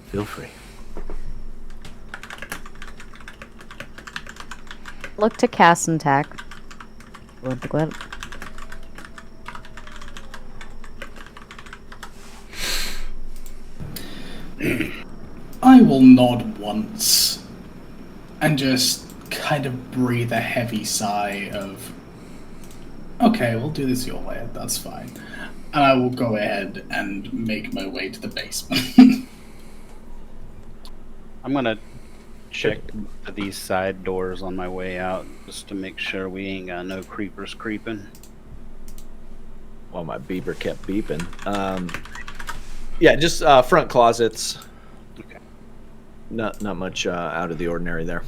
Feel free. Look to cast and tack. Want to go out? I will nod once and just kind of breathe a heavy sigh of, okay, we'll do this your way, that's fine. And I will go ahead and make my way to the basement. I'm gonna check these side doors on my way out just to make sure we ain't got no creepers creeping. Well, my beeper kept beeping. Yeah, just front closets. Okay. Not much out of the ordinary there.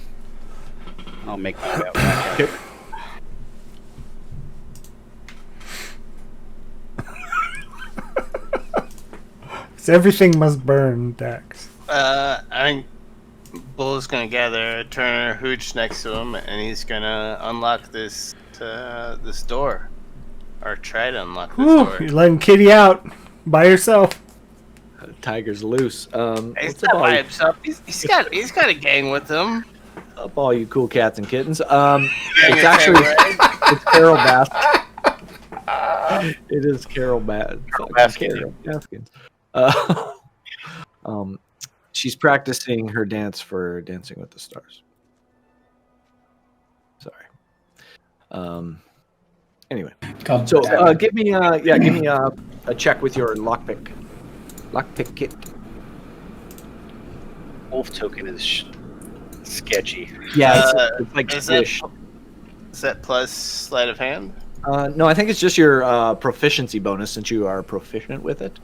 I'll make my way out back. Okay. So everything must burn, Dax. I think Bull's gonna gather Turner Hooch next to him, and he's gonna unlock this this door, or try to unlock this door. You're letting Kitty out by herself. Tiger's loose. He's not by himself. He's got a gang with him. Up all you cool cats and kittens. It's actually it's Carol Baskins. It is Carol Baskins. She's practicing her dance for Dancing with the Stars. Sorry. Anyway, so give me a check with your lockpick kit. Wolf token is sketchy. Yeah, it's like is fish. That plus sleight of hand? No, I think it's just your proficiency bonus since you are proficient with it.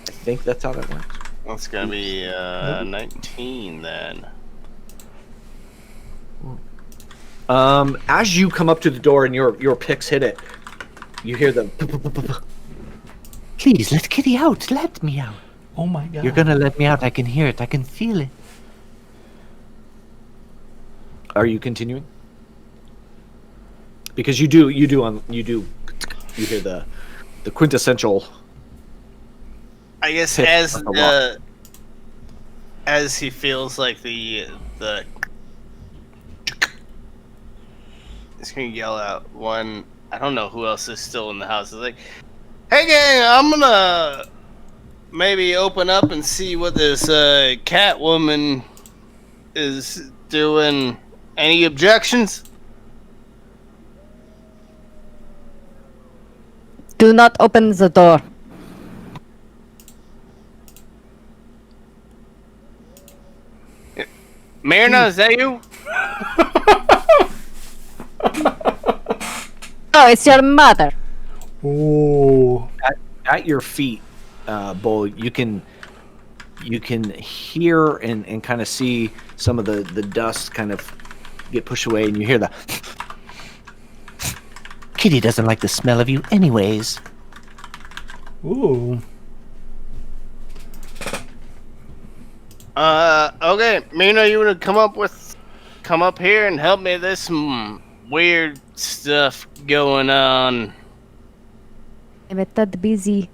I think that's how that works. That's gonna be 19 then. As you come up to the door and your picks hit it, you hear the. Please let Kitty out. Let me out. Oh my god! You're gonna let me out. I can hear it. I can feel it. Are you continuing? Because you hear the quintessential. I guess as he feels like the he's gonna yell out one. I don't know who else is still in the house. It's like, hey gang, I'm gonna maybe open up and see what this cat woman is doing. Any objections? Do not open the door. Myrna, is that you? Oh, it's your mother. Oh. At your feet, Bull, you can hear and kind of see some of the dust kind of get pushed away, and you hear the. Kitty doesn't like the smell of you anyways. Ooh. Okay, Mina, you wanna come up here and help me? There's some weird stuff going on. I'm a tad busy.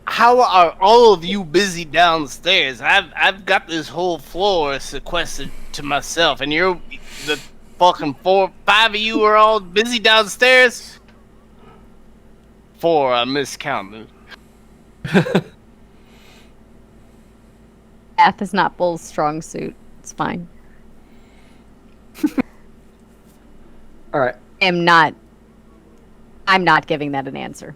How are all of you busy downstairs? I've got this whole floor sequestered to myself, and you're the fucking 4, 5 of you are all busy downstairs. 4, I miscounted. Math is not Bull's strong suit. It's fine. All right. I'm not giving that an answer.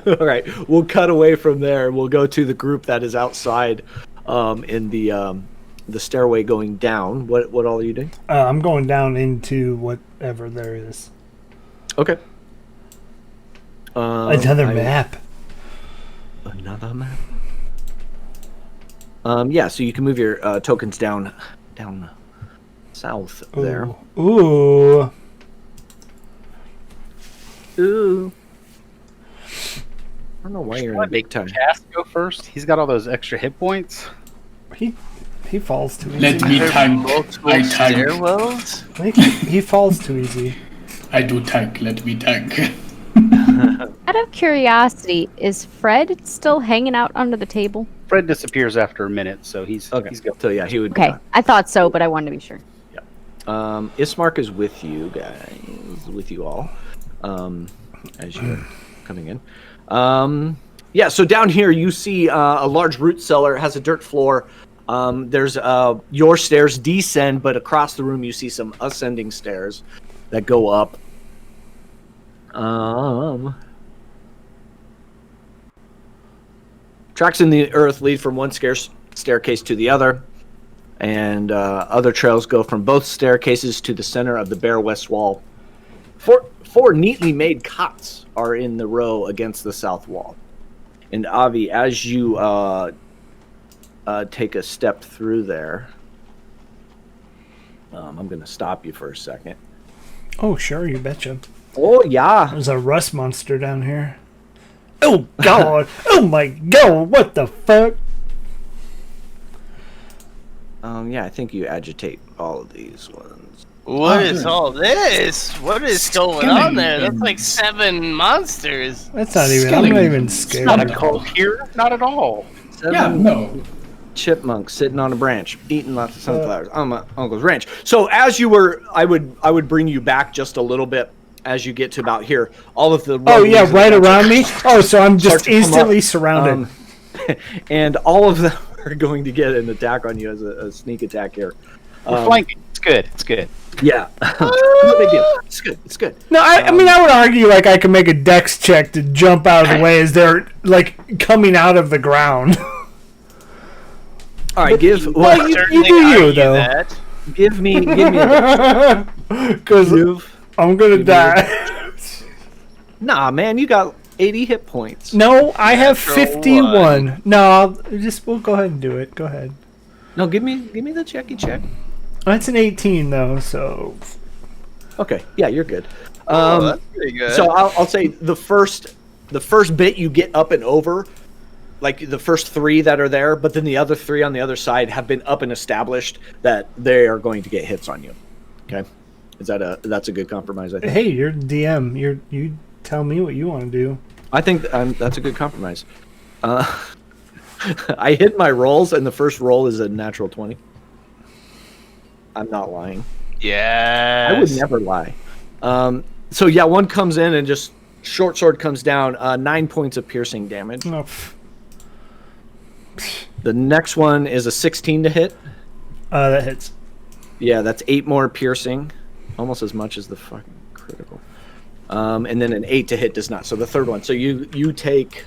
All right. We'll cut away from there. We'll go to the group that is outside in the stairway going down. What all are you doing? I'm going down into whatever there is. Okay. Another map. Another map? Yeah, so you can move your tokens down south there. Ooh. Ooh. I don't know why you're in a big time. Cass go first. He's got all those extra hit points. He falls too easy. Let me tank. I tank. Stairwells? He falls too easy. I do tank. Let me tank. Out of curiosity, is Fred still hanging out under the table? Fred disappears after a minute, so he's Okay. he's going. So yeah, he would. Okay, I thought so, but I wanted to be sure. Ismark is with you guys, with you all, as you're coming in. Yeah, so down here you see a large root cellar. It has a dirt floor. There's your stairs descend, but across the room you see some ascending stairs that go up. Tracks in the earth lead from one staircase to the other, and other trails go from both staircases to the center of the bare west wall. Four neatly made cots are in the row against the south wall. And Avi, as you take a step through there, I'm going to stop you for a second. Oh, sure, you betcha. Oh, yeah. There's a rust monster down here. Oh, God. Oh, my God. What the fuck? Yeah, I think you agitate all of these ones. What is all this? What is going on there? That's like 7 monsters. That's not even... I'm not even scared. Not a cult here, not at all. 7 chipmunks sitting on a branch, eating lots of sunflowers on my uncle's ranch. So as you were, I would bring you back just a little bit as you get to about here. All of the right around me. Oh, so I'm just instantly surrounded. And all of them are going to get an attack on you as a sneak attack here. We're flanking. It's good. It's good. Yeah. No big deal. It's good. It's good. No, I mean, I would argue like I can make a dex check to jump out of the way as they're like coming out of the ground. All right, you do you though. That. Give me a because I'm gonna die. Nah, man, you got 80 hit points. No, I have 51. No, we'll go ahead and do it. Go ahead. No, give me the checky check. That's an 18 though, so. Okay, yeah, you're good. That's pretty good. So I'll say the first bit you get up and over, like the first 3 that are there, but then the other 3 on the other side have been up and established that they are going to get hits on you. Okay, that's a good compromise, I think. Hey, you're DM. You tell me what you want to do. I think that's a good compromise. I hit my rolls, and the first roll is a natural 20. I'm not lying. Yeah. I would never lie. So yeah, one comes in and just short sword comes down. 9 points of piercing damage. Oh. The next one is a 16 to hit. That hits. Yeah, that's 8 more piercing, almost as much as the fucking critical. And then an 8 to hit does not. So the third one. So you take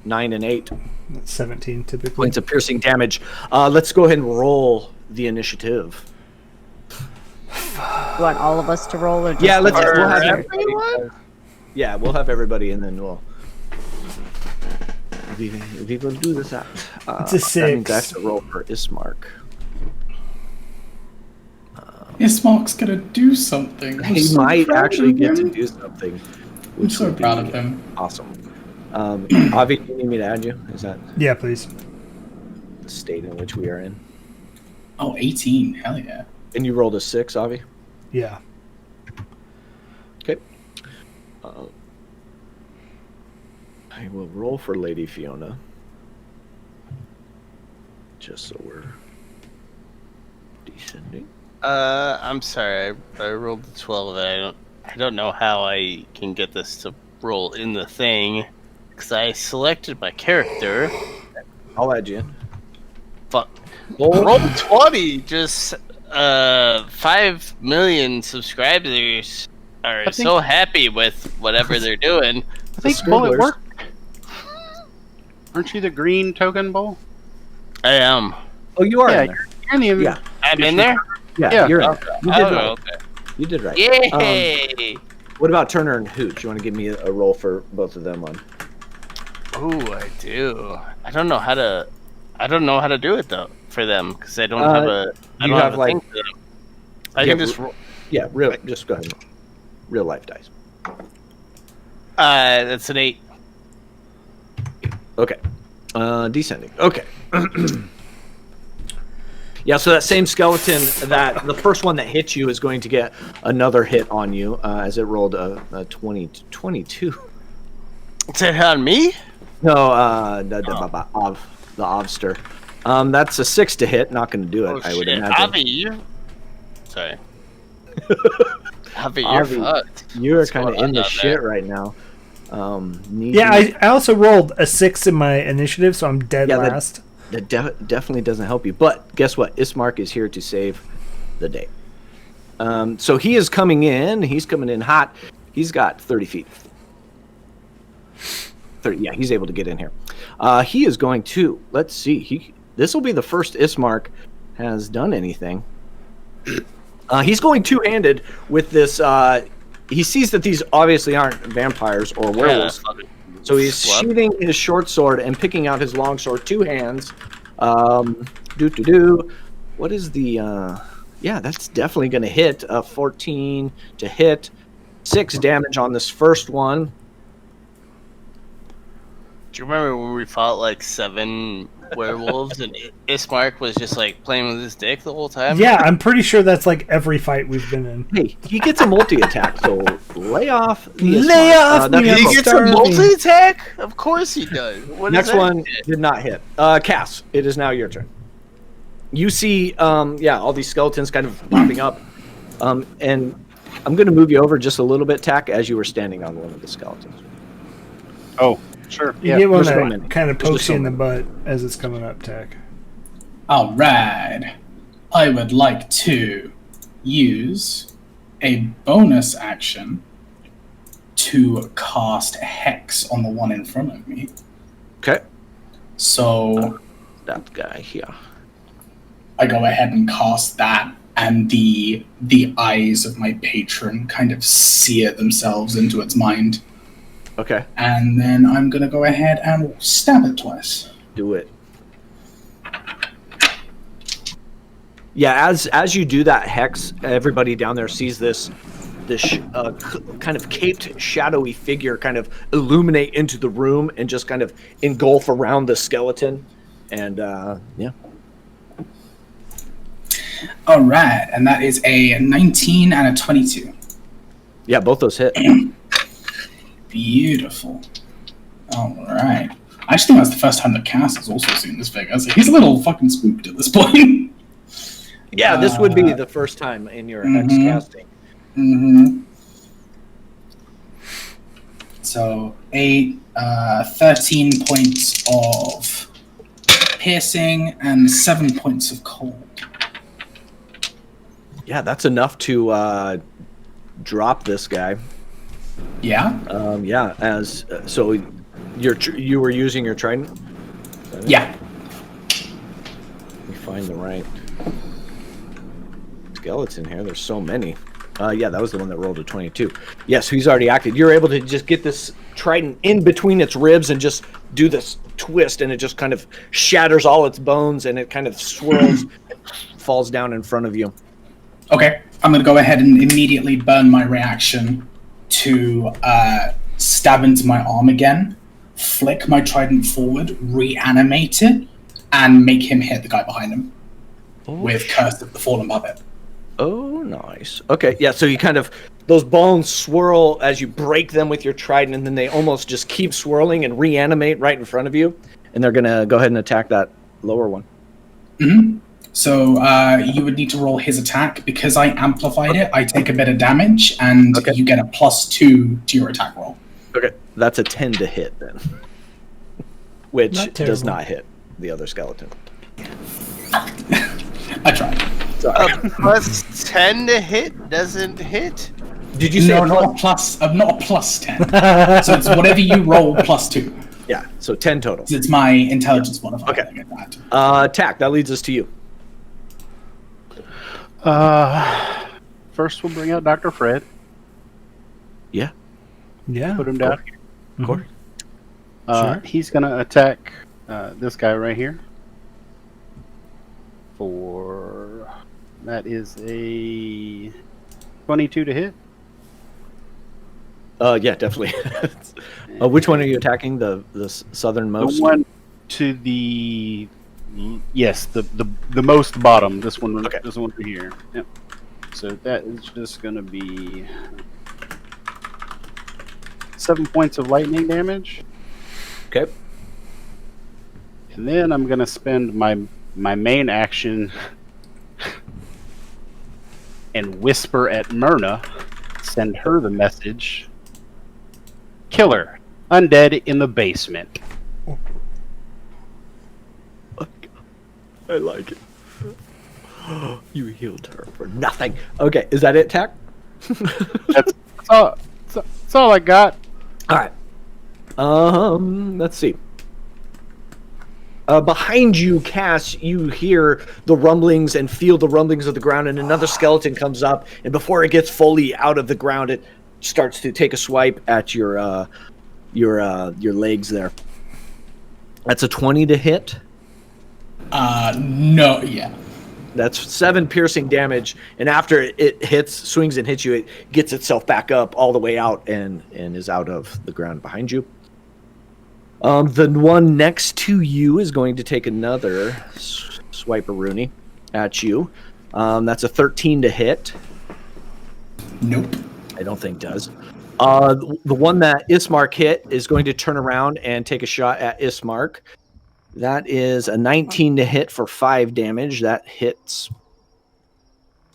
9 and 8. That's 17 typically. Points of piercing damage. Let's go ahead and roll the initiative. You want all of us to roll, or just Yeah, we'll have everyone? Yeah, we'll have everybody, and then we will do this out. It's a 6. That means I have to roll for Ismark. Ismark's gonna do something. He might actually get to do something. I'm so proud of him. Awesome. Avi, do you need me to add you? Is that Yeah, please. the state in which we are in? Oh, 18. Hell yeah. And you rolled a 6, Avi? Yeah. Okay. I will roll for Lady Fiona. Just so we're descending. I'm sorry. I rolled the 12. And I don't know how I can get this to roll in the thing because I selected my character. I'll add you in. Fuck. Roll 20. Just 5 million subscribers are so happy with whatever they're doing. I think Bullet worked. Aren't you the green token, Bull? I am. Oh, you are. Yeah, in there. you're in the. Yeah. I'm in there? Yeah, you're in. Okay. You did right. Okay. You did right. Yay! What about Turner and Hooch? You want to give me a roll for both of them on? Oh, I do. I don't know how to do it though for them because I don't have a. I don't have a thing for them. I can just. Yeah, just go ahead. Real life dice. That's an 8. Okay. Descending. Okay. Yeah, so that same skeleton, that the first one that hits you is going to get another hit on you as it rolled a 22. Is it on me? No, the Ovster. That's a 6 to hit. Not going to do it, I would imagine. Avi, sorry. Avi, you're fucked. You're kind of in the shit right now. I also rolled a 6 in my initiative, so I'm dead last. That definitely doesn't help you. But guess what? Ismark is here to save the day. So he is coming in. He's coming in hot. He's got 30 feet. 30. Yeah, he's able to get in here. He is going to. Let's see. This will be the first Ismark has done anything. He's going two-handed with this. He sees that these obviously aren't vampires or werewolves. So he's sheathing his short sword and picking out his long sword, 2 hands. What is the... yeah, that's definitely going to hit. 14 to hit. 6 damage on this first one. Do you remember when we fought like 7 werewolves and Ismark was just like playing with his dick the whole time? Yeah, I'm pretty sure that's like every fight we've been in. Hey, he gets a multi-attack, so lay off. He gets a multi-attack? Of course he does. Next one did not hit. Cass, it is now your turn. You see, all these skeletons kind of popping up. And I'm going to move you over just a little bit, Tack, as you were standing on one of the skeletons. Oh, sure. You get one that kind of pokes you in the butt as it's coming up, Tack. All right. I would like to use a bonus action to cast Hex on the one in front of me. Okay. So that guy here. I go ahead and cast that, and the eyes of my patron kind of sear themselves into its mind. Okay. And then I'm going to go ahead and stab it twice. Do it. Yeah, as you do that hex, everybody down there sees this kind of caped, shadowy figure kind of illuminate into the room and just kind of engulf around the skeleton. And, yeah. All right, and that is a 19 and a 22. Yeah, both those hit. Beautiful. All right. I actually think that's the first time that Cass has also seen this figure, so he's a little fucking spooked at this point. Yeah, this would be the first time in your hex casting. Mm-hmm. So 13 points of piercing and 7 points of cold. Yeah, that's enough to drop this guy. Yeah. Yeah. So, you were using your trident. Yeah. Let me find the right skeleton here. There's so many. Yeah, that was the one that rolled a 22. Yes, he's already acted. You're able to just get this trident in between its ribs and just do this twist, and it just kind of shatters all its bones, and it kind of swirls, and falls down in front of you. Okay, I'm going to go ahead and immediately burn my reaction to stab into my arm again, flick my trident forward, reanimate it, and make him hit the guy behind him with Curse of the Fallen Puppet. Oh, nice. Okay, yeah, so you kind of those bones swirl as you break them with your trident, and then they almost just keep swirling and reanimate right in front of you. And they're gonna go ahead and attack that lower one. Mm-hmm. So you would need to roll his attack. Because I amplified it, I take a bit of damage, and you get a +2 to your attack roll. Okay, that's a 10 to hit then. Which Not does terrible. not hit the other skeleton. I tried. Sorry. +10 to hit doesn't hit. Did you say No, a plus? not a +10. So it's whatever you roll +2. Yeah, so 10 total. It's my intelligence modifier. Okay. I get that. Tack, that leads us to you. First, we'll bring out Dr. Fred. Yeah, Yeah. Put him down. of course. Sure. He's going to attack this guy right here. That is a 22 to hit. Yeah, definitely. Which one are you attacking? The southernmost? The one to the the most bottom. This one. Okay. This one right here. Yep. So that is just going to be 7 points of lightning damage. Okay. And then I'm going to spend my main action and whisper at Myrna, send her the message. Killer, undead in the basement. I like it. You healed her for nothing. Okay, is that it, Tack? That's all I got. All right. Let's see. Behind you, Cass, you hear the rumblings and feel the rumblings of the ground, and another skeleton comes up, and before it gets fully out of the ground, it starts to take a swipe at your legs there. That's a 20 to hit. No, yeah. That's 7 piercing damage, and after it swings and hits you, it gets itself back up all the way out and is out of the ground behind you. The one next to you is going to take another swipe-a-rooney at you. That's a 13 to hit. Nope. I don't think does. The one that Ismark hit is going to turn around and take a shot at Ismark. That is a 19 to hit for 5 damage. That hits.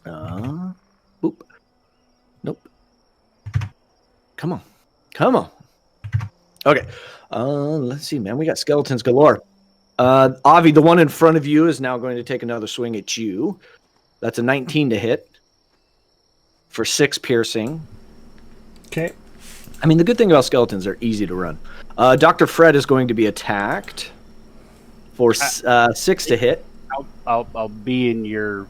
Boop. Nope. Come on. Okay. Let's see, man. We got skeletons galore. Avi, the one in front of you, is now going to take another swing at you. That's a 19 to hit for 6 piercing. Okay. I mean, the good thing about skeletons, they're easy to run. Dr. Fred is going to be attacked for 6 to hit. I'll be in your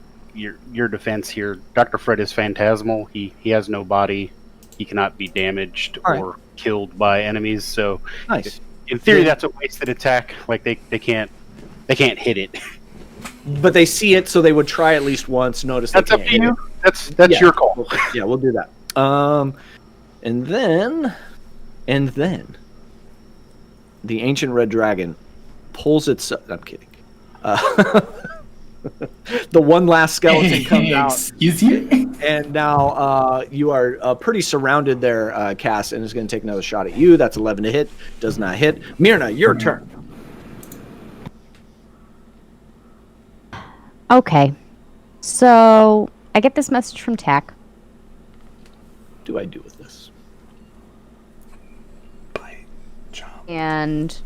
defense here. Dr. Fred is phantasmal. He has no body. He cannot be damaged or killed by enemies. So, Nice. in theory, that's a wasted attack. Like they can't hit it. But they see it, so they would try at least once. Notice That's they up can't to hit you. it. That's your call. Yeah, we'll do that. And then the ancient red dragon pulls its. I'm kidding. The one last skeleton comes out. Excuse you? And now you are pretty surrounded there, Cass, and is going to take another shot at you. That's 11 to hit. Does not hit. Myrna, your turn. Okay. So I get this message from Tack. What do I do with this? And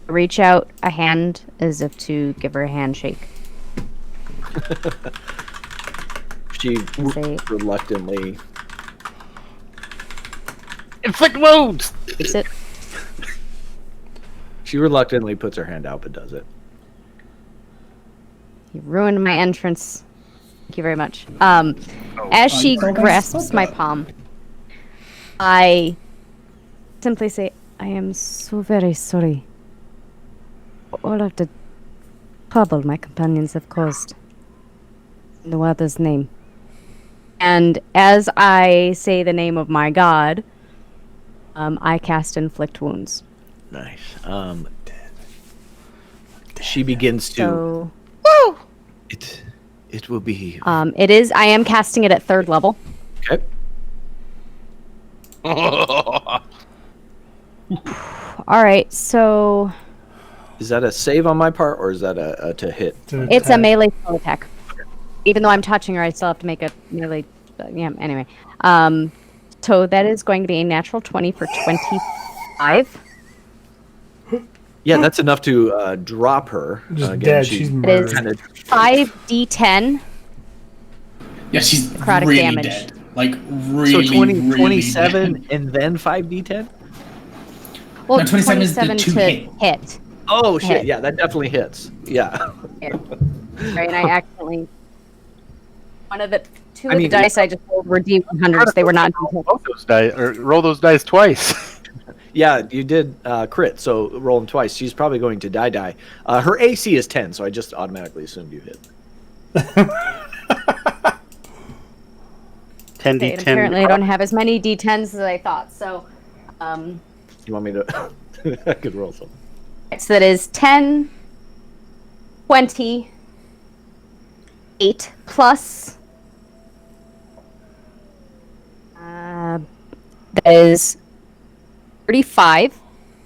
reach out a hand as if to give her a handshake. She Say, reluctantly. Inflict wounds. is it? She reluctantly puts her hand out, but does it. You ruined my entrance. Thank you very much. As she grasps my palm, I simply say, I am so very sorry for all of the trouble my companions have caused. In no other's name. And as I say the name of my god, I cast Inflict Wounds. Nice. She begins to. So, It It will be. It is. I am casting it at 3rd level. Okay. All right. So. Is that a save on my part, or is that a to hit? It's a melee spell attack. Even though I'm touching her, I still have to make a melee. Yeah. Anyway. So that is going to be a natural 20 for 25. Yeah, that's enough to drop her. Just dead. She's murdered. It is 5d10. Yeah, she's necrotic really damage. dead. Like, really, So 20, really 27 dead. and then 5d10? Well, No, 27 is the 27 two to hit. hit. Oh, shit. Hit. Yeah, that definitely hits. Yeah. Right, and I accidentally. Two of I mean, the dice I just rolled were D100s. They were not Both those dice, or roll those dice twice. Yeah, you did crit, so roll them twice. She's probably going to die. Her AC is 10, so I just automatically assumed you hit. 10d10. Apparently, I don't have as many D10s as I thought. So, You want me to? I could roll something. so that is 10, 20, 8 plus. That is 35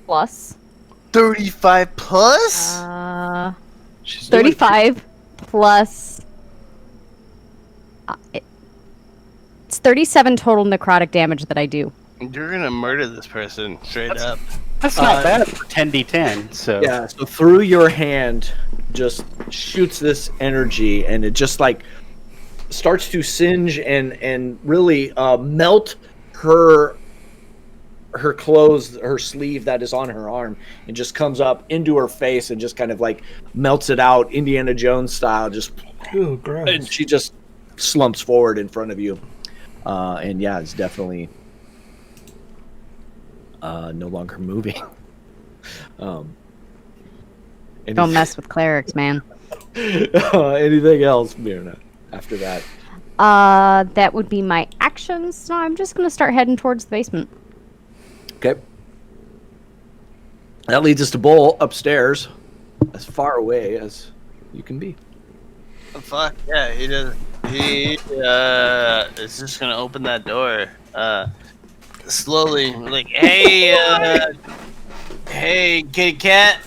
plus. 35 plus? 35 plus. It's 37 total necrotic damage that I do. You're gonna murder this person straight up. That's not bad for 10d10. So Yeah, so through your hand just shoots this energy, and it just like starts to singe and really melt her clothes, her sleeve that is on her arm, and just comes up into her face and just kind of like melts it out, Indiana Jones style. Just, Ooh, gross. and she just slumps forward in front of you, and yeah, it's definitely no longer moving. Don't mess with clerics, man. Anything else, Mirna, after that? That would be my actions. So I'm just gonna start heading towards the basement. Okay. That leads us to Bull upstairs, as far away as you can be. Fuck yeah, he does. He is just gonna open that door, slowly, like, hey, hey, kitty cat,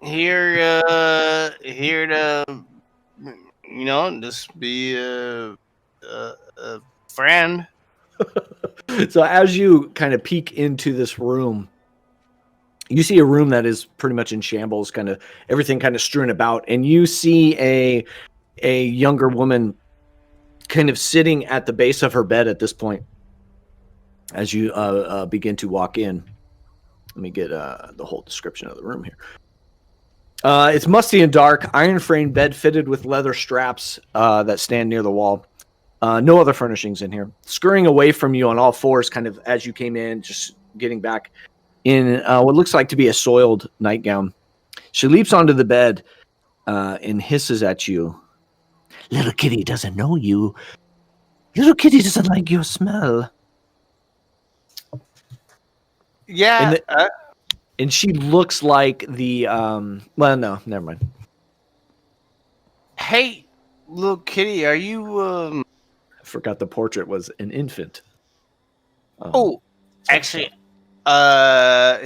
here to, just be a friend. So as you kind of peek into this room, you see a room that is pretty much in shambles, kind of everything kind of strewn about, and you see a younger woman kind of sitting at the base of her bed at this point. As you begin to walk in, let me get the whole description of the room here. It's musty and dark, iron frame bed fitted with leather straps that stand near the wall. No other furnishings in here. Scurrying away from you on all fours, kind of as you came in, just getting back in what looks like to be a soiled nightgown. She leaps onto the bed and hisses at you. Little kitty doesn't know you. Little kitty doesn't like your smell. Yeah. And she looks like the well, no, never mind. Hey, little kitty, are you I forgot the portrait was an infant. Actually,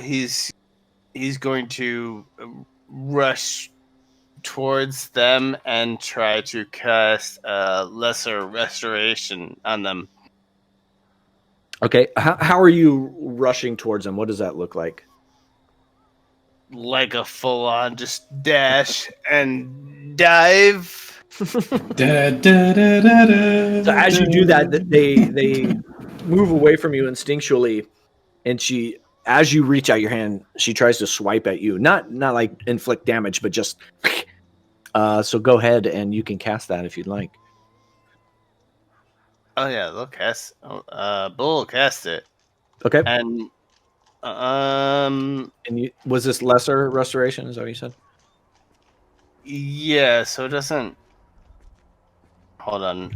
he's going to rush towards them and try to cast lesser restoration on them. Okay, how are you rushing towards them? What does that look like? Like a full-on just dash and dive. Da, da, da, da, da, So as you do that, they move away from you instinctually, and as you reach out your hand, she tries to swipe at you. Not like inflict damage, but just so go ahead and you can cast that if you'd like. Oh yeah, they'll cast. Bull will cast it. Okay. And was this lesser restoration? Is that what you said? Yeah. So it doesn't. Hold on.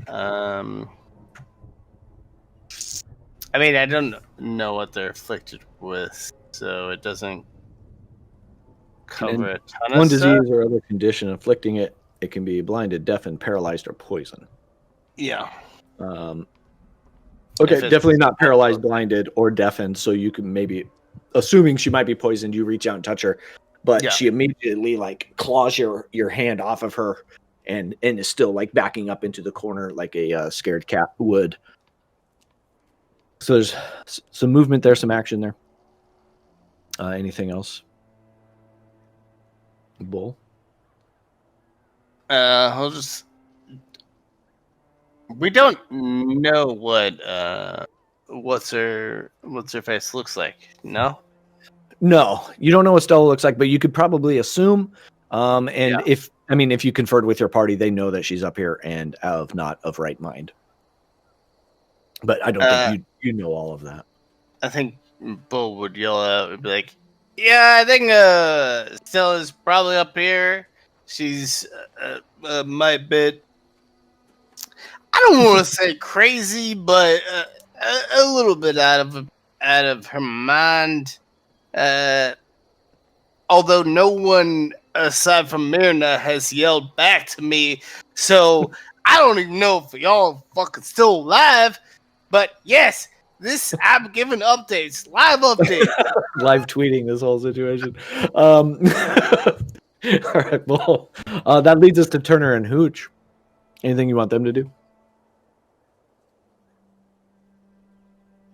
I mean, I don't know what they're afflicted with, so it doesn't cover a ton of one stuff. disease or other condition inflicting it It can be blinded, deafened, paralyzed, or poisoned. Yeah. Okay, definitely not paralyzed, blinded, or deafened. So you can maybe, assuming she might be poisoned, you reach out and touch her, but she immediately like claws your hand off of her, and is still like backing up into the corner like a scared cat would. So there's some movement there, some action there. Anything else? Bull. I'll just. We don't know what's her face looks like. No. No, you don't know what Stella looks like, but you could probably assume. If you conferred with your party, they know that she's up here and not of right mind. But I don't think you know all of that. I think Bull would yell out and be like, "Yeah, I think Stella's probably up here. She's my bit. I don't want to say crazy, but a little bit out of her mind. Although no one aside from Myrna has yelled back to me, so I don't even know if y'all fucking still alive. But yes, I'm giving updates, live updates, live tweeting this whole situation. All right, well, that leads us to Turner and Hooch. Anything you want them to do?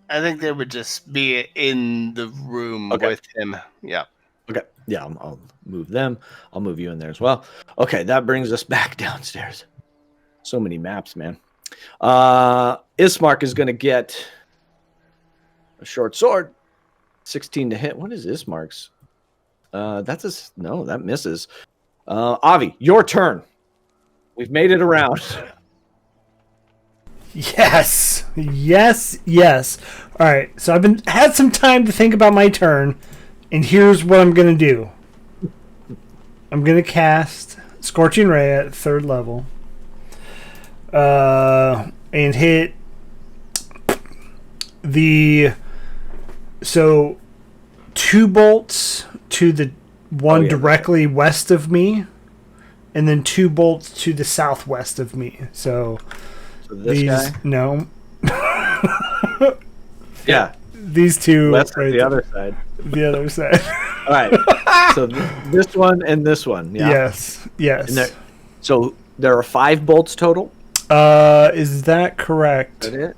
I think they would just be in the room with him. Yeah. Okay. Yeah, I'll move them. I'll move you in there as well. Okay, that brings us back downstairs. So many maps, man. Ismark is going to get a short sword. 16 to hit. What is Ismark's? That misses. Avi, your turn. We've made it around. Yes. All right. So I've had some time to think about my turn, and here's what I'm gonna do. I'm gonna cast Scorching Ray at 3rd level, and hit so 2 bolts to the one directly west of me, and then 2 bolts to the southwest of me. So this guy? No. Yeah. These 2. West right the other side. The other side. All right. So this one and this one. Yeah. Yes. So there are 5 bolts total? Is that correct? Is that it?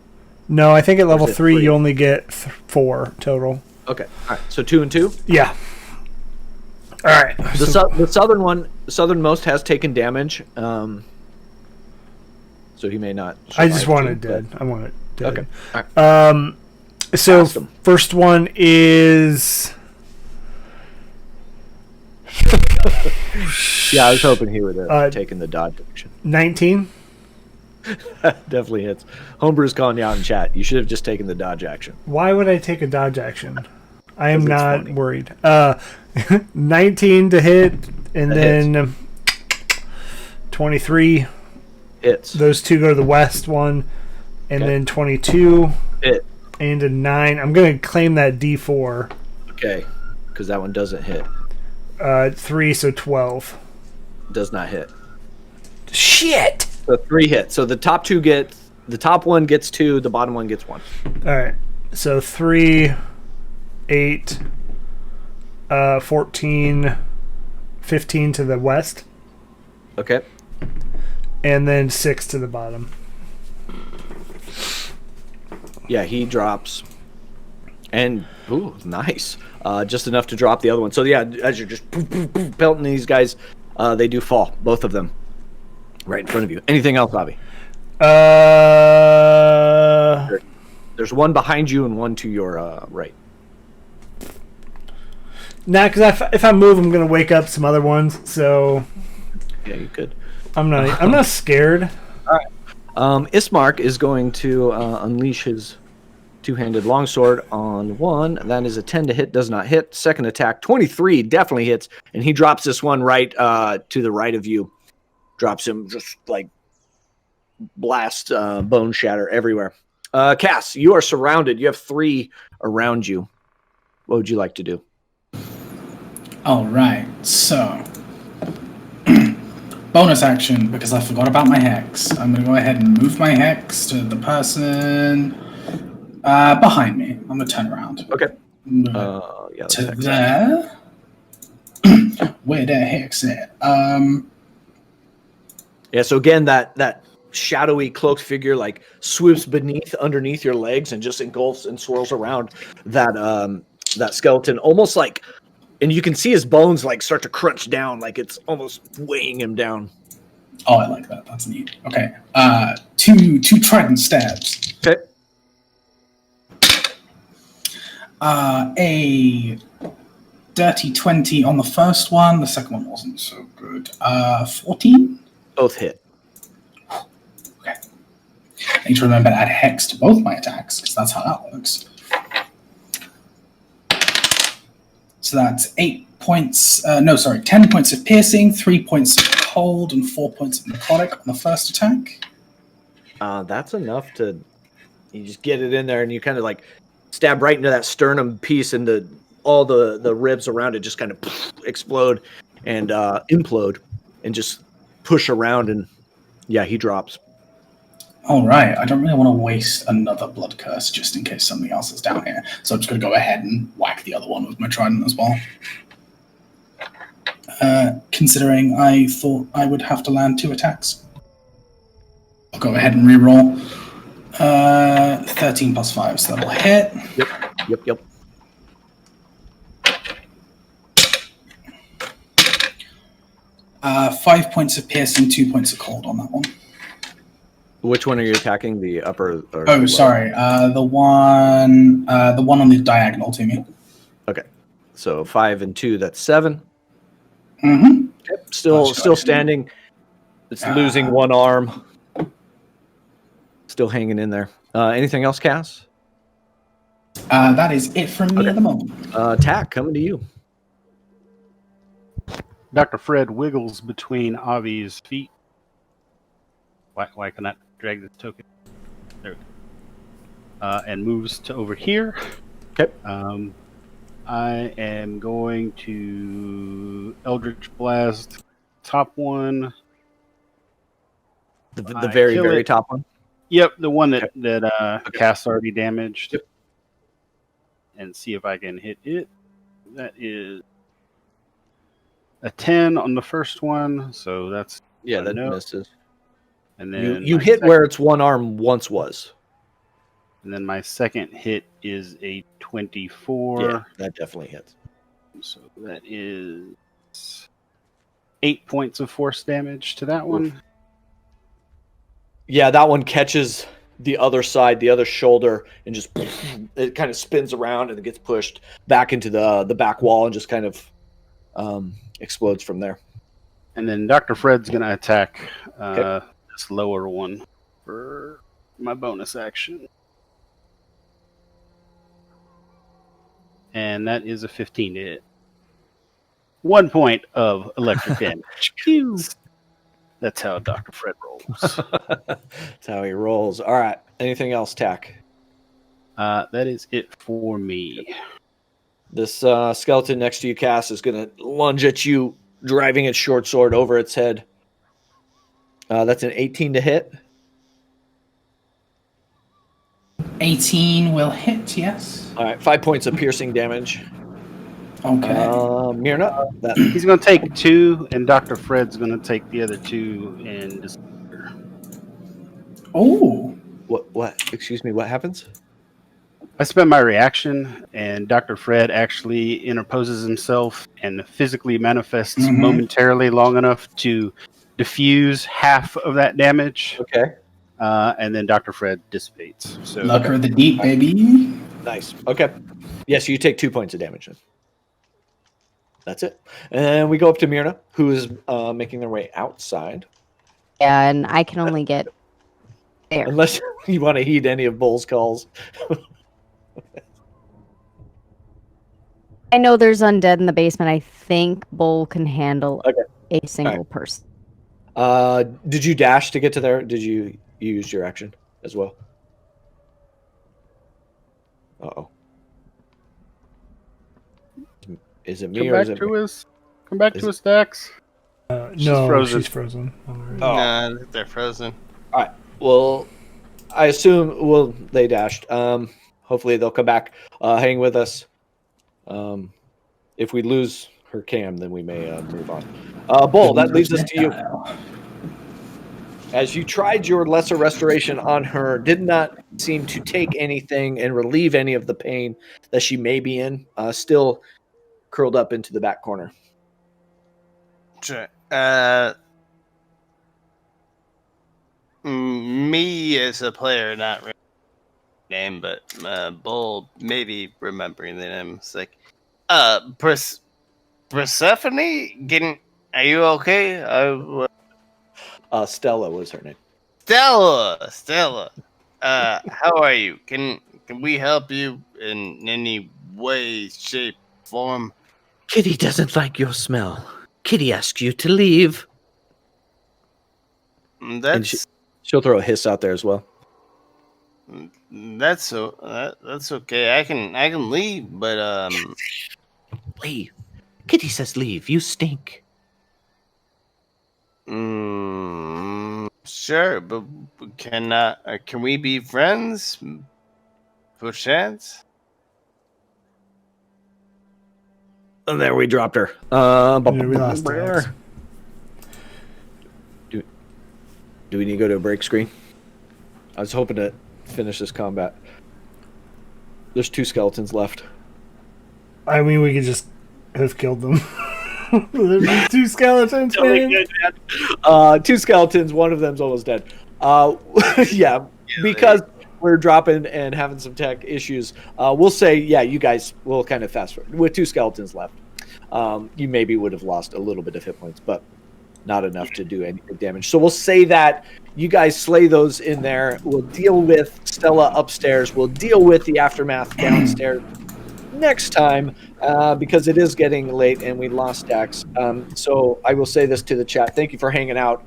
No, I think at level 3 you only get 4 total. Okay. All right. So 2 and 2? Yeah. All right. The southernmost has taken damage. So he may not. I just want it dead. I want it dead. Okay. All right. So awesome. First one is. Yeah, I was hoping he would have taken the dodge action. 19. Definitely hits. Homebrew's calling you out in chat. You should have just taken the dodge action. Why would I take a dodge action? I am not worried. 19 to hit, and then hits. 23 hits. Those 2 go to the west one, and then 22 hit, and a 9. I'm going to claim that D4. Okay, because that one doesn't hit. 3, so 12. Does not hit. Shit. So 3 hits. So the top one gets 2. The bottom one gets 1. All right. So 3, 8, 14, 15 to the west. Okay. And then 6 to the bottom. Yeah, he drops. And, ooh, nice. Just enough to drop the other one. So, yeah, as you're just pelting these guys, they do fall. Both of them. Right in front of you. Anything else, Bobby? There's one behind you and one to your right. Nah, because if I move, I'm gonna wake up some other ones. So yeah, you could. I'm not scared. All right. Ismark is going to unleash his 2-handed longsword on one. That is a 10 to hit. Does not hit. Second attack, 23, definitely hits, and he drops this one right to the right of you. Drops him just like blast, bone shatter everywhere. Cass, you are surrounded. You have 3 around you. What would you like to do? All right, so bonus action, because I forgot about my hex. I'm going to go ahead and move my hex to the person behind me. I'm going to turn around. Okay. Yeah, to there. Where the hex at? Yeah. So again, that shadowy cloaked figure like swoops underneath your legs and just engulfs and swirls around that skeleton, almost like, and you can see his bones like start to crunch down, like it's almost weighing him down. Oh, I like that. That's neat. Okay. Two trident stabs. Okay. A dirty 20 on the first one. The second one wasn't so good. 14? Both hit. Okay. I need to remember to add hex to both my attacks, because that's how that works. So that's 10 points of piercing, 3 points of cold, and 4 points of necrotic on the first attack. That's enough to, you just get it in there and you kind of like stab right into that sternum piece, and all the ribs around it just kind of explode and implode and just push around, and yeah, he drops. All right, I don't really want to waste another blood curse just in case something else is down here. So I'm just going to go ahead and whack the other one with my trident as well. Considering I thought I would have to land 2 attacks. I'll go ahead and reroll. 13 plus 5, so that'll hit. Yep. 5 points of piercing, 2 points of cold on that one. Which one are you attacking? The upper? Or oh, sorry. The one on the diagonal to me. Okay, so 5 and 2, that's 7. Mm-hmm. Yep. Still standing. It's losing one arm. Still hanging in there. Anything else, Cass? That is it from me at the moment. Tack, coming to you. Dr. Fred wiggles between Avi's feet. Why can I drag this token? There we go. And moves to over here. Okay. I am going to Eldritch Blast top one. The very top one? Yep, the one that Cass already damaged. Yep. And see if I can hit it. That is a 10 on the first one, so that's that misses. And then you hit where its one arm once was. And then my second hit is a 24. Yeah, that definitely hits. So that is 8 points of force damage to that one. Yeah, that one catches the other side, the other shoulder, and just it kind of spins around and it gets pushed back into the back wall and just kind of explodes from there. And then Dr. Fred's going to attack this lower one for my bonus action. And that is a 15 to hit. 1 point of electric damage. That's how Dr. Fred rolls. That's how he rolls. All right. Anything else, Tack? That is it for me. This skeleton next to you, Cass, is going to lunge at you, driving its short sword over its head. That's an 18 to hit. 18 will hit, yes. All right. 5 points of piercing damage. Okay. Myrna? He's going to take 2, and Dr. Fred's going to take the other 2 and disappear. Oh. What? Excuse me, what happens? I spend my reaction, and Dr. Fred actually interposes himself and physically manifests momentarily long enough to diffuse half of that damage. Okay. And then Dr. Fred dissipates. So Luck of the deep, baby. Nice. Okay. Yes, you take 2 points of damage then. That's it. And we go up to Myrna, who is making their way outside. Yeah, and I can only get there. Unless you want to heed any of Bull's calls. I know there's undead in the basement. I think Bull can handle a single person. Did you dash to get to there? Did you use your action as well? Uh-oh. Is it me or is it me? Come back to his stacks. She's frozen. Nah, they're frozen. All right. Well, I assume they dashed. Hopefully they'll come back, hang with us. If we lose her cam, then we may move on. Bull, that leads us to you. As you tried your lesser restoration on her, did not seem to take anything and relieve any of the pain that she may be in. Still curled up into the back corner. Sure. Me as a player, not really name, but Bull maybe remembering the name. It's like, Persephone, are you okay? Stella was her name. Stella. How are you? Can we help you in any way, shape, form? Kitty doesn't like your smell. Kitty asks you to leave. She'll throw a hiss out there as well. That's okay. I can leave, but Leave. Kitty says leave. You stink. Sure, but can we be friends? For chance? And there we dropped her. We lost her. Do we need to go to a break screen? I was hoping to finish this combat. There's 2 skeletons left. I mean, we could just have killed them. There's 2 skeletons, man. 2 skeletons. One of them's almost dead. Yeah, because we're dropping and having some tech issues. We'll say, you guys will kind of fast forward. With 2 skeletons left, you maybe would have lost a little bit of hit points, but not enough to do any damage. So we'll say that you guys slay those in there. We'll deal with Stella upstairs. We'll deal with the aftermath downstairs next time, because it is getting late and we lost Dax. So I will say this to the chat. Thank you for hanging out.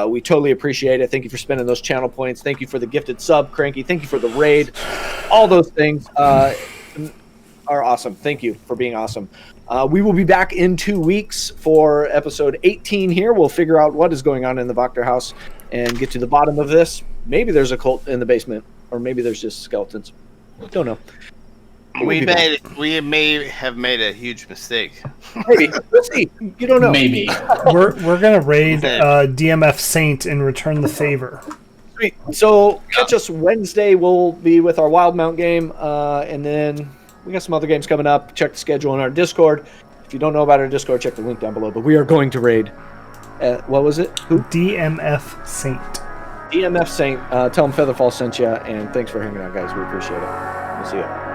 We totally appreciate it. Thank you for spending those channel points. Thank you for the gifted sub, Cranky. Thank you for the raid. All those things are awesome. Thank you for being awesome. We will be back in 2 weeks for episode 18 here. We'll figure out what is going on in the Wachterhouse and get to the bottom of this. Maybe there's a cult in the basement, or maybe there's just skeletons. Don't know. We may have made a huge mistake. Maybe. We'll see. You don't know. Maybe. We're gonna raid DMF Saint and return the favor. Sweet. So catch us Wednesday. We'll be with our Wild Mount game, and then we got some other games coming up. Check the schedule on our Discord. If you don't know about our Discord, check the link down below. But we are going to raid. What was it? Who? DMF Saint. DMF Saint. Tell them FeatherFall sent you, and thanks for hanging out, guys. We appreciate it. We'll see you.